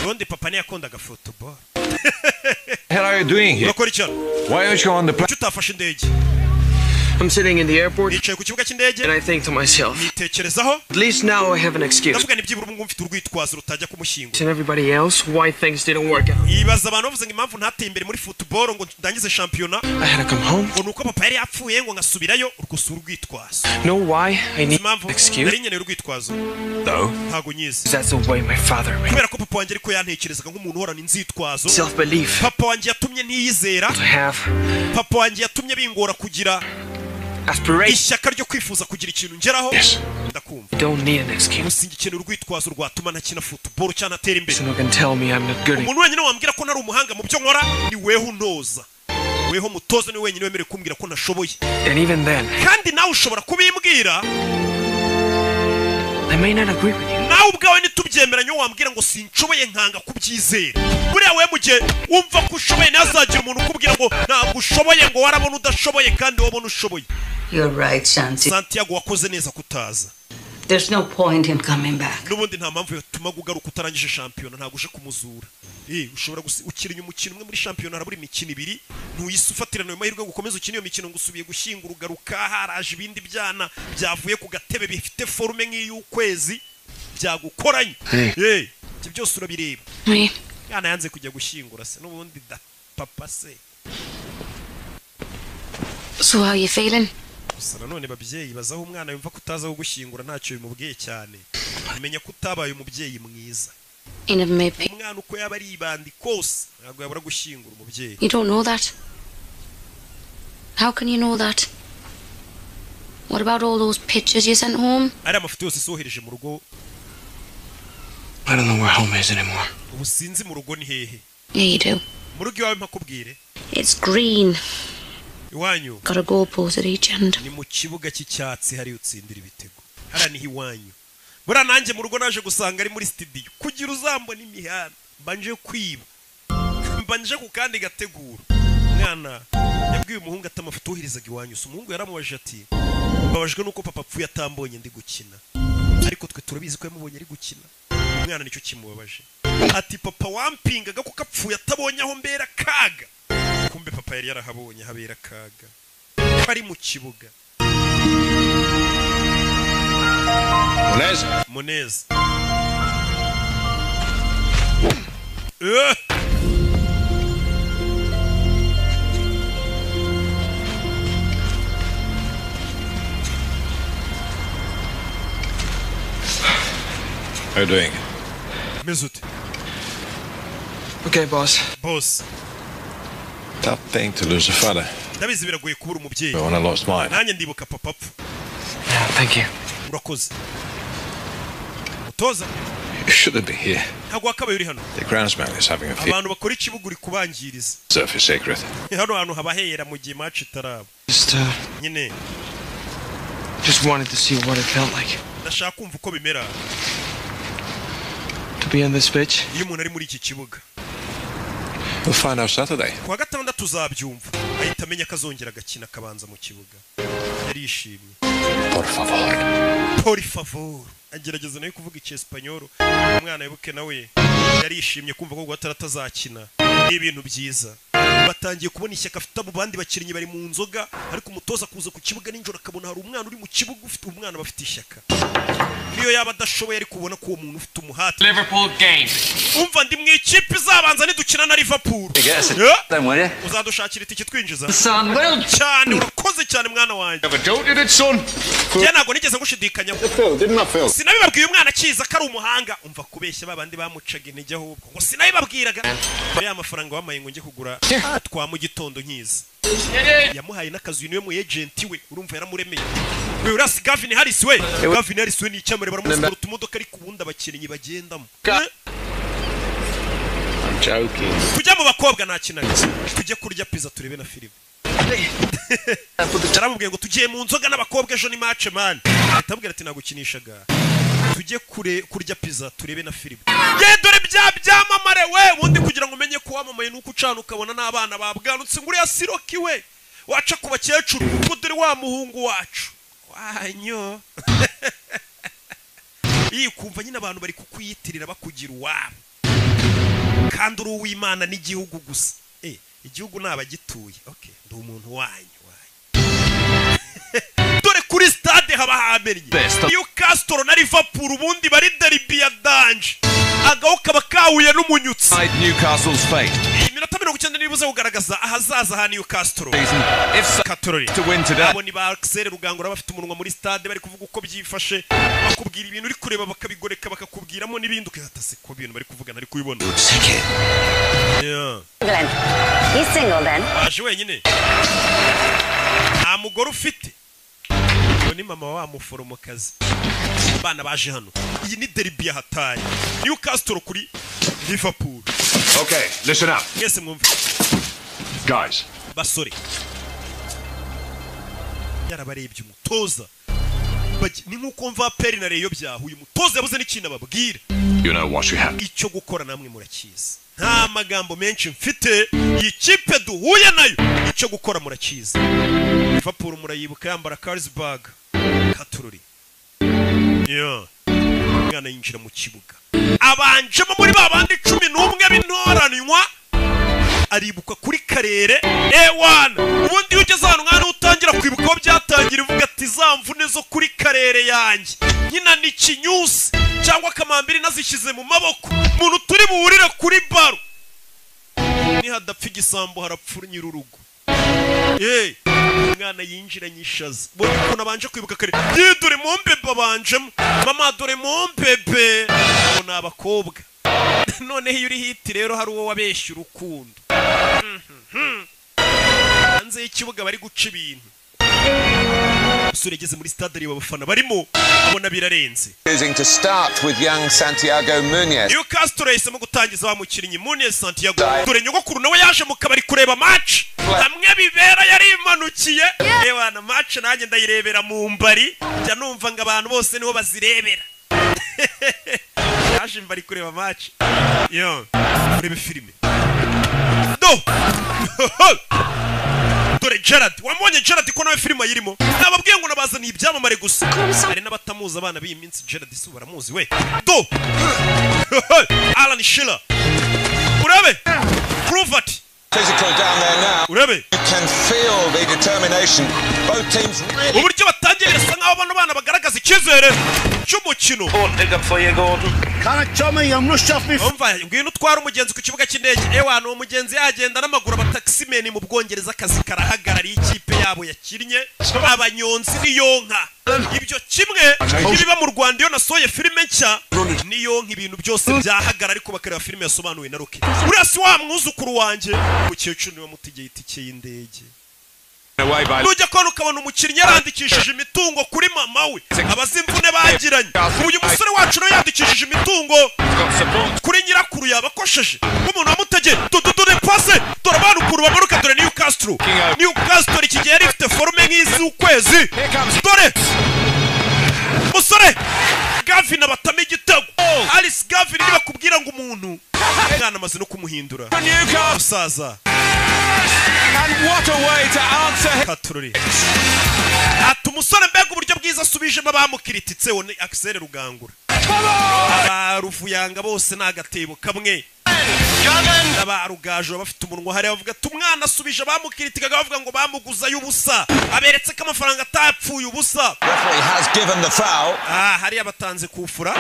Ubundi papa ne yakondaga football. Hell are you doing here? Why aren't you on the plane? Utafashe indege. I'm sitting in the airport Yicaye ku kibuga cy'indege and I think to myself, nitekerezaho at least now I have an excuse. ndavuga nibyibura ubu mfite urwitwazo rutajya kumushyingura. And everybody else, why things didn't work out. Ibaza abantu bavuze ngo impamvu ntateye imbere muri football ngo ndangize shampiyona. I had to come home. Ngo nuko papa yari yapfuye ngo ngasubirayo urwo urwitwazo. Know why I need an excuse? Nari nkeneye urwitwazo. No. Ntago nyizi. That's the way my father made. Kubera ko papa wanjye ariko yantekerezaga nk'umuntu uhorana inzitwazo. Self-belief. Papa wanjye yatumye ntiyizera. Papa wanjye yatumye bingora kugira ishyaka ryo kwifuza kugira ikintu ngeraho. Ndakumva. Don't need an excuse. Musingikene urwitwazo rwatuma ntakina football cyane atera imbere. So no can tell me I'm not good. Umuntu wenyine wambwira ko ntari umuhanga mu byo nkora ni weho untoza. Weho mutoza ni wenyine wemerewe kumbwira ko ntashoboye. And even then, kandi nawe ushobora kubimbwira. I may not agree with you. Nawe ubwawe nitubyemeranye wambwira ngo sinshoboye nkanga kubyizera. Buriya we mugihe wumva ko ushoboye nazagira umuntu ukubwira ngo ntabwo ushoboye ngo warabona udashoboye kandi wabona ushoboye. You're right, Santiago wakoze neza kutaza. There's no point in coming back. Nubundi nta mpamvu yatuma ugaruka utarangije shampiyona ntabwo uje kumuzura. ushobora ukirinya umukino umwe muri shampiyona harabura imikino ibiri ntuyisufatirana ayo mahirwe gukomeza ukina iyo mikino ngo usubiye gushyingura ugaruka haraje ibindi byana byavuye ku gatebe bifite forume nk'iy'ukwezi byagukoranye ibyo byose urabireba yana yanze kujya gushyingura se n'ubundi da papa se. So how are you feeling? Gusa nanone babyeyi bazaho umwana yumva kutazaho gushyingura ntacyo bimubwiye cyane amenya ko utabaye umubyeyi mwiza. Umwana uko yaba ari ibandi kose ntabwo yabura gushyingura umubyeyi. You don't know that. How can you know that? What about all those pictures you sent home? Ari amafoto yose sohereje mu rugo. I don't know where home is anymore. Ubu sinzi mu rugo ni hehe. Yeah, you do. Mu rugo iwawe mpakubwire. It's green. Iwanyu. Got a goal post at each end. Ni mu kibuga cy'icyatsi hari utsindira ibitego. Hara ni iwanyu. Bura nanjye mu rugo naje gusanga ari muri studio. Kugira uzambona imihanda. Mbanje kwiba. Mbanje ku kandi gategura. Mwana yabwiye umuhungu atamafoto uhirizaga iwanyu. So umuhungu yaramubaje ati mbabajwe nuko papa apfuye atambonye ndi gukina. Ariko twe turabizi ko yamubonye ari gukina. Umwana nicyo kimubabaje. Ati papa wampingaga kuko apfuye atabonye aho mbera kaga. Kumbe papa yari yarahabonye habera kaga. Bari mu kibuga. Monez. How are you doing? Mesut. Okay, boss. Boss. Tough thing to lose a father. Ndabizi biragoye kubura umubyeyi. When I lost mine. Nanjye ndibuka papa apfu. Thank you. Urakoze. Mutoza. You shouldn't be here. Ntabwo wakabaye uri hano. The groundsman is having a field. Abantu bakora ikibuga uri kubangiriza. Surface secret. Hano hantu habahera mu gihe match itaraba. Nyine. Just wanted to see what it felt like. Ndashaka kumva uko bimera. To be on this pitch. Iyo umuntu ari muri iki kibuga. We'll find out Saturday. Kuwa gatandatu tuzabyumva. Ahita amenya kazongera agakina kabanza mu kibuga. Yarishimye. Por favor. Por favor. Agerageza nayo kuvuga icyesipanyoro. Umwana yibuke nawe yarishimye kumva ko atarazakina. Ni ibintu byiza. Batangiye kubona ishyaka afite abo bandi bakinnyi bari mu nzoga ariko umutoza kuza ku kibuga ninjoro akabona hari umwana uri mu kibuga ufite umwana bafite ishyaka. Niyo yaba adashoboye ari kubona ko uwo muntu ufite umuhate. Liverpool game. Umva ndi mu ikipe izabanza nidukina na Liverpool. Uzadushakira itike twinjiza. Cyane urakoze cyane mwana wanjye. Ntabwo nigeze ngushidikanya. Sinabibabwiye umwana akiza ko ari umuhanga. Umva kubeshya babandi bamucaga intege ahubwo. Ngo sinabibabwiraga. Ya mafaranga wamaye ngo njye kugura twa mu gitondo nkiza. Yamuhaye n'akazi niwe mu agent we urumva yaramuremeye. We urasi Gavin Harris we. Gavin Harris we ni icyamure baramusura utumodoka ari kubunda abakinnyi bagendamo. I'm joking. Tujya mu bakobwa nakinaga. Tujye kurya pizza turebe na film. Taramubwiye ngo tugiye mu nzoga n'abakobwa ejo ni match man. Atabwira ati nagukinishaga. Tujye kurya pizza turebe na film. Ye dore byamamare we ubundi kugira ngo umenye ko wamamaye nuko ucana ukabona n'abana babwanutse nguri ya Siroki we. Waca ku bakecuru ngo dore wa muhungu wacu. Wanyo. Iyi kumva nyine abantu bari kukwiyitirira bakugira uwabo. Kandi uri uw'Imana n'igihugu gusa. Igihugu nabagituye. Okay, ndi umuntu wanyu. Dore kuri stade haba hamenye. Newcastle na Liverpool ubundi bari derby ya danje. Agaho kaba kahuye n'umunyutsi. Newcastle's fate. Iminota 90 nibuze kugaragaza ahazaza ha Newcastle. To win today. Abo ni ba Axel Rugangura bafite umunwa muri stade bari kuvuga uko byifashe. Bakubwira ibintu uri kureba bakabigoreka bakakubwiramo n'ibindi ukihatase ko ibintu bari kuvuga nari kubibona. Yeah. He's single then. Aje wenyine. Nta mugore ufite. Ni mama wa muforomokazi. Bana baje hano. Iyi ni derby ya hatari. Newcastle kuri Liverpool. Okay, listen up. Yes, mwumve. Guys. Basore. Yarabarebye umutoza. Ni nkuko mva peri na reyo byahuye umutoza yabuze n'ikintu ababwira. You know what you have. Icyo gukora namwe murakiza. Nta magambo menshi mfite. Iyi kipe duhuye nayo. Icyo gukora murakiza. Liverpool murayibuka yambara Carlsberg. Katururi. Yeah. umwana yinjira mu kibuga abanjemo muri babandi 11 b'intoranywa aribuka kuri karere A1 ubundi ugeze hano mwana utangira kwibuka ko byatangira ivuga ati zamvune zo kuri karere yanjye nyina ni kinyusi cyangwa kamambiri nazishize mu maboko umuntu turi buhurira kuri baro ni hadapfa igisambo harapfura nyir'urugo umwana yinjira nyishaza bone ko nabanje kwibuka kare dore mu mbebe abanjemo mama dore mu mbebe bona abakobwa none iyo uri hiti rero hari uwo wabeshya urukundo hanze y'ikibuga bari guca ibintu usure geze muri stade ari abafana barimo abona birarenze to start with young Santiago Munez. Newcastle yahisemo gutangiza wa mukinnyi Munez Santiago dore nyogokuru nawe yaje mu kabari kureba match hamwe bibera yari imanukiye ewana match nanjye ndayirebera mu mbari jya numva ngo abantu bose niho bazirebera yaje mbari kureba match yo kureba filime dore Gerard wamubonye Gerard ko nawe filime yirimo nababwiye ngo nabazaniye ibyamamare gusa hari n'abatamuza abana b'iyi minsi Gerard isi baramuzi we Alan Shearer urabe prove it Physical down there now. Urabe you can feel the determination both teams really uburyo batangiye birasa nkaho bano bana bagaragaza icyizere cy'umukino ngwino utwara umugenzi ku kibuga cy'indege ewana uwo mugenzi yagenda n'amaguru abataximeni mu Bwongereza akazi karahagarariye ikipe yabo yakinnye abanyonzi n'iyonka ibyo kimwe ibiba mu Rwanda iyo nasoye filime nshya n'iyonka ibintu byose byahagara ariko bakareba filime yasobanuwe na Rocky urasi wa mwuzukuru wanjye mukecuru niwe mutegeye itike y'indege nujya kubona ukabona umukinnyi yarandikishije imitungo kuri mama we abazimvune bagiranye uyu musore wacu nawe yandikishije imitungo kuri nyirakuru yabakosheje nk'umuntu wamutegeye dore pase dore abantu ukuntu bamanuka dore Newcastle iki gihe yari ifite forume nk'iz'ukwezi dore musore Gavin abatama igitego Alice Gavin niba kubwira ngo umuntu mwana amaze no kumuhindura musaza and what a way to answer Katururi ati umusore mbega uburyo bwiza asubijemo abamukirititseho ni Axel Rugangura abaruvuyanga bose nagatebo kamwe n'abarugajo bafite umunwa hari bavuga ati umwana asubije abamukiritigaga bavuga ngo bamuguza y'ubusa aberetse ko amafaranga atapfuye ubusa referee has given the foul hari abatanze kufura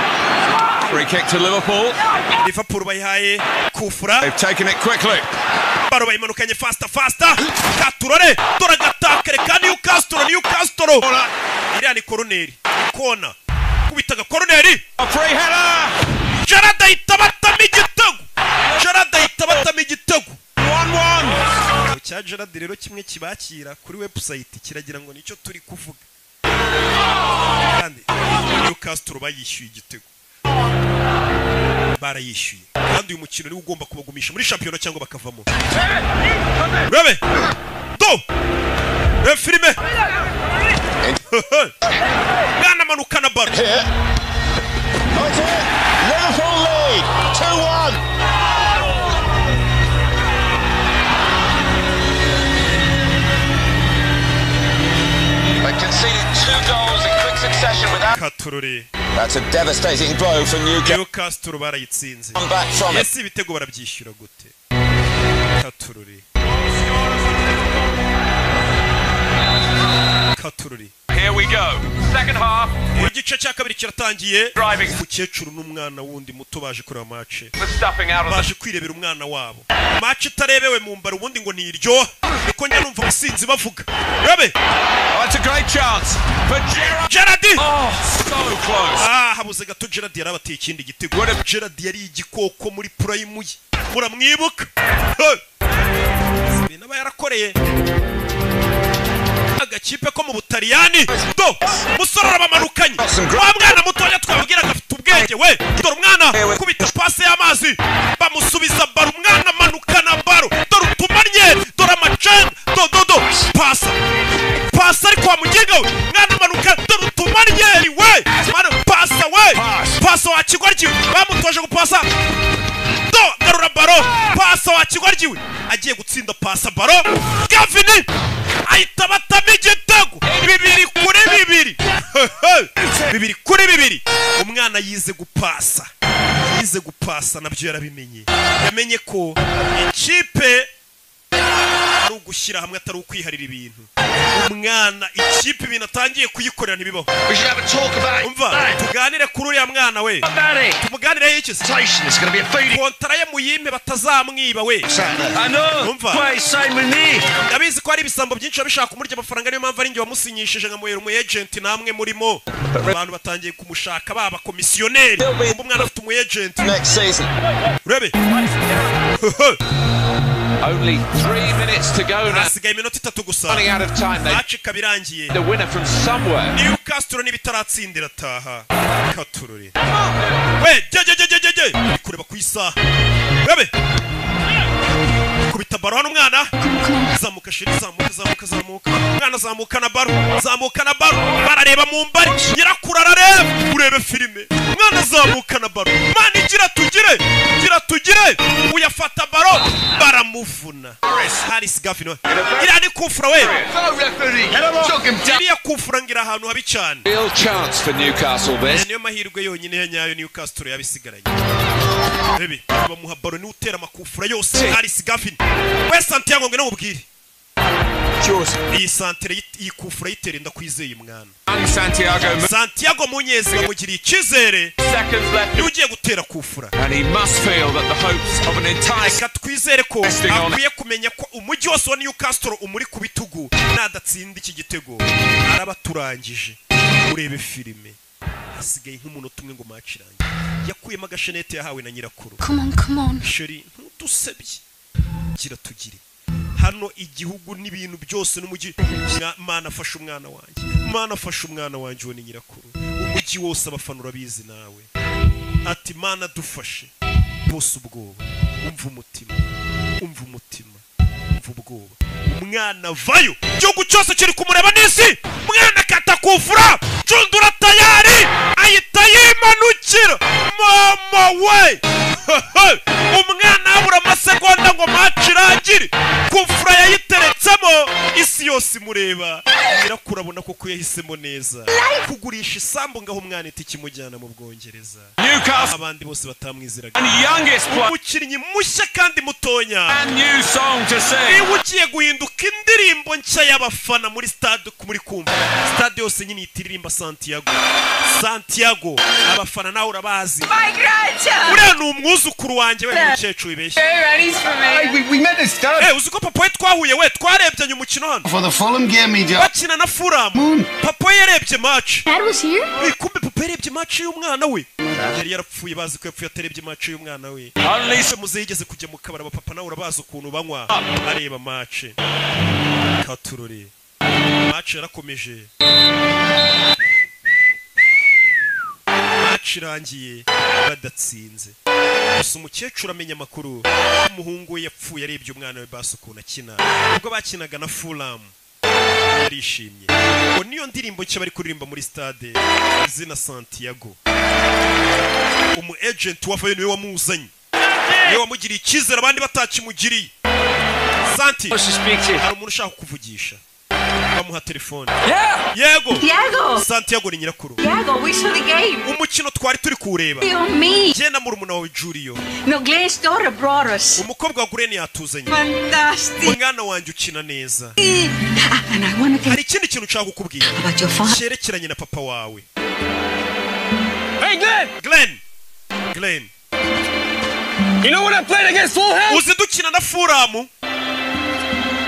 free kick to Liverpool bayihaye kufura they've taken it quickly baro bayimanukanye faster Katurore dore gatakere kandi Newcastle iriya ni koroneri kona kubitaga koroneri free header Gerard ahitabatamo igitego 1-1 cya Gerard rero kimwe kibakira kuri website kiragira ngo nicyo turi kuvuga kandi Newcastle bayishyuye igitego barayishyuye kandi uyu mukino ni ugomba kubagumisha muri championnat cyangwa bakavamo Rebe filime Gana manukana baro Liverpool lead 2-1 They conceded 2 goals in quick succession without Katururi. That's a devastating blow for Newcastle barayitsinze. Yes ibitego barabyishyura gute Katururi. Here we go. Second half. Igice cya kabiri kiratangiye. Umukecuru n'umwana wundi muto baje kureba match. Baje kwirebera umwana wabo. Match itarebewe mu mbaro ubundi ngo niryo. Niko njya numva abasinzi bavuga. Rebe. That's a great chance for Gerard. Oh, so close. Habuze gato Gerard yarabateye ikindi gitego. Gerard yari igikoko muri prime ye. Muramwibuka. Sinaba yarakoreye. Agakipe ko mu Butaliyani musore arabamanukanye wa mwana mutoya twabwiraga afite ubwenge we dore umwana kubita pase y'amazi bamusubiza baro umwana amanukana baro dore utumanye dore amacen pasa ariko wamugenga we mwana amanuka dore utumanye we pasa wa kigoryi bamutoje gupasa garura baro pasa wa kigoryi we agiye gutsinda pasa baro Gavin ahita batama igitego 2-2 2-2 umwana yize gupasa nabyo yarabimenye yamenye ko ikipe ari ugushyira hamwe atari ukwiharira ibintu umwana ikipe ibintu atangiye kuyikorera ntibibaho umva tuganire kuri uriya mwana we tumuganire y'iki kontara ye muyime batazamwiba we umva ndabizi ko hari ibisambo byinshi babishaka kumurya amafaranga niyo mpamvu ari njye wamusinyishije nkamuhera umu agent namwe murimo abantu batangiye kumushaka baba komisiyoneri umwana afite umu agent urebe Only 3 minutes to go now. Hasigaye iminota 3 gusa. Running out of time. Match kabirangiye. The winner from somewhere. Newcastle nibitaratsindira taha. Katururi. We, je. Kureba ku isaha. Bebe. Kubita baro hano umwana. Zamuka shiri zamuka. Umwana zamuka na baro. Barareba mu mbari. Nyirakurarareba. Urebe filime. Umwana zamuka na baro. Mani gira tugire. Uyafata baro. Baramuvuna. Haris Gafino. Irani kufura we. Iriya kufura ngira ahantu habi cyane. Real chance for Newcastle this. Niyo mahirwe yonyine yanyayo Newcastle yabisigaranye. Bebe, bamuha baro ni utera makufura yose. Haris Gafino. We Santiago ngene mubwire. Iyi santere yikufura yiterenda kwizeye mwana. Santiago Munyezi bamugiriye ikizere. Ugiye gutera kufura. And he must feel that the hopes of an entire twizere ko akwiye kumenya ko umujyi wose wa Newcastle umuri ku bitugu nadatsinda iki gitego arabaturangije. Urebe filime. Hasigaye nk'umunota umwe ngo match irangiye. Yakuyemo agashenete yahawe na nyirakuru. Come on. Sheri ntusebye. Gira tugire. Hano igihugu n'ibintu byose n'umujyi Mana afasha umwana wanjye wo ni nyirakuru umujyi wose abafanura bizi nawe ati Mana dufashe bose ubwoba umva umutima ubwoba umwana vayo igihugu cyose kiri kumureba n'isi umwana katakufura cundura tayari ayita yimanukira mama we umwana abura amasegonda ngo match irangire kufura yayiteretsemo isi yose imureba irakurabona koko yahisemo neza kugurisha isambu ngaho umwana itikimujyana mu Bwongereza abandi bose batamwiziraga umukinnyi mushya kandi mutonya ugiye guhinduka indirimbo nshya y'abafana muri stade muri kumva stade yose nyine itiririmba Santiago abafana nawe urabazi uriya ni umwuzukuru wanjye we n'umukecuru ibeshye uziko papa we twahuye we twarebyanye umukino hano For the Fulham game, bakina na Fulham papa yarebye match Dad was here? Kumbe papa yarebye match y'umwana we yari yarapfuye bazi ko yapfuye atarebye match y'umwana we muze yigeze kujya mu kabara papa nawe urabazi ukuntu banywa areba match katurore match yarakomeje match irangiye badatsinze gusa umukecuru amenya amakuru umuhungu we yapfuye arebye umwana we bazi ukuntu akina ubwo bakinaga na Fulham yarishimye ngo niyo ndirimbo nshya bari kuririmba muri stade izina Santiago umu agent wafaye niwe wamuzanye niwe wamugiriye ikizere abandi batakimugiriye Santi hari umuntu ushaka kuvugisha bamuha telefone yego Santiago ni nyirakuru we saw the game. umukino twari turi kureba je na murumuna wawe Julio No, Glenn's daughter brought us. umukobwa wa Glen yatuzanye Fantastic. umwana wanjye ukina neza And I want to hari ikindi kintu nshaka kukubwira cyerekeranye na papa wawe Hey, Glenn you know when I played against Fulham? uzi dukina na Fulham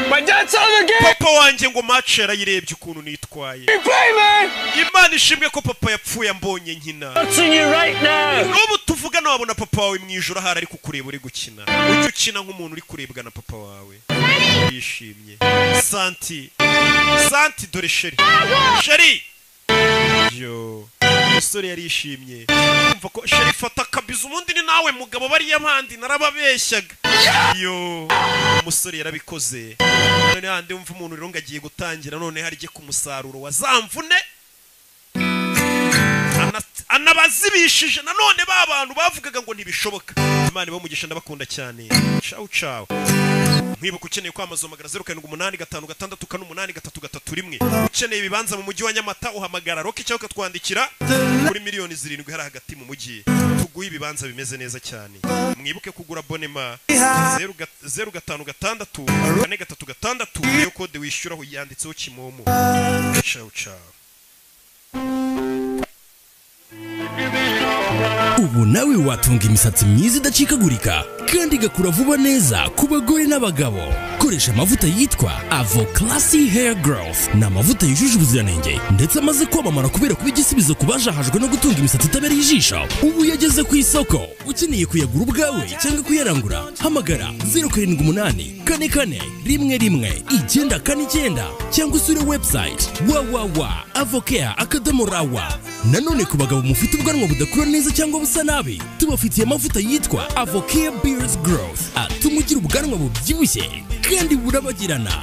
My dad saw the game. papa wanjye ngo match yarayirebye ukuntu nitwaye You play, man. Imana ishimwe ko papa yapfuye ambonye nkina Watching you right now. n'ubu tuvugana wabona papa wawe mu ijoro ahari ari kukureba uri gukina ujye ukina nk'umuntu uri kurebwa na papa wawe yishimye Santi dore Sheri yo umusore yarishimye umva ko Sheri fata akabiza ubundi ni nawe mugabo bariya bandi narababeshyaga yo umusore yarabikoze none handi umva umuntu rero ngagiye gutangira none harije ku musaruro wazamvune anabazibishije nanone ba bantu bavugaga ngo ntibishoboka Imana ibo mugisha ndabakunda cyane. Ciao ciao. Mwibuka ukeneye kwamaza magara 0785638331. Ukeneye ibibanza mu mujyi wa Nyamata uhamagara Roki cyangwa ukatwandikira kuri miliyoni 7 hari hagati mu mujyi. Tuguye ibibanza bimeze neza cyane. Mwibuke kugura bonema 056 iyo kode wishyuraho yanditseho Kimomo. Ciao ciao. Ubu nawe watunga imisatsi myiza idacikagurika kandi igakura vuba neza ku bagore n'abagabo. Koresha amavuta yitwa Avo Classy Hair Growth. Ni amavuta yujuje ubuziranenge ndetse amaze kwamamara kubera kuba igisubizo ku bajahajwe no gutunga imisatsi itabereye ijisho. Ubu yageze ku isoko. Ukeneye kuyagura ubwawe cyangwa kuyarangura, hamagara 07881111 cyangwa usure website www.avocare.rawa. Nanone ku bagabo mufite ubwanwa budakura neza cyangwa busa nabi, tubafitiye amavuta yitwa Avocare Beard Growth atuma ugira ubwanwa bubyibushye kandi burabagirana.